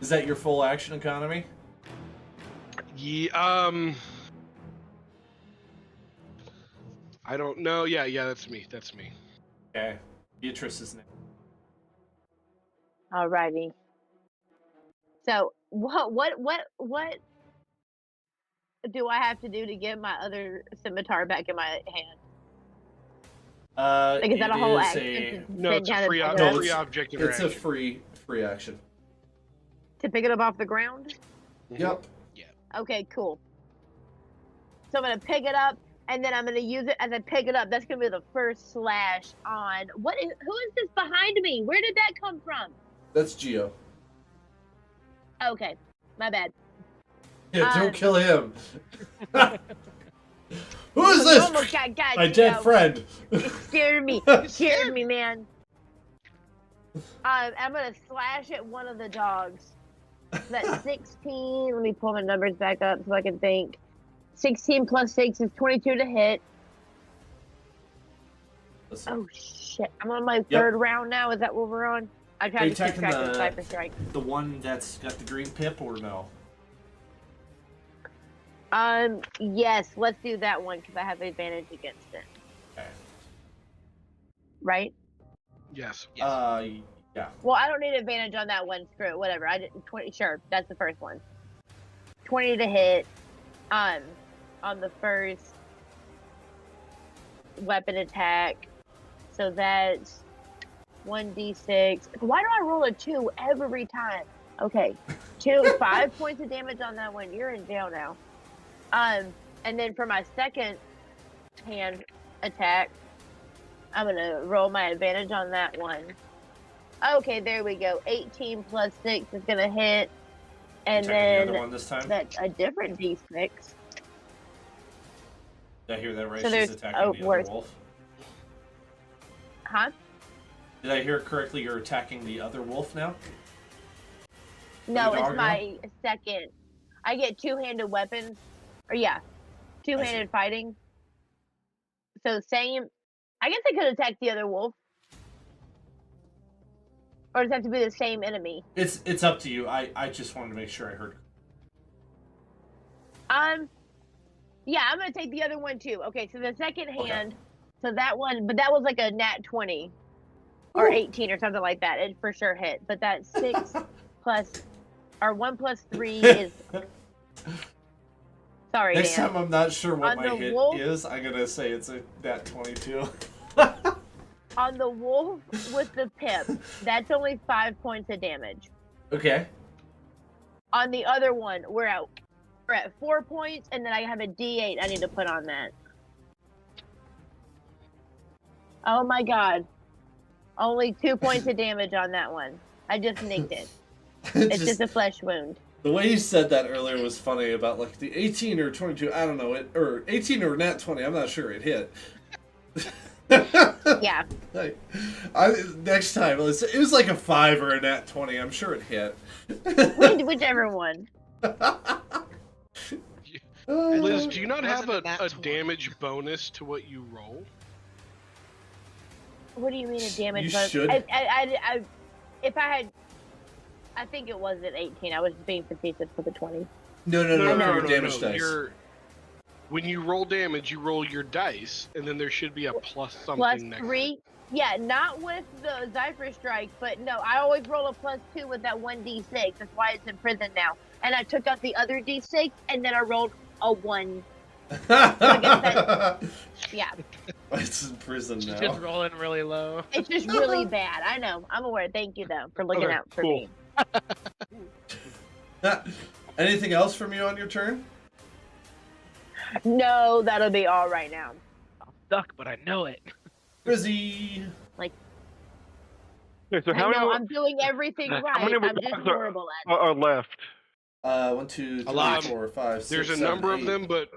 Is that your full action economy? Yeah. I don't know. Yeah, that's me. That's me. Okay. Beatrice is next. Alrighty. So what do I have to do to get my other scimitar back in my hand? Like, is that a whole action? No, it's a free, free object interaction. It's a free action. To pick it up off the ground? Yep. Yeah. Okay, cool. So I'm gonna pick it up, and then I'm gonna use it as I pick it up. That's gonna be the first slash on. Who is this behind me? Where did that come from? That's Geo. Okay, my bad. Yeah, don't kill him. Who is this? Almost got My dead friend. It scared me. It scared me, man. I'm gonna slash at one of the dogs. That's 16. Let me pull my numbers back up so I can think. 16 plus 6 is 22 to hit. Listen. Oh shit! I'm on my third round now. Is that what we're on? I tried to keep track of Cypher Strike. The one that's got the green pip, or no? Yes. Let's do that one because I have advantage against it. Okay. Right? Yes. Yeah. Well, I don't need advantage on that one. Screw it. Whatever. I didn't 20. Sure, that's the first one. 20 to hit. On the first weapon attack. So that's 1d6. Why do I roll a 2 every time? Okay. 5 points of damage on that one. You're in jail now. And then for my second hand attack, I'm gonna roll my advantage on that one. Okay, there we go. 18 plus 6 is gonna hit. And then the other one this time? That's a different d6. Did I hear that right? So She's attacking the other wolf. Huh? Did I hear correctly? You're attacking the other wolf now? No, it's my second. I get two-handed weapons. Or yeah, two-handed fighting. So same. I guess I could attack the other wolf. Or does it have to be the same enemy? It's up to you. I just wanted to make sure I heard. Yeah, I'm gonna take the other one too. Okay, so the second hand, so that one, but that was like a nat 20 or 18 or something like that. It for sure hit. But that 6 plus or 1 plus 3 is. Sorry, Next Dan. time I'm not sure what On my the hit wolf? is, I'm gonna say it's a nat 22. On the wolf with the pip, that's only 5 points of damage. Okay. On the other one, we're at 4 points, and then I have a D8 I need to put on that. Oh my god. Only 2 points of damage on that one. I just nicked it. It's just a flesh wound. The way you said that earlier was funny about like the 18 or 22. I don't know it, or 18 or nat 20. I'm not sure it hit. Yeah. Like, next time it was like a 5 or a nat 20. I'm sure it hit. Whichever one. Liz, do you not have Wasn't a a nat 20. damage bonus to what you roll? What do you mean a damage You bonus? should. If I had, I think it was at 18. I was just being facetious for the 20. No, your damage dice. When you roll damage, you roll your dice, and then there should be a plus something Plus next 3. Yeah, not with the Zypher Strike, but no, I always roll a +2 with that 1d6. That's why it's in prison now. And I took out the other d6, and then I rolled a 1. Yeah. It's in prison now. Just rolling really low. It's just really bad. I know. I'm aware. Thank you, though, for looking Okay, out for cool. me. Anything else from you on your turn? No, that'll be all right now. I'm stuck, but I know it. Rizzy. Okay, so I how know, many I'm doing everything right. how many I'm just dogs horrible at it. are left? 1, 2, 3, lot. 4, 5, 6, There's a 7, number 8. of them, but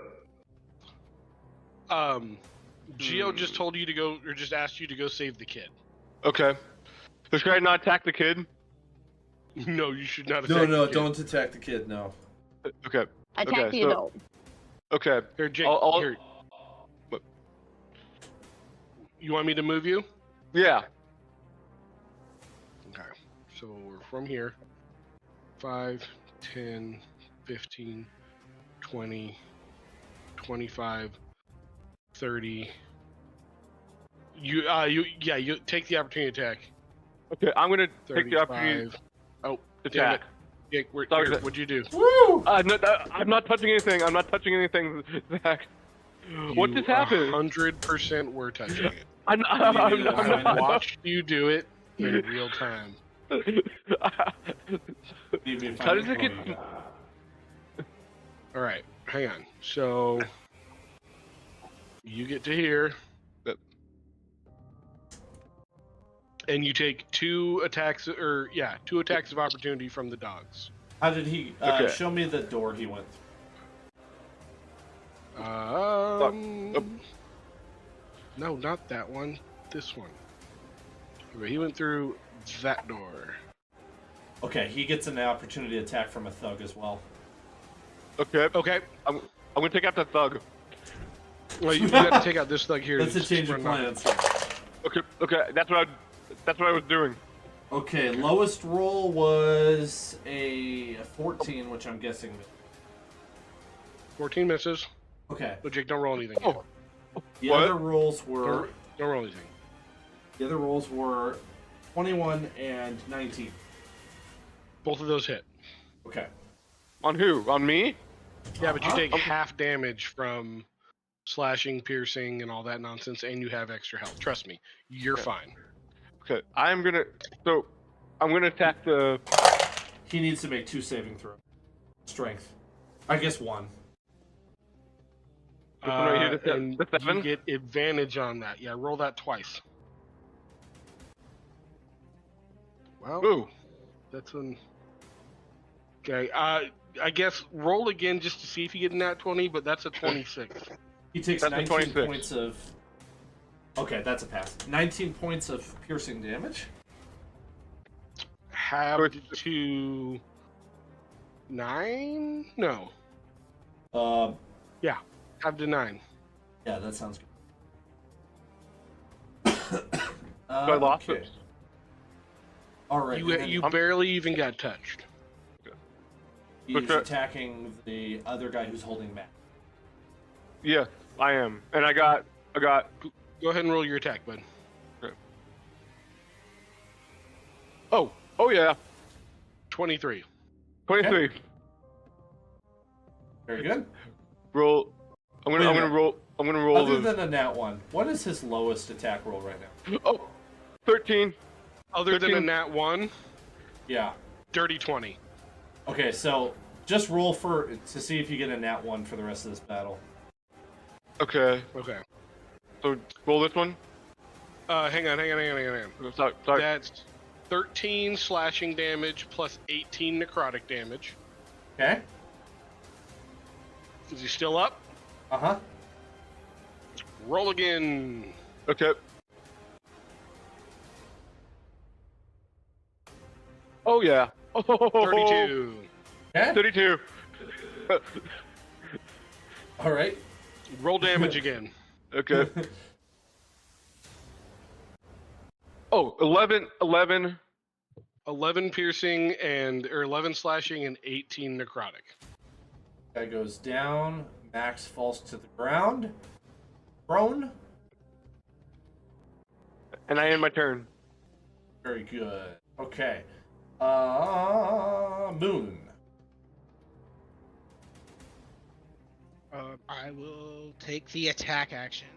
Geo just told you to go, or just asked you to go save the kid. Okay. So should I not attack the kid? No, you should not. No, attack the kid. don't attack the kid. No. Okay. Attack Okay, the so- adult. Okay. Here, Jake. I'll- Here. What? You want me to move you? Yeah. Okay. So we're from here. 5, 10, 15, 20, 25, 30. You take the opportunity attack. Okay, I'm gonna take 35. the opportunity Oh, damn it. attack. Jake, Sorry, here, Zach. what'd you do? Woo! No, I'm not touching anything. I'm not touching anything, Zach. What just happened? 100% were touching it. I'm I not. watched you do it in real time. How does it get? All right, hang on. So you get to here, and you take 2 attacks, two attacks of opportunity from the dogs. How did he? Okay. Show me the door he went through. No, not that one. This one. He went through that door. Okay, he gets an opportunity attack from a thug as well. Okay. Okay. I'm gonna take out that thug. Well, you got to take out this thug here. That's a Just change of run plans. Okay. That's what I was doing. Okay, lowest roll was a 14, which I'm guessing. 14 misses. Okay. But Jake, don't roll anything. Oh. The What? other rolls were Don't roll anything. 21 and 19. Both of those hit. Okay. On who? On me? Yeah, but you Uh-huh. take half damage from slashing, piercing, and all that nonsense, and you have extra health. Trust me, you're fine. Okay. I'm gonna attack the. He needs to make 2 saving throws. Strength. I guess 1. This one right here, the And the 7? you get advantage on that. Yeah, roll that twice. Well, Ooh. that's one. Okay, I guess roll again just to see if you get a nat 20, but that's a 26. He takes That's a 19 26. points of... Okay, that's a pass. 19 points of piercing damage. Have to 9? No. Have to 9. Yeah, that sounds good. I lost okay. it. All right. and then You barely even got touched. he's Okay. attacking the other guy who's holding Matt. Yeah, I am, and I got. Go ahead and roll your attack, bud. Okay. Oh yeah, 23. 23. Very good. Roll. I'm Wait a gonna minute. roll. I'm gonna roll. Other the, than a nat 1, what is his lowest attack roll right now? 13. Other than a 13. nat 1, Yeah. dirty 20. Okay, so just roll to see if you get a nat 1 for the rest of this battle. Okay. Okay. So roll this one. Hang on. Sorry. That's 13 slashing damage plus 18 necrotic damage. Okay. Is he still up? Uh-huh. Roll again. Okay. Oh yeah. Oh, 32. Okay. 32. All right. Roll damage again. Okay. Oh, 11. 11 piercing or 11 slashing and 18 necrotic. Guy goes down. Max falls to the ground. Prone. And I end my turn. Very good. Okay. Moon. I will take the attack action.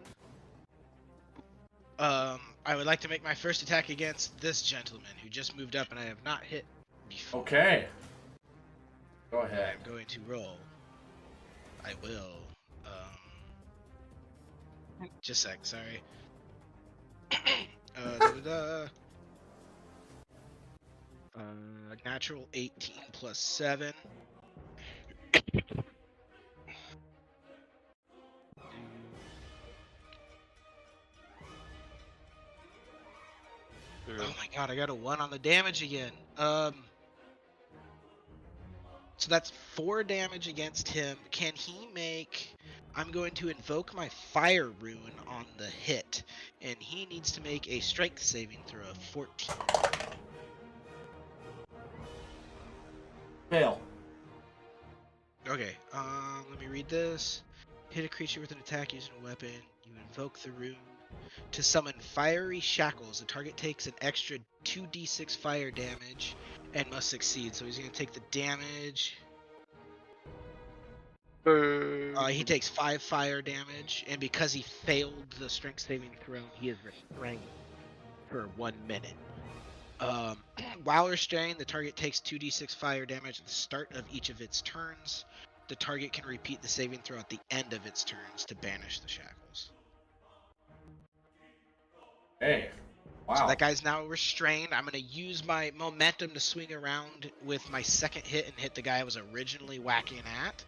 I would like to make my first attack against this gentleman who just moved up and I have not hit before. Okay. Go ahead. I'm going to roll. I will. Just a sec, sorry. Natural 18 plus 7. Oh my god, I got a 1 on the damage again. So that's 4 damage against him. Can he make... I'm going to invoke my fire rune on the hit, and he needs to make a strength saving throw of 14. Fail. Okay, let me read this. Hit a creature with an attack using a weapon. You invoke the rune. To summon fiery shackles, the target takes an extra 2d6 fire damage and must succeed. So he's going to take the damage. He takes 5 fire damage, and because he failed the strength saving throw, he is restrained for 1 minute. While restrained, the target takes 2d6 fire damage at the start of each of its turns. The target can repeat the saving throw at the end of its turns to banish the shackles. Hey. Wow. So that guy's now restrained. I'm going to use my momentum to swing around with my second hit and hit the guy I was originally whacking at.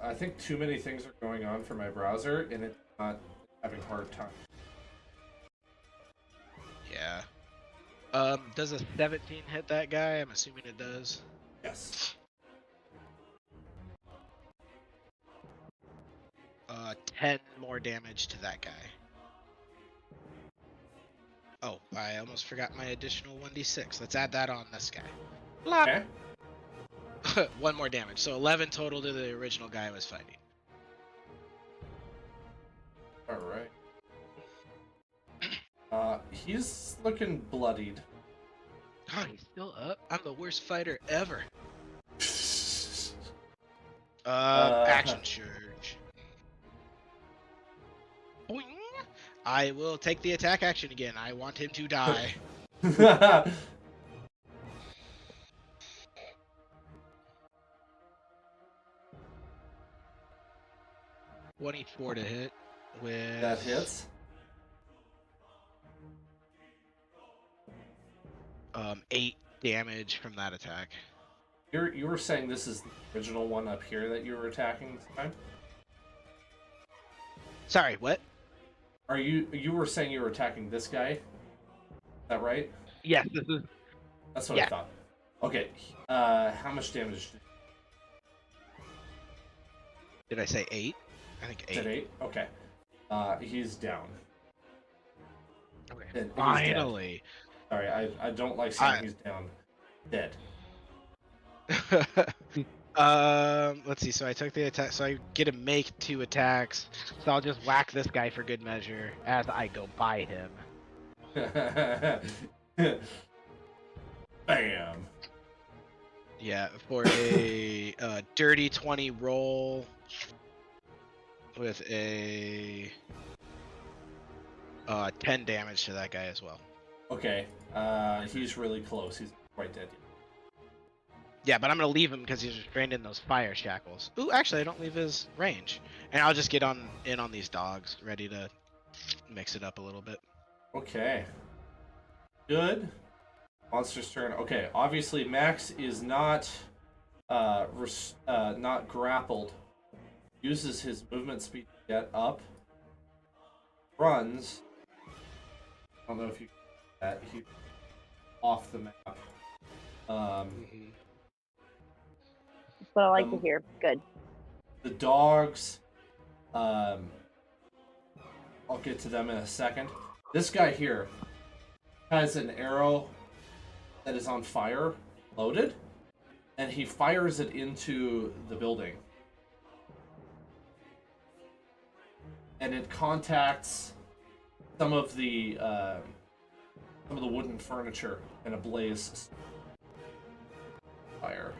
I think too many things are going on for my browser, and it's not having a hard time. Yeah. Does a 17 hit that guy? I'm assuming it does. Yes. 10 more damage to that guy. Oh, I almost forgot my additional 1d6. Let's add that on this guy. Blop. Okay. 1 more damage. So 11 total to the original guy I was fighting. All right. He's looking bloodied. Oh, he's still up? I'm the worst fighter ever. Action surge. Boing. I will take the attack action again. I want him to die. 24 to hit with... That hits. 8 damage from that attack. You were saying this is the original one up here that you were attacking this time? Sorry, what? Are you were saying you were attacking this guy? Is that right? Yes, this is. That's what I thought. Okay. How much damage Did I say 8? I think 8. did 8? Okay. He's down. Okay. He's Finally. Sorry, I don't like saying he's down. Dead. Let's see. So I took the attack. So I get to make 2 attacks. So I'll just whack this guy for good measure as I go by him. Bam. Yeah, for a dirty 20 roll with a 10 damage to that guy as well. Okay. He's really close. He's quite dead. Yeah, but I'm gonna leave him because he's restrained in those fire shackles. Ooh, actually, I don't leave his range, and I'll just get in on these dogs, ready to mix it up a little bit. Okay. Good. Monster's turn. Okay, obviously Max is not not grappled. Uses his movement speed to get up. Runs. I don't know if you can see that. He's off the map. That's what I like to hear. Good. The dogs, I'll get to them in a second. This guy here has an arrow that is on fire, loaded, and he fires it into the building. And it contacts some of the wooden furniture in a blaze fire.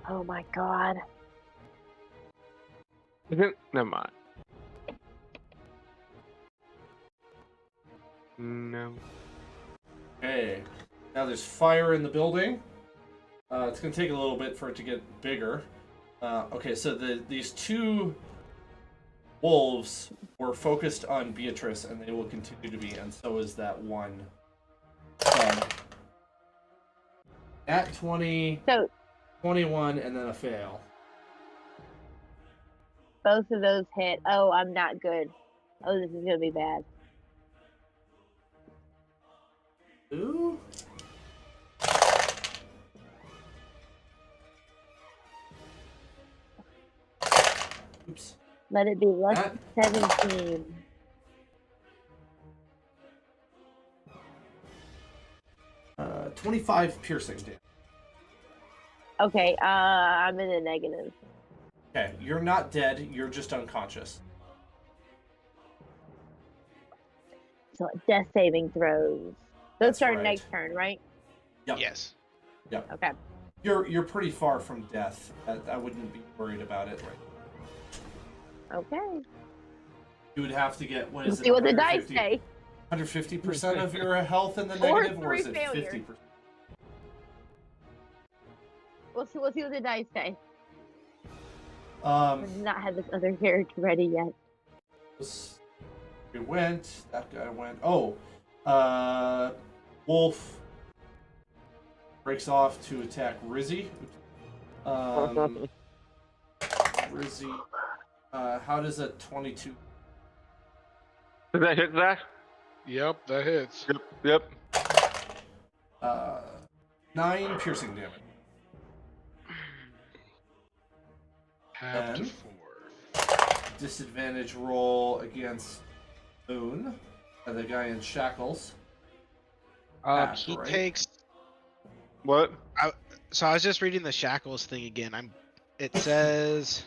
Oh my god. Never mind. No. Okay. Now there's fire in the building. It's going to take a little bit for it to get bigger. Okay, so these two wolves were focused on Beatrice, and they will continue to be, and so is that one. At 20, So 21, and then a fail. both of those hit. Oh, I'm not good. Oh, this is gonna be bad. Ooh. Oops. Let it be less than 17. Uh, 25 piercing damage. Okay, I'm in the negative. Okay, you're not dead, you're just unconscious. So death saving throws. Those That's start right. next turn, right? Yep. Yes. Yep. Okay. You're pretty far from death. I wouldn't be worried about it right now. Okay. You would have to get, what We'll is it? see what the dice say. 150% of your health in the Or negative, or is 3 it failures. 50%? We'll see what the dice say. I Um, did not have this other character ready yet. we went. That guy went. Oh, Wolf breaks off to attack Rizzy. Rizzy. How does a 22? Did that hit that? Yep, that hits. Yep. 9 piercing damage. Half to And? 4. Disadvantage roll against Moon, the guy in shackles. That's He right. takes. What? So I was just reading the shackles thing again. It says,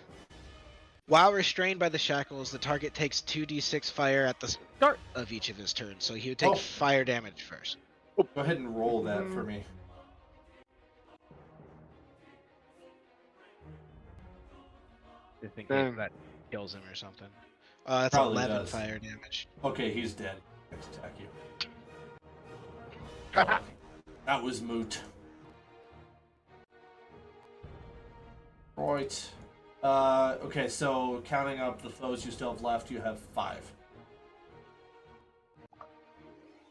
while restrained by the shackles, the target takes 2d6 fire at the start of each of his turns. So he would take fire damage first. Go ahead and roll that for me. Just in case that kills him or something. That's Probably 11 does. fire damage. Okay, he's dead. Let's attack you. That was moot. Right. Okay, so counting up the foes you still have left, you have 5.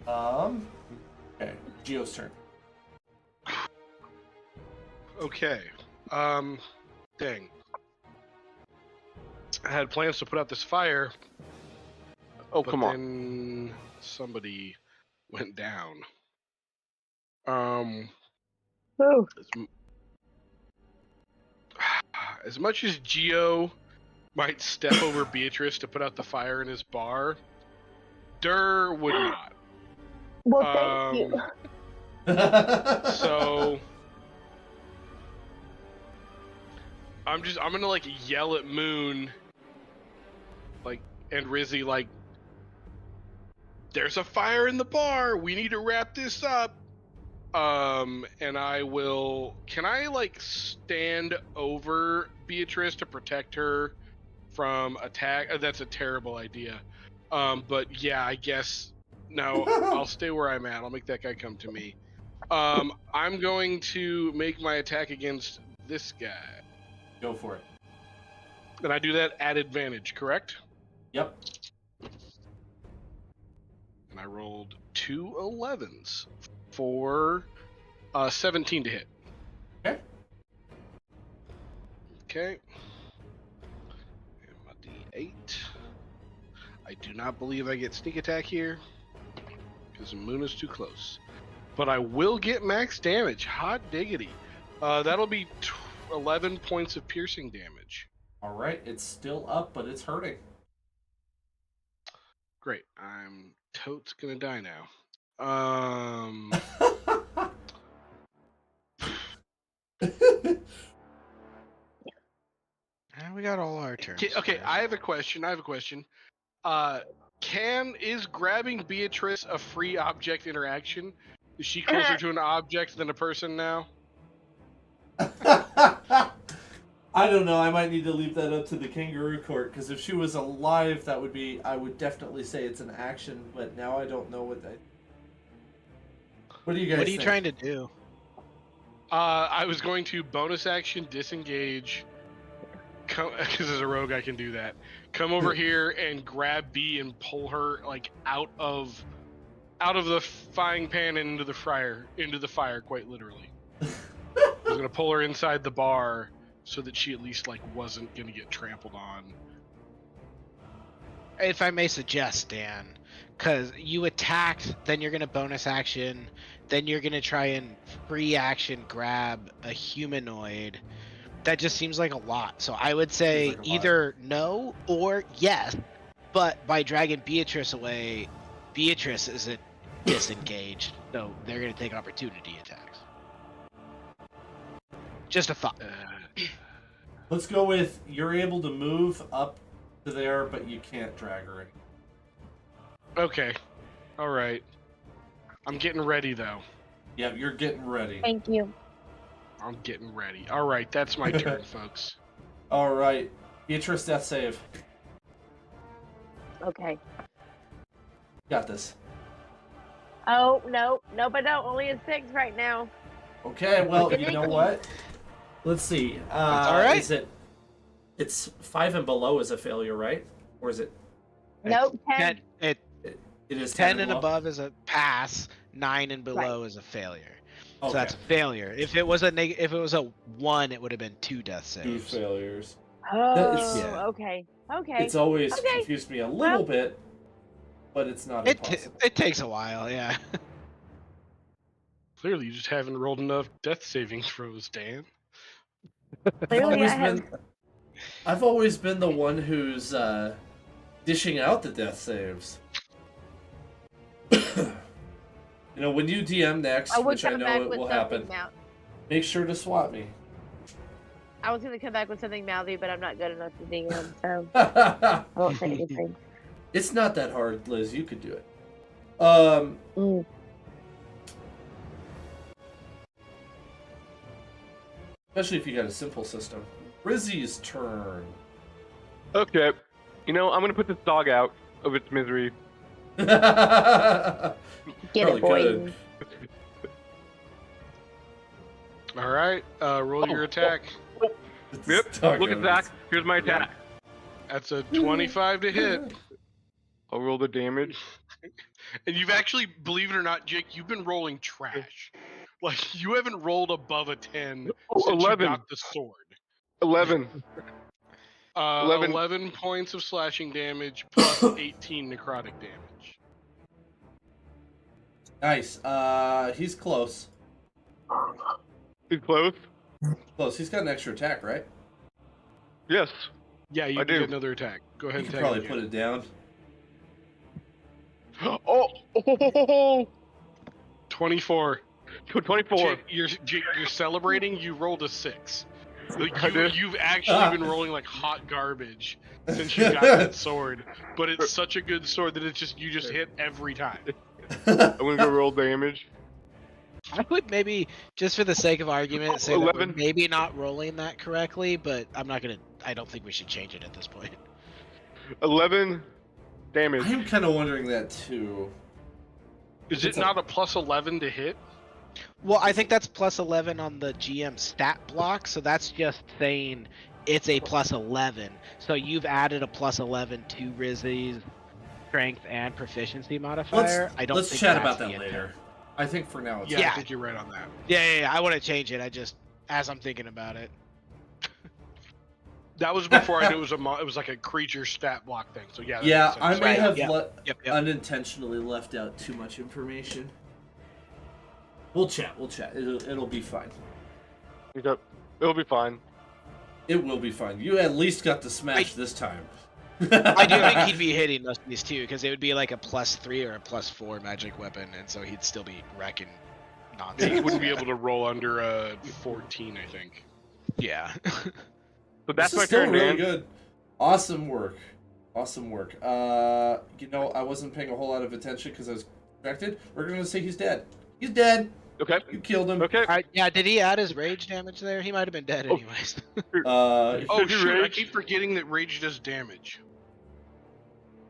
Okay, Geo's turn. Okay. Dang. I had plans to put out this fire. Oh, but come on. then somebody went down. Ooh. As much as Geo might step over Beatrice to put out the fire in his bar, Durr would not. Well, thank you. So I'm gonna like yell at Moon, like, and Rizzy, like, there's a fire in the bar, we need to wrap this up. And I will, can I like stand over Beatrice to protect her from attack? That's a terrible idea. But yeah, I guess No, I'll stay where I'm at. I'll make that guy come to me. I'm going to make my attack against this guy. Go for it. And I do that at advantage, correct? Yep. And I rolled 2 11s for 17 to hit. Okay. Okay. And my D8. I do not believe I get sneak attack here because the moon is too close. But I will get max damage. Hot diggity. That'll be 11 points of piercing damage. All right. It's still up, but it's hurting. Great. I'm totes gonna die now. We got all our turns. Okay, I have a question. Is grabbing Beatrice a free object interaction? Is she closer to an object than a person now? I don't know. I might need to leave that up to the kangaroo court, because if she was alive, that would be. I would definitely say it's an action, but now I don't know what that. What do you guys? What are you think? trying to do? I was going to bonus action disengage. Because as a rogue, I can do that. Come over here and grab B and pull her like out of the frying pan and into the fire, quite literally. I was gonna pull her inside the bar so that she at least like wasn't gonna get trampled on. If I may suggest, Dan, because you attacked, then you're gonna bonus action, then you're gonna try and free action grab a humanoid. That just seems like a lot. So I would say either no or yes, but by dragging Beatrice away, Beatrice isn't disengaged, so they're going to take opportunity attacks. Just a thought. Let's go with you're able to move up to there, but you can't drag her in. Okay. All right. I'm getting ready though. Yeah, you're getting ready. Thank you. I'm getting ready. All right, that's my turn, folks. All right, Beatrice, death save. Okay. Got this. Oh, no, but no, only a 6 right now. Okay, well, you know what? Let's see. All right. Is it? It's 5 and below is a failure, right? Or is it? Nope, 10. It is 10 and above is a pass. 9 and below is a failure. So Okay. that's a failure. If it was a 1, it would have been 2 death 2 saves. failures. Oh, Yeah. okay. It's always Okay. confused me a little bit, but it's not impossible. It takes a while, yeah. Clearly, you just haven't rolled enough death saving throws, Dan. Clearly, I have. I've always been the one who's dishing out the death saves. You know, when you DM next, which I know it will happen, make sure to swap me. I was going to come back with something mouthy, but I'm not good enough to DM, so I won't say anything. It's not that hard, Liz. You could do it. Especially if you got a simple system. Rizzy's turn. Okay. You know, I'm gonna put this dog out of its misery. Get Probably it, boy. could. All right, roll your attack. Yep. Dog Look at out of that. its- Here's my attack. That's a 25 to hit. I'll roll the damage. And you've actually, believe it or not, Jake, you've been rolling trash. Like, you haven't rolled above a 10 Oh, since 11. you got the sword. 11. 11 points of slashing damage plus 18 necrotic damage. Nice. He's close. He's close. Close. He's got an extra attack, right? Yes. Yeah, you I can do. get another attack. Go ahead You and could take probably it put again. it down. Oh. 24. 24. Jake, you're celebrating. You rolled a 6. Like, I did. you've actually been rolling like hot garbage since you got that sword. But it's such a good sword that you just hit every time. I'm gonna go roll damage. I would maybe, just for the sake of argument, say that we're 11. maybe not rolling that correctly, but I don't think we should change it at this point. 11 damage. I'm kind of wondering that too. Is it not a plus 11 to hit? Well, I think that's plus 11 on the GM stat block, so that's just saying it's a plus 11. So you've added a plus 11 to Rizzy's strength and proficiency modifier. Let's chat about that later. I think for now it's Yeah, Yeah. I think you're right on that. Yeah. I want to change it. I just, as I'm thinking about it. That was before I knew it was like a creature stat block thing. So yeah. That Yeah, makes sense. I may Right, have Yep. unintentionally left out too much information. We'll chat. It'll be fine. Okay. It'll be fine. It will be fine. You at least got to smash this time. I do think he'd be hitting most of these too, because it would be like a +3 or a +4 magic weapon, and so he'd still be wrecking He nonsense. wouldn't be able to roll under a 14, I think. Yeah. So that's this my is still turn, really man. good. Awesome work. You know, I wasn't paying a whole lot of attention because I was distracted. We're gonna say he's dead. He's dead. Okay. You killed him. Okay. Yeah, did he add his rage damage there? He might have been dead Oh. anyways. Oh Should we shoot! I rage? keep forgetting that rage does damage.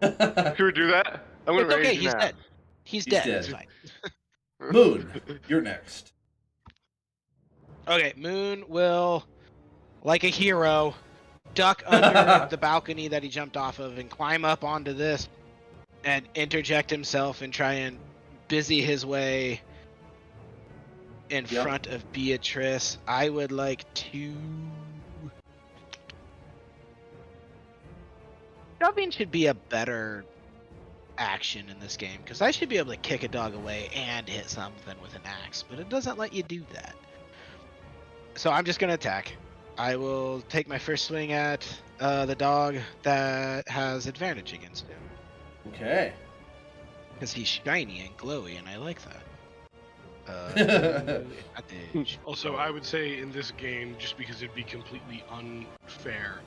Should we do that? I'm gonna It's okay, rage he's now. dead. He's He's dead. dead. It's fine. Moon, you're next. Okay, Moon will, like a hero, duck under the balcony that he jumped off of and climb up onto this and interject himself and try and busy his way in Yep. front of Beatrice. I would like to... Shoving should be a better action in this game, because I should be able to kick a dog away and hit something with an axe, but it doesn't let you do that. So I'm just going to attack. I will take my first swing at the dog that has advantage against him, Okay. because he's shiny and glowy, and I like that. Advantage. Also, I would say in this game, just because it'd be completely unfair,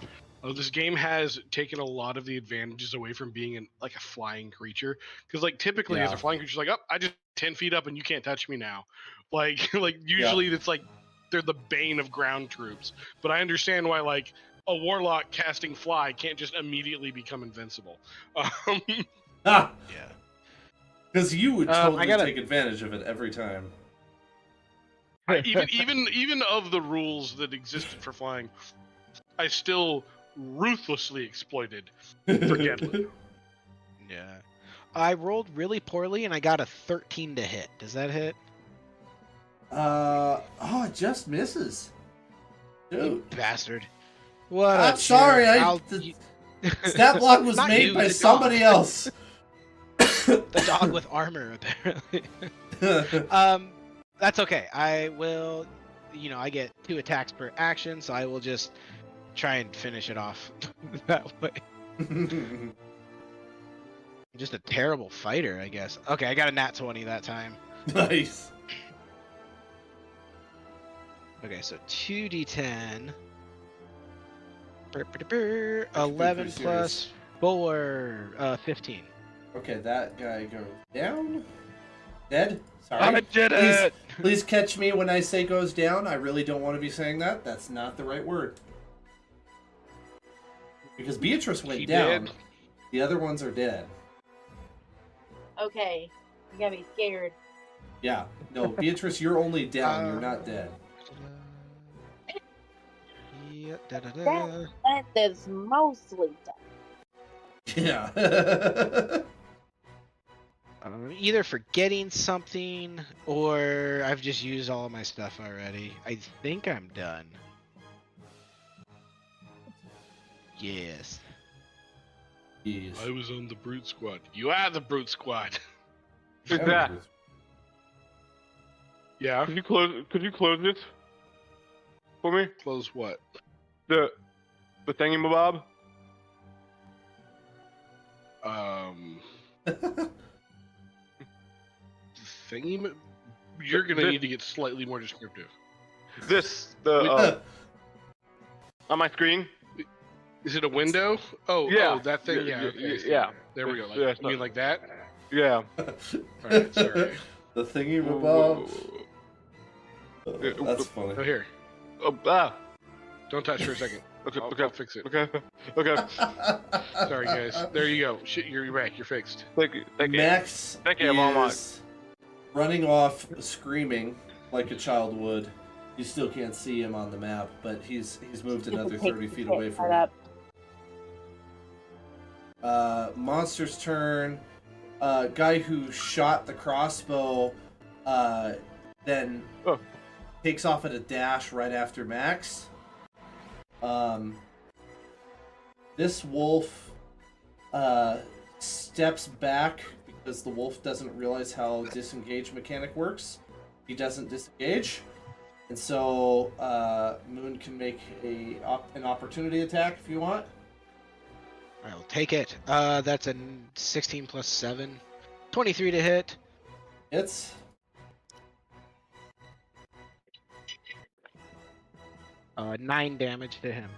this game has taken a lot of the advantages away from being like a flying creature. Because like typically as Yeah. a flying creature, like, oh, I just 10 feet up and you can't touch me now. Like usually it's like they're the bane of ground troops. But I understand why like a warlock casting fly can't just immediately become invincible. Ah, Yeah. because you would I totally gotta- take advantage of it every time. even of the rules that existed for flying, I still ruthlessly exploited forgetfully. Yeah. I rolled really poorly, and I got a 13 to hit. Does that hit? It just misses. Dude, Bastard. What I'm a sorry, jerk. stat block was Not made you, by the dog. somebody else. The dog with armor, apparently. That's okay. I will, I get 2 attacks per action, so I will just try and finish it off that way. I'm just a terrible fighter, I guess. Okay, I got a nat 20 that time. Nice. Okay, so 2d10. 11 pretty plus 4, 15. Okay, that guy goes down. Dead? Sorry. I did it! Please catch me when I say goes down. I really don't want to be saying that. That's not the right word. Because Beatrice went He down. did. The other ones are dead. Okay, you got me scared. Yeah. No, Beatrice, you're only down. You're not dead. Yeah, da-da-da. That is mostly done. Yeah. Either forgetting something or I've just used all of my stuff already. I think I'm done. Yes. Jeez. I was on the brute squad. You are the brute squad. Who's that? Yeah. Could you close this for me? Close what? The thingy-mabob? Thingy. You're gonna need to get slightly more descriptive. On my screen? Is it a window? Oh, Yeah. oh, that thing. Yeah. Yeah, Okay, so yeah. There we go. Yeah, Like, you mean like that? Yeah. All right. Sorry. The thingy mabob. That's Oh, funny. here. Oh, ah. Don't touch for a second. Okay, I'll okay. fix it. Okay. Okay. Sorry, guys. There you go. Shit, you're back. You're fixed. Thank you. Thank you. Max Thank you, Walmart. is running off, screaming like a child would. You still can't see him on the map, but he's moved another 30 feet away from you. Monster's turn. Guy who shot the crossbow then takes off at a dash right after Max. This wolf steps back because the wolf doesn't realize how disengage mechanic works. He doesn't disengage. And so Moon can make an opportunity attack if you want. I will take it. That's a 16 plus 7. 23 to hit. It's 9 damage to him.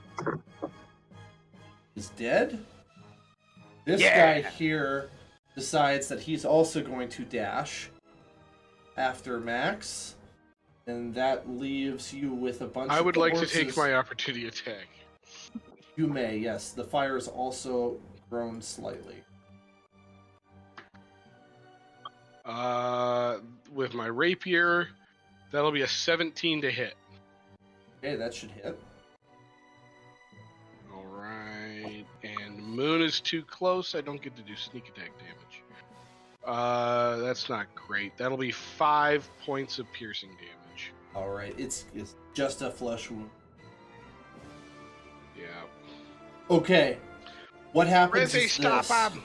Is dead. This guy here decides that he's also going to dash after Max, and that leaves you with a bunch of I would like to horses. take my opportunity attack. You may, yes. The fire's also grown slightly. With my rapier, that'll be a 17 to hit. Okay, that should hit. Alright, and Moon is too close. I don't get to do sneak attack damage. That's not great. That'll be 5 points of piercing damage. Alright, it's just a flesh wound. Yeah. Okay, what happens Rizzy, is stop this. him!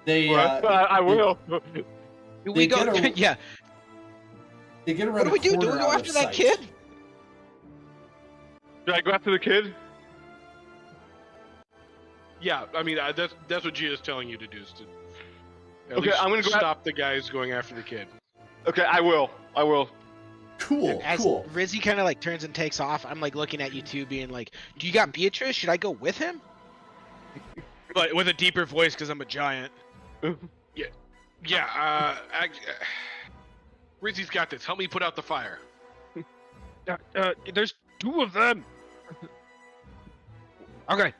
They, I will. Do we go? Yeah. They get around What do we do? Do we corner go out after of that sight. kid? Should I go after the kid? Yeah, I mean, that's what Gia's telling you to do. Is to at Okay, least I'm gonna go stop the guys going after the kid. Okay, I will. Cool, As cool. Rizzy kind of like turns and takes off, I'm like looking at you two, being like, "Do you got Beatrice? Should I go with him?" But with a deeper voice, because I'm a giant. Rizzy's got this. Help me put out the fire. There's 2 of them. Okay.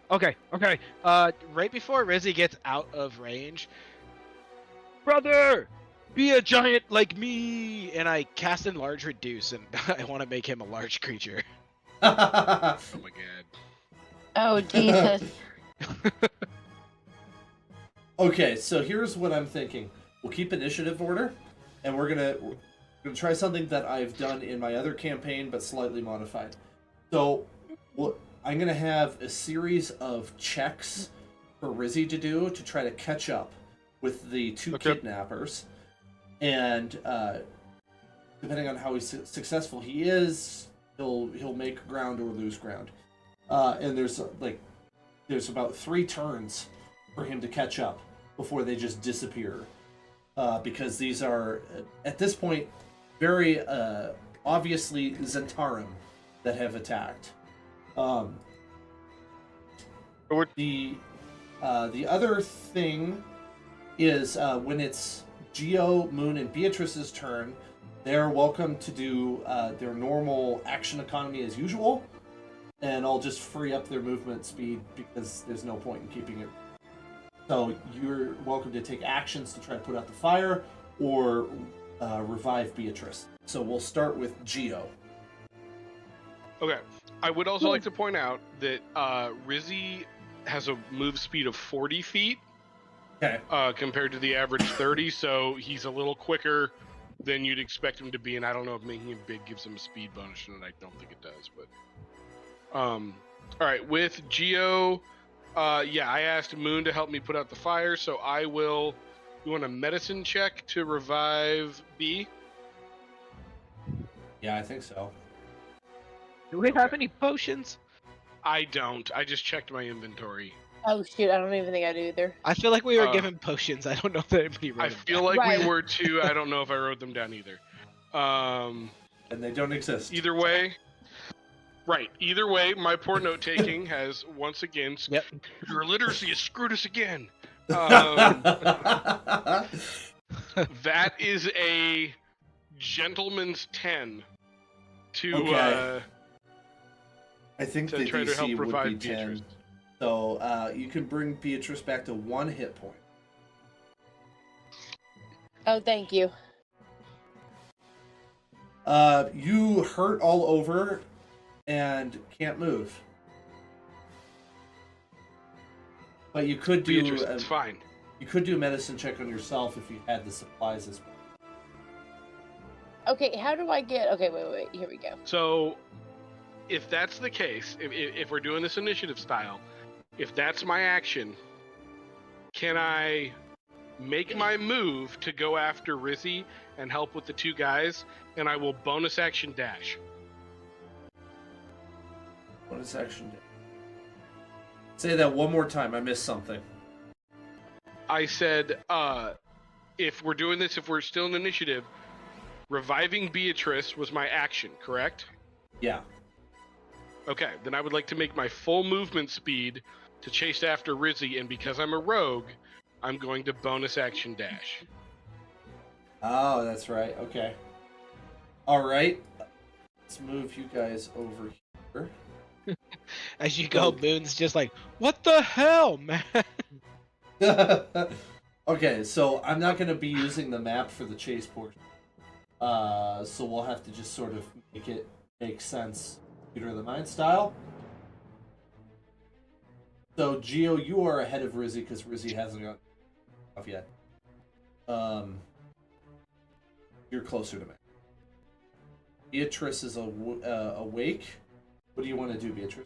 Right before Rizzy gets out of range, Brother! be a giant like me, and I cast Enlarge Reduce, and I want to make him a large creature. Oh my god. Oh, Jesus. Okay, so here's what I'm thinking. We'll keep initiative order, and we're gonna try something that I've done in my other campaign, but slightly modified. So, I'm gonna have a series of checks for Rizzy to do to try to catch up with the 2 kidnappers, and depending on how successful he is, he'll make ground or lose ground. And there's about 3 turns for him to catch up before they just disappear. Because these are, at this point, very obviously Zentarum that have attacked. The other thing is when it's Geo, Moon, and Beatrice's turn, they're welcome to do their normal action economy as usual, and I'll just free up their movement speed because there's no point in keeping it. So you're welcome to take actions to try to put out the fire or revive Beatrice. So we'll start with Geo. Okay. I would also like to point out that Rizzy has a move speed of 40 feet. Okay. Compared to the average 30, so he's a little quicker than you'd expect him to be, and I don't know if making him big gives him a speed bonus, and I don't think it does, but... Alright, with Geo, I asked Moon to help me put out the fire, so I will... You want a medicine check to revive B? Yeah, I think so. Do we have any potions? I don't. I just checked my inventory. Oh, shoot. I don't even think I do either. I feel like we were given potions. I don't know if anybody wrote I them feel down. like we were too. I don't know if I wrote them down either. And they don't exist. Either way, my poor note-taking has once again... Yep. Your literacy has screwed us again. That is a gentleman's 10 to Okay. I think to the try to help DC would be revive 10. Beatrice. So you can bring Beatrice back to 1 hit point. Oh, thank you. You hurt all over and can't move. But you could do Beatrice, it's fine. You could do a medicine check on yourself if you had the supplies as well. Okay, how do I get? Okay, wait. Here we go. So, if that's the case, if we're doing this initiative style, if that's my action, can I make my move to go after Rizzy and help with the two guys, and I will bonus action dash. Bonus action dash. Say that one more time. I missed something. I said, if we're doing this, if we're still in initiative, reviving Beatrice was my action, correct? Yeah. Okay, then I would like to make my full movement speed to chase after Rizzy, and because I'm a rogue, I'm going to bonus action dash. Oh, that's right. Okay. All right. Let's move you guys over here. As you go, Moon's just like, what the hell, man? Okay, so I'm not going to be using the map for the chase portion. So we'll have to just sort of make it make sense, computer of the mind style. So Geo, you are ahead of Rizzy because Rizzy hasn't got off yet. You're closer to me. Beatrice is awake. What do you want to do, Beatrice?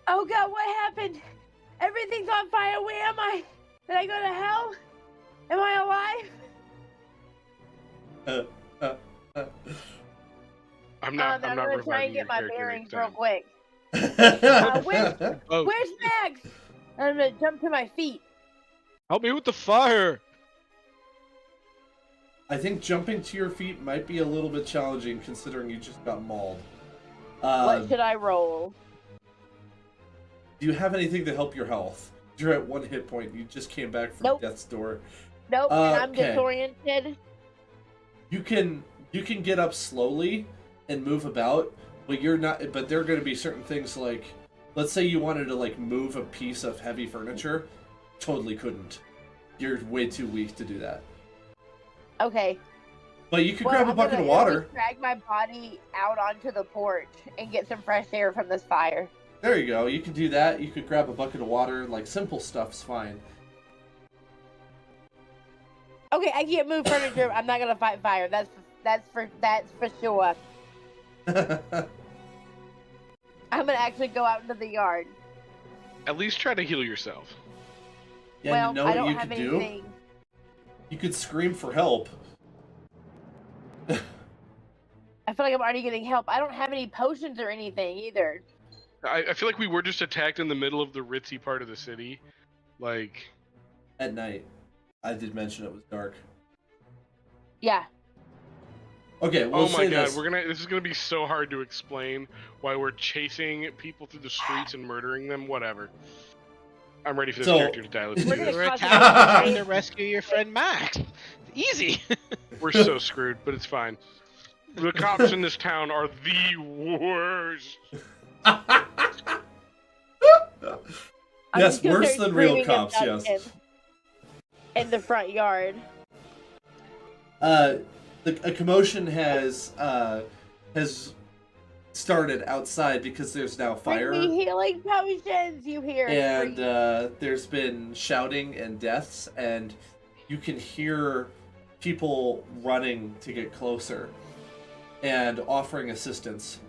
Oh God, what happened? Everything's on fire. Where am I? Did I go to hell? Am I alive? I'm not. I'm not gonna try reviving and get your my character bearings next real time. quick. Oh, Where's Max? I'm gonna jump to my feet. Help me with the fire. I think jumping to your feet might be a little bit challenging considering you just got mauled. What should I roll? Do you have anything to help your health? You're at 1 hit point. You just came back from Nope. death's door. Nope, and I'm Okay. disoriented. You can get up slowly and move about, but you're not. But there are going to be certain things like, let's say you wanted to like move a piece of heavy furniture, totally couldn't. You're way too weak to do that. Okay. But you could Well, grab a I'm bucket gonna of at water. least drag my body out onto the porch and get some fresh air from this fire. There you go. You can do that. You could grab a bucket of water. Like simple stuff's fine. Okay, I can't move furniture. I'm not gonna fight fire. That's for sure. I'm gonna actually go out into the yard. at least try to heal yourself. Yeah, well, you know I what don't you have could do? anything. You could scream for help. I feel like I'm already getting help. I don't have any potions or anything either. I feel like we were just attacked in the middle of the ritzy part of the city. Like, At night. I did mention it was dark. Yeah. Okay, we'll oh my say god, this. this is gonna be so hard to explain why we're chasing people through the streets and murdering them. Whatever. I'm ready for this So- character to die. Let's do We're gonna this. We're cause attacking a- to rescue your friend Max. Easy. We're so screwed, but it's fine. The cops in this town are the worst. I'm Yes, just gonna worse start than real screaming cops, about yes. him in the front yard. A commotion has started outside because there's now fire. Bring me healing potions, you hear? And Scream. there's been shouting and deaths, and you can hear people running to get closer and offering assistance.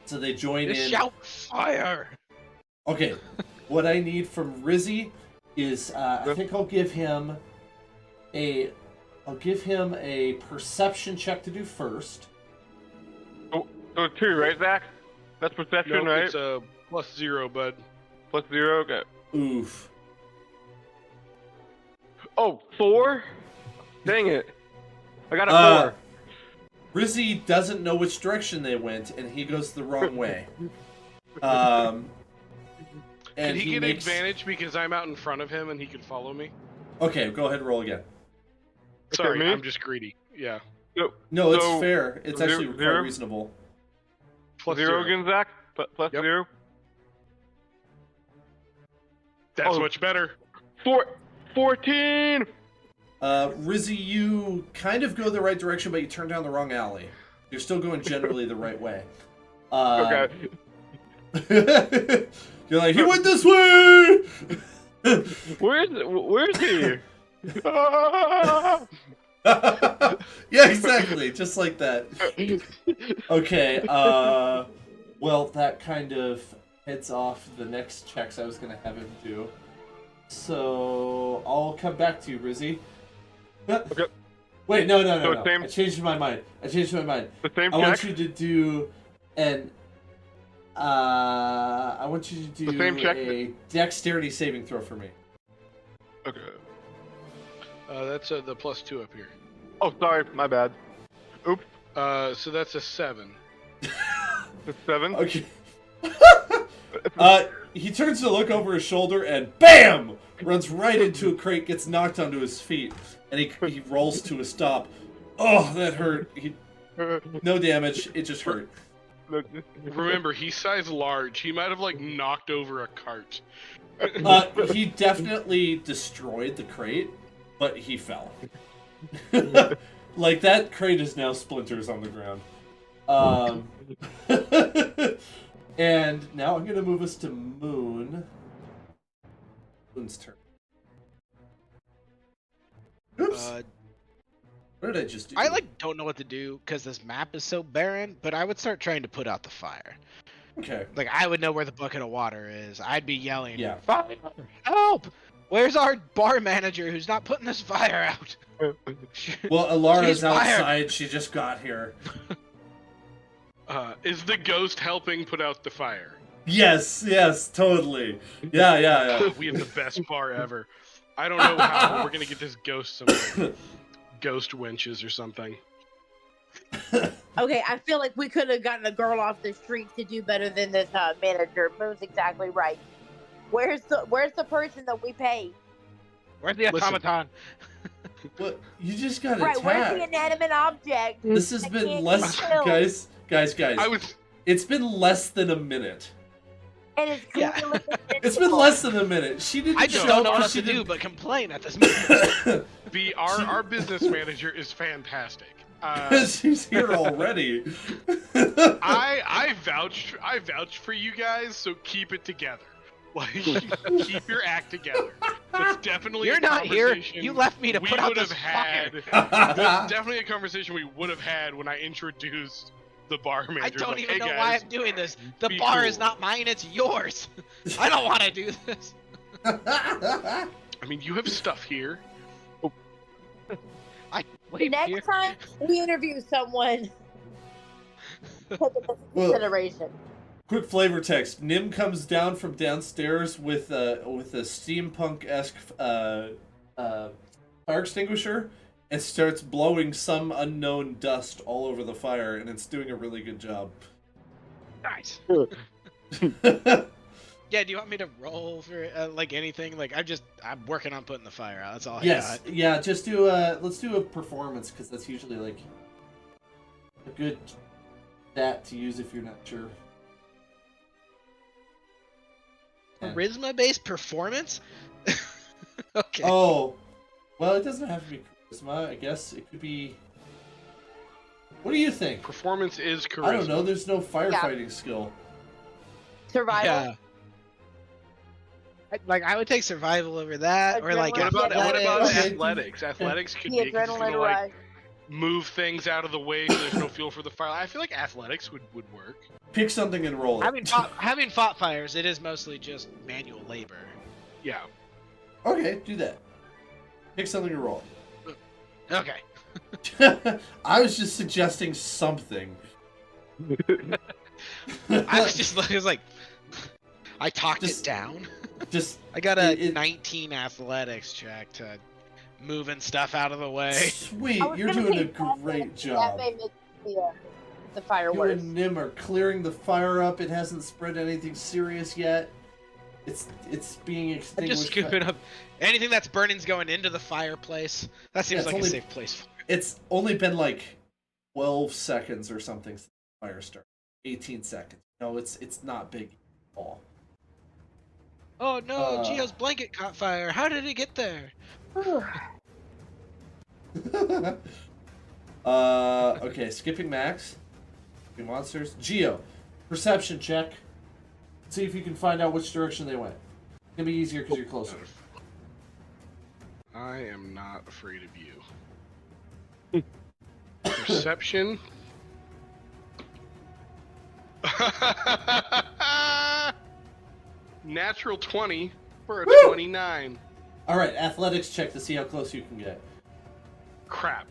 So they join in. Shout fire. Okay, what I need from Rizzy is I think I'll give him a perception check to do first. So 2, right, Zach? That's perception, No, right? it's a +0, bud. +0, okay. Oof. Oh, 4? Dang it. I got a 4. Rizzy doesn't know which direction they went, and he goes the wrong way. And Can he get makes... advantage because I'm out in front of him and he can follow me? Okay, go ahead and roll again. Sorry, me? I'm just greedy. Yeah. No, it's So, fair. It's actually quite zero? reasonable. +0 0 again, Zach? Plus Yep. 0? That's Oh. much better. 14! Rizzy, you kind of go the right direction, but you turn down the wrong alley. You're still going generally the right way. Okay. You're like, he went this way! Where's he? Yeah, exactly. Just like that. Okay, well, that kind of heads off the next checks I was going to have him do. So, I'll come back to you, Rizzy. Okay. Wait, no. Same- I changed my mind. The same I check? want you to do an... I want you to do The same check? a dexterity saving throw for me. Okay. That's the +2 up here. Oh, sorry, my bad. Oops. So that's a 7. It's 7. Okay. He turns to look over his shoulder and BAM! Runs right into a crate, gets knocked onto his feet, and he rolls to a stop. Oh, that hurt. No damage, it just hurt. Remember, he's size large. He might have like knocked over a cart. He definitely destroyed the crate, but he fell. Like, that crate is now splinters on the ground. And now I'm going to move us to Moon. Moon's turn. Oops. What did I just do? I don't know what to do because this map is so barren, but I would start trying to put out the fire. Okay. Like, I would know where the bucket of water is. I'd be yelling, Yeah. "Fire! Help! Where's our bar manager who's not putting this fire out?" Well, Alara's She's fired. outside. She just got here. Is the ghost helping put out the fire? Yes, totally. Yeah. We have the best bar ever. I don't know how, but we're gonna get this ghost some like, ghost winches or something. Okay, I feel like we could have gotten a girl off the street to do better than this manager. Moon's exactly right. Where's the person that we pay? Where's the Listen. automaton? What? You just got Right, where's the attacked. inanimate object? This has that been can't less, be killed? guys. I was It's been less than a minute. And it's Yeah. clearly It's been less than a minute. She didn't I just show don't up know what 'cause else she to do didn't- but complain at this moment. our business manager is fantastic. She's here already. I vouch for you guys, so keep it together. Like, keep your act together. That's definitely You're a not here. conversation You left me to we put out would have this had. fire. That's definitely a conversation we would have had when I introduced the bar manager. I don't like, even hey know guys, why I'm doing this. The be bar is cool. not mine, it's yours. I don't want to do this. I mean, you have stuff here. I wait Next here. time we interview someone, take it into Well- consideration. Quick flavor text. Nim comes down from downstairs with a steampunk-esque fire extinguisher and starts blowing some unknown dust all over the fire, and it's doing a really good job. Nice. Yeah, do you want me to roll for like anything? Like I'm working on putting the fire out. That's all I Yes, got. yeah. Just do let's do a performance because that's usually like a good stat to use if you're not sure. Charisma-based performance? Okay. Oh, well, it doesn't have to be charisma. I guess it could be. What do you think? Performance is charisma. I don't know. There's no firefighting skill. Survival. Yeah. I would take survival over that, or like Adrenaline. What about Okay. athletics? Athletics could The be 'cause it's adrenaline gonna, like, rush. move things out of the way so there's no fuel for the fire. I feel like athletics would work. Pick something and roll it. having fought fires, it is mostly just manual labor. Yeah. Okay, do that. Pick something and roll Okay. it. I was just suggesting something. I was like, I talked Just- it down. Just I got a it- 19 athletics check to moving stuff out of the way. sweet. I was You're gonna doing a say that great may- job. That may make the fire You worse. and Nim are clearing the fire up. It hasn't spread anything serious yet. It's being I'm extinguished. just scooping up anything that's burning's going into the fireplace. That seems it's like only- a safe place. It's only been like 12 seconds or something since the fire started. 18 seconds. No, it's not big at all. Oh no, Gio's blanket caught fire. How did it get there? Okay, skipping Max. Skipping monsters. Geo, perception check. See if you can find out which direction they went. It's gonna be easier because you're closer. I am not afraid of you. Perception. Natural 20 for a 29. All right, athletics check to see how close you can get. Crap.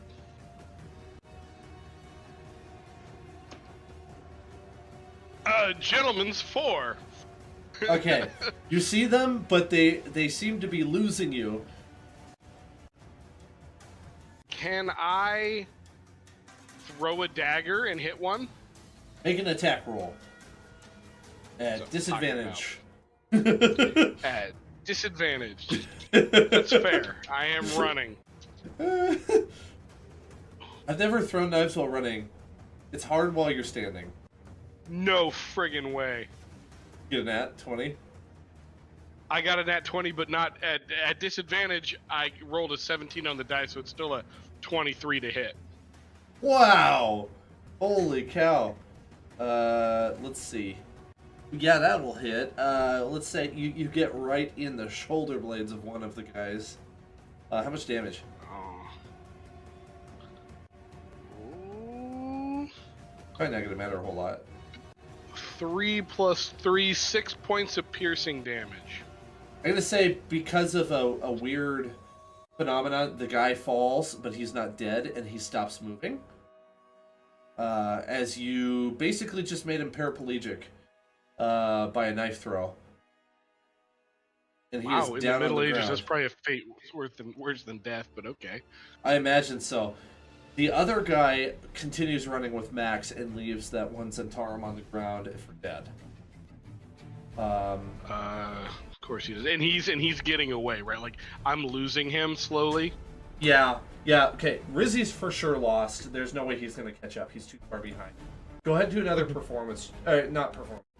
Gentleman's 4. Okay, you see them, but they seem to be losing you. Can I throw a dagger and hit one? Make an attack roll. At So, disadvantage. At disadvantage. That's fair. I am running. I've never thrown knives while running. It's hard while you're standing. No friggin' way. Get a nat 20. I got a nat 20, but not at disadvantage. I rolled a 17 on the dice, so it's still a 23 to hit. Wow! Holy cow. Let's see. Yeah, that will hit. Let's say you get right in the shoulder blades of one of the guys. How much damage? Oh. Probably not gonna matter a whole lot. 3 plus 3, 6 points of piercing damage. I'm gonna say because of a weird phenomenon, the guy falls, but he's not dead, and he stops moving. As you basically just made him paraplegic by a knife throw. And he is Wow, in down the Middle on the Ages, ground. that's probably a fate worse than death, but okay. I imagine so. The other guy continues running with Max and leaves that one Centaurum on the ground for dead. Of course he does, and he's getting away, right? Like I'm losing him slowly. Yeah. Okay. Rizzy's for sure lost. There's no way he's gonna catch up. He's too far behind. Go ahead and do another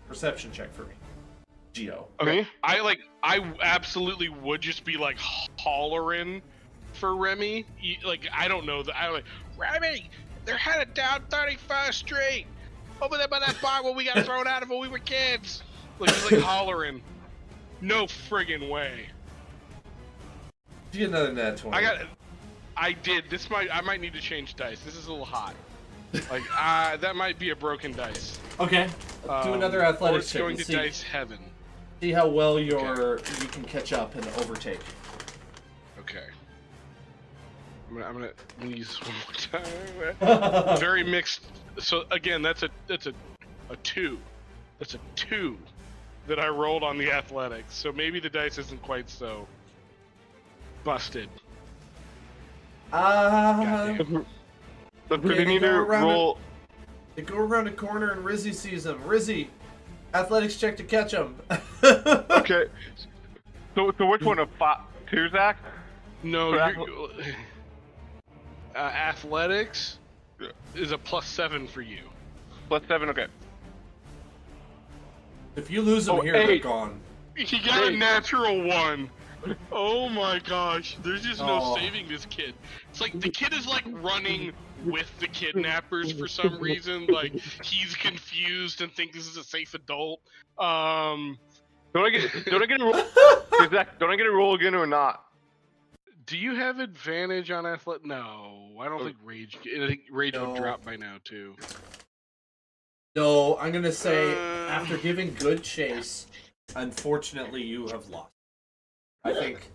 perception check for me, Geo. Okay. I absolutely would just be like hollering for Remy. Like I don't know that I like Remy. They're headed down 31st Street over there by that bar where we got thrown out of when we were kids. Like just like hollering. No friggin' way. You get another nat 20. I did. I might need to change dice. This is a little hot. Like that might be a broken dice. Okay. Do another athletics check. Going to dice heaven. See how well you can catch up and overtake. Okay. I'm gonna use one more time. Very mixed. So again, that's a 2. That's a 2 that I rolled on the athletics. So maybe the dice isn't quite so busted. So we need to roll. They go around a corner and Rizzy sees them. Rizzy, athletics check to catch him. Okay. So which one of 2, Zach? No, athletics is a +7 for you. +7. Okay. If you lose them here, they're gone. He got a natural 1. Oh my gosh, there's just no saving this kid. It's like the kid is like running with the kidnappers for some reason. Like he's confused and thinks this is a safe adult. Don't I get a roll? Zach, don't I get a roll again or not? Do you have advantage on athletic? No, I don't think rage. I think rage would drop by now too. No, I'm gonna say after giving good chase, unfortunately you have lost. I think.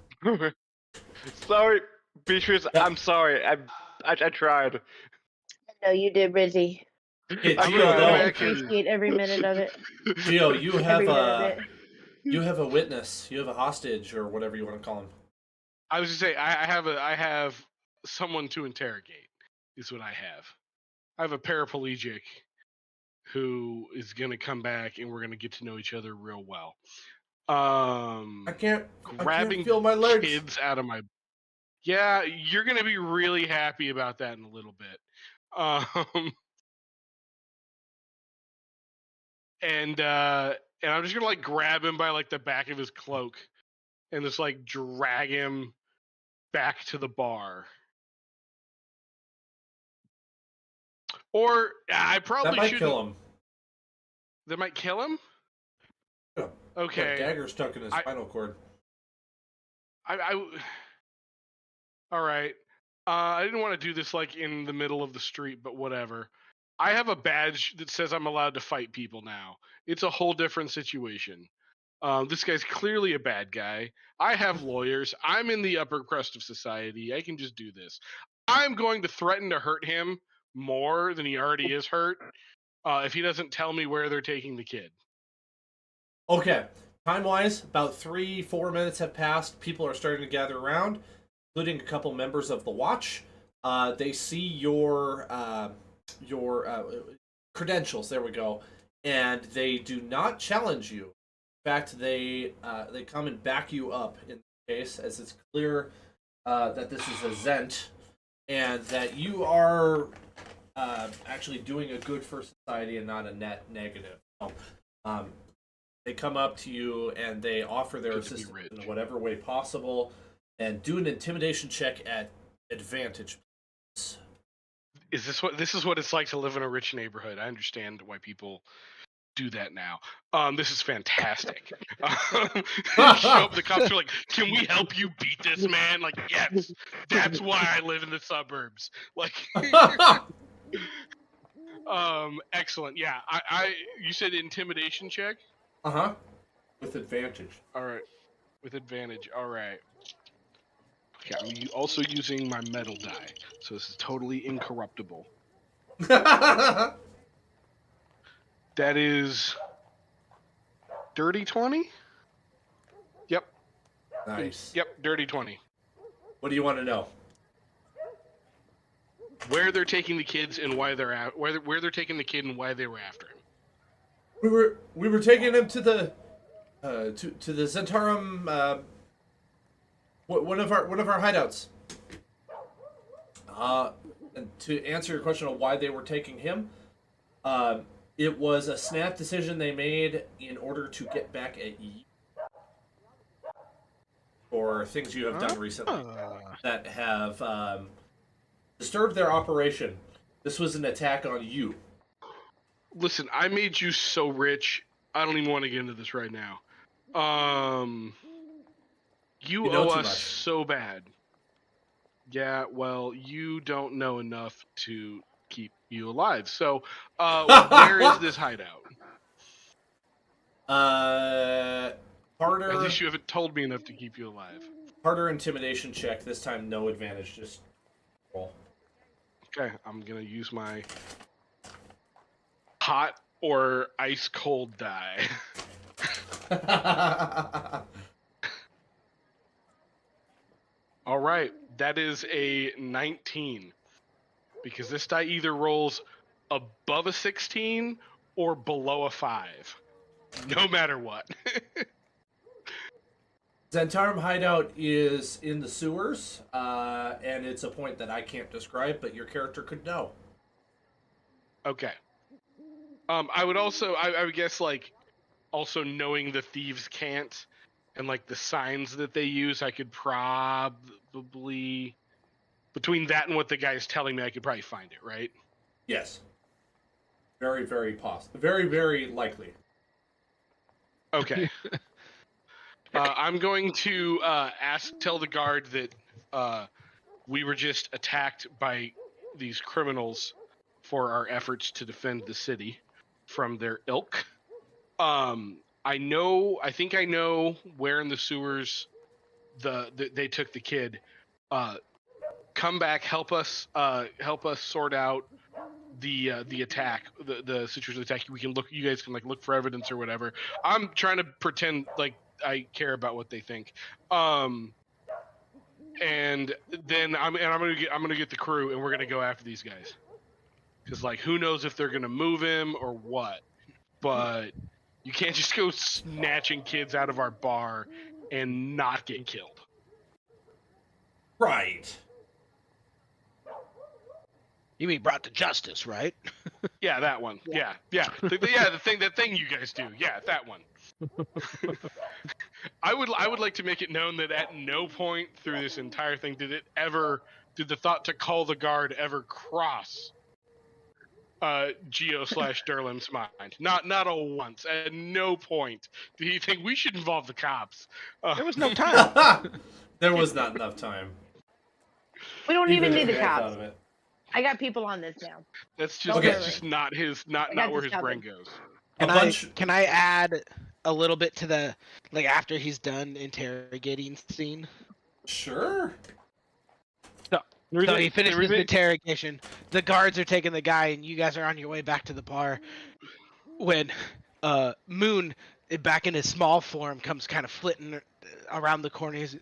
Sorry, Beatrice. I'm sorry. I tried. No, you did, Rizzy. Hey, I'm Geo, gonna though, go back and- Appreciate every minute of it. Geo, you have Every minute of it. you have a witness. You have a hostage, or whatever you want to call him. I was just saying, I have someone to interrogate. Is what I have. I have a paraplegic who is gonna come back, and we're gonna get to know each other real well. I can't Grabbing feel my legs. kids out of my. Yeah, you're gonna be really happy about that in a little bit. And I'm just gonna like grab him by like the back of his cloak, and just like drag him back to the bar. Or I probably That might shouldn't. kill him. That might kill him. Yeah. Okay. Got dagger stuck in his spinal cord. All right. I didn't want to do this like in the middle of the street, but whatever. I have a badge that says I'm allowed to fight people now. It's a whole different situation. This guy's clearly a bad guy. I have lawyers. I'm in the upper crust of society. I can just do this. I'm going to threaten to hurt him more than he already is hurt if he doesn't tell me where they're taking the kid. Okay. Time-wise, about 3-4 minutes have passed. People are starting to gather around, including a couple members of the Watch. They see your credentials. There we go, and they do not challenge you. In fact, they come and back you up in the case, as it's clear that this is a Zent, and that you are actually doing a good for society and not a net negative. So, they come up to you and they offer their assistance in whatever way possible, and do an intimidation check at advantage. This is what it's like to live in a rich neighborhood. I understand why people do that now. This is fantastic. Show up, the cops are like, "Can we help you beat this man?" Like, yes, that's why I live in the suburbs. Like, excellent. Yeah, you said intimidation check. With advantage. All right, with advantage. All right. Okay, I'm also using my metal die, so this is totally incorruptible. That is dirty 20? Yep. Nice. Yep, dirty 20. What do you want to know? Where they're taking the kids and why they're where they're taking the kid and why they were after him. We were taking him to the to the Zentarum, one of our hideouts. And to answer your question on why they were taking him, it was a snap decision they made in order to get back at you for things you have done recently that have disturbed their operation. This was an attack on you. Listen, I made you so rich. I don't even want to get into this right now. You owe us so bad. Yeah, well, you don't know enough to keep you alive. So, where is this hideout? Harder. At least you haven't told me enough to keep you alive. Harder intimidation check. This time, no advantage. Just roll. Okay, I'm gonna use my hot or ice cold die. All right, that is a 19. Because this die either rolls above a 16 or below a 5. No matter what. Zentarum hideout is in the sewers, and it's a point that I can't describe, but your character could know. Okay. I would also, I would guess, like, also knowing the thieves can't, and, like, the signs that they use, I could probably, between that and what the guy's telling me, I could probably find it, right? Yes. Very, very possible. Very, very likely. Okay. I'm going to tell the guard that we were just attacked by these criminals for our efforts to defend the city from their ilk. I think I know where in the sewers they took the kid. Come back, help us sort out the attack, the situation of the attack. You guys can like look for evidence or whatever. I'm trying to pretend like I care about what they think. And then I'm gonna get the crew and we're gonna go after these guys. Cause like who knows if they're gonna move him or what. But you can't just go snatching kids out of our bar and not get killed. Right. You mean brought to justice, right? Yeah, that one. Yeah. The thing you guys do. Yeah, that one. I would like to make it known that at no point through this entire thing did the thought to call the guard ever cross Geo/Derlim's mind. Not a once. At no point did he think we should involve the cops. There was no time. There was not enough time. We don't even need if the we had thought cops. of it. I got people on this now. That's just Okay. that's just not his not got where this his brain covered. goes. Can I add a little bit to the after he's done interrogating scene? Sure. So he finishes the interrogation. The guards are taking the guy, and you guys are on your way back to the bar. When Moon, back in his small form, comes kind of flitting around the corner. He's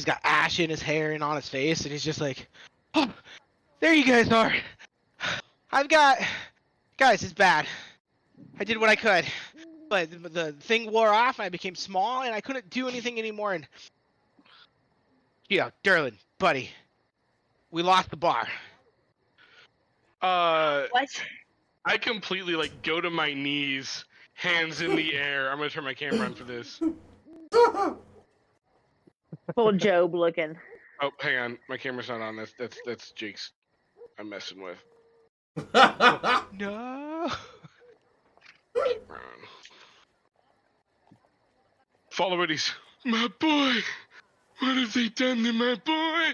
got ash in his hair and on his face, and he's just like, "Oh, there you guys are. Guys, it's bad. I did what I could, but the thing wore off. And I became small, and I couldn't do anything anymore. And yeah, Derlin, buddy, we lost the bar." What? I completely go to my knees, hands in the air. I'm gonna turn my camera on for this. Full Job looking. Oh, hang on, my camera's not on. That's Jake's. I'm messing with. No. Follow what he's. My boy, what have they done to my boy?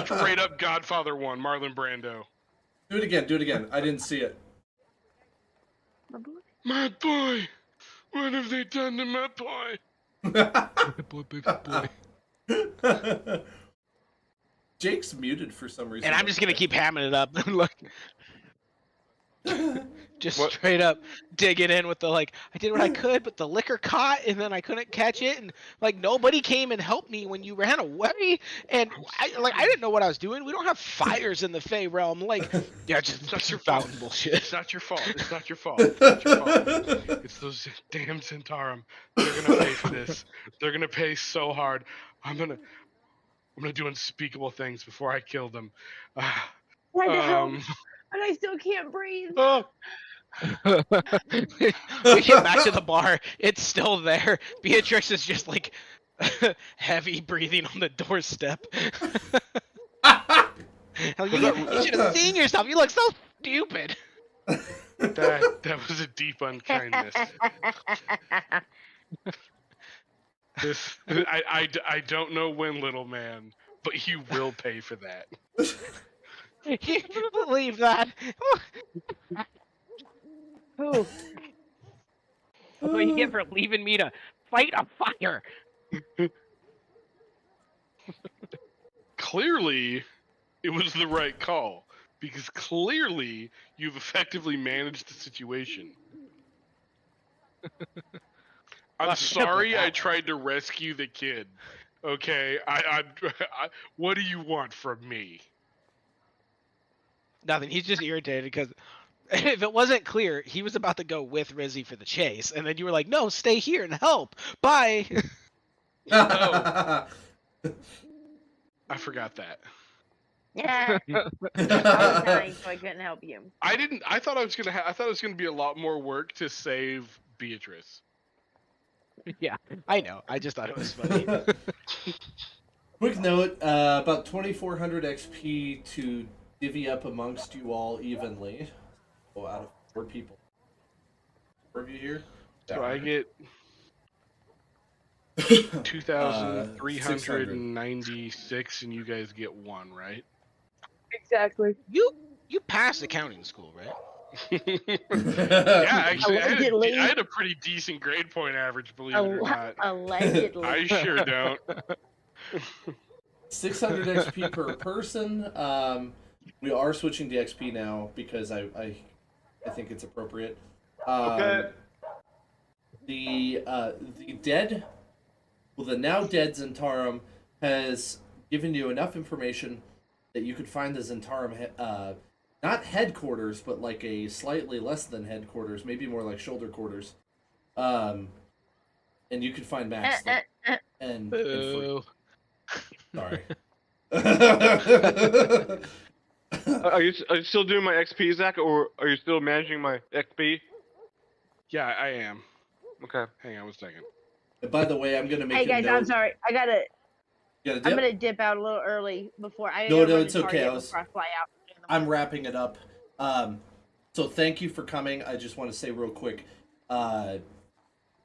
Straight up Godfather 1, Marlon Brando. Do it again. I didn't see it. My boy, what have they done to my boy? Baby boy. Jake's muted for some reason. And I'm just gonna keep hamming it up. Look. Just straight up digging in with the I did what I could, but the liquor caught, and then I couldn't catch it, and nobody came and helped me when you ran away, and I didn't know what I was doing. We don't have fires in the Fey realm. Yeah, just not your fountain fault. bullshit. It's not your fault. It's not your fault. It's not your fault. It's those damn Zentarum. They're gonna pay for this. They're gonna pay so hard. I'm gonna do unspeakable things before I kill them. What the hell? And I still can't breathe. Oh. We get back to the bar. It's still there. Beatrix is just heavy breathing on the doorstep. You should have seen yourself. You look so stupid. That was a deep unkindness. I don't know when, little man, but you will pay for that. You believe that? Who? That's what you get for leaving me to fight a fire. Clearly, it was the right call, because clearly you've effectively managed the situation. I'm sorry I tried to rescue the kid. Okay, I what do you want from me? Nothing. He's just irritated because if it wasn't clear, he was about to go with Rizzy for the chase, and then you were like, "No, stay here and help. Bye." Oh. I forgot that. Yeah. I was dying, so I couldn't help you. I thought it was gonna be a lot more work to save Beatrice. Yeah, I know. I just thought it was funny. Quick note: about 2,400 XP to divvy up amongst you all evenly. Oh, out of 4 people. 4 of you here? So I get 2,396, and you guys get 1, right? Exactly. You passed accounting school, right? Yeah, actually, I Allegedly. had a pretty decent grade point average, believe it or not. Allegedly. I sure don't. 600 XP per person. We are switching to XP now because I think it's appropriate. Okay. The dead, well, the now dead Zentarum has given you enough information that you could find the Zentarum, not headquarters, but a slightly less than headquarters, maybe more like shoulder quarters. And you could find Max and Boo. sorry. Are you still doing my XP, Zach, or are you still managing my XP? Yeah, I am. Okay. Hang on 1 second. And by the way, I'm gonna make Hey a guys, note. I'm sorry. You gotta I'm dip? gonna dip out a little early before I. No, gotta run it's to okay. Target before I fly out in the I'm wrapping it up. So thank you for coming. I just want to say real quick,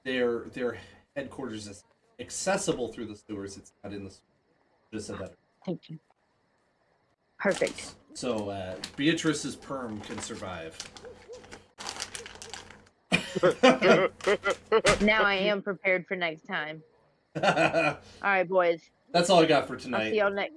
their headquarters is accessible through the sewers. It's not in the sewers. Just said that. Thank you. Perfect. So Beatrice's perm can survive. Now I am prepared for next time. That's All right, boys. all I got for I'll tonight. see y'all next.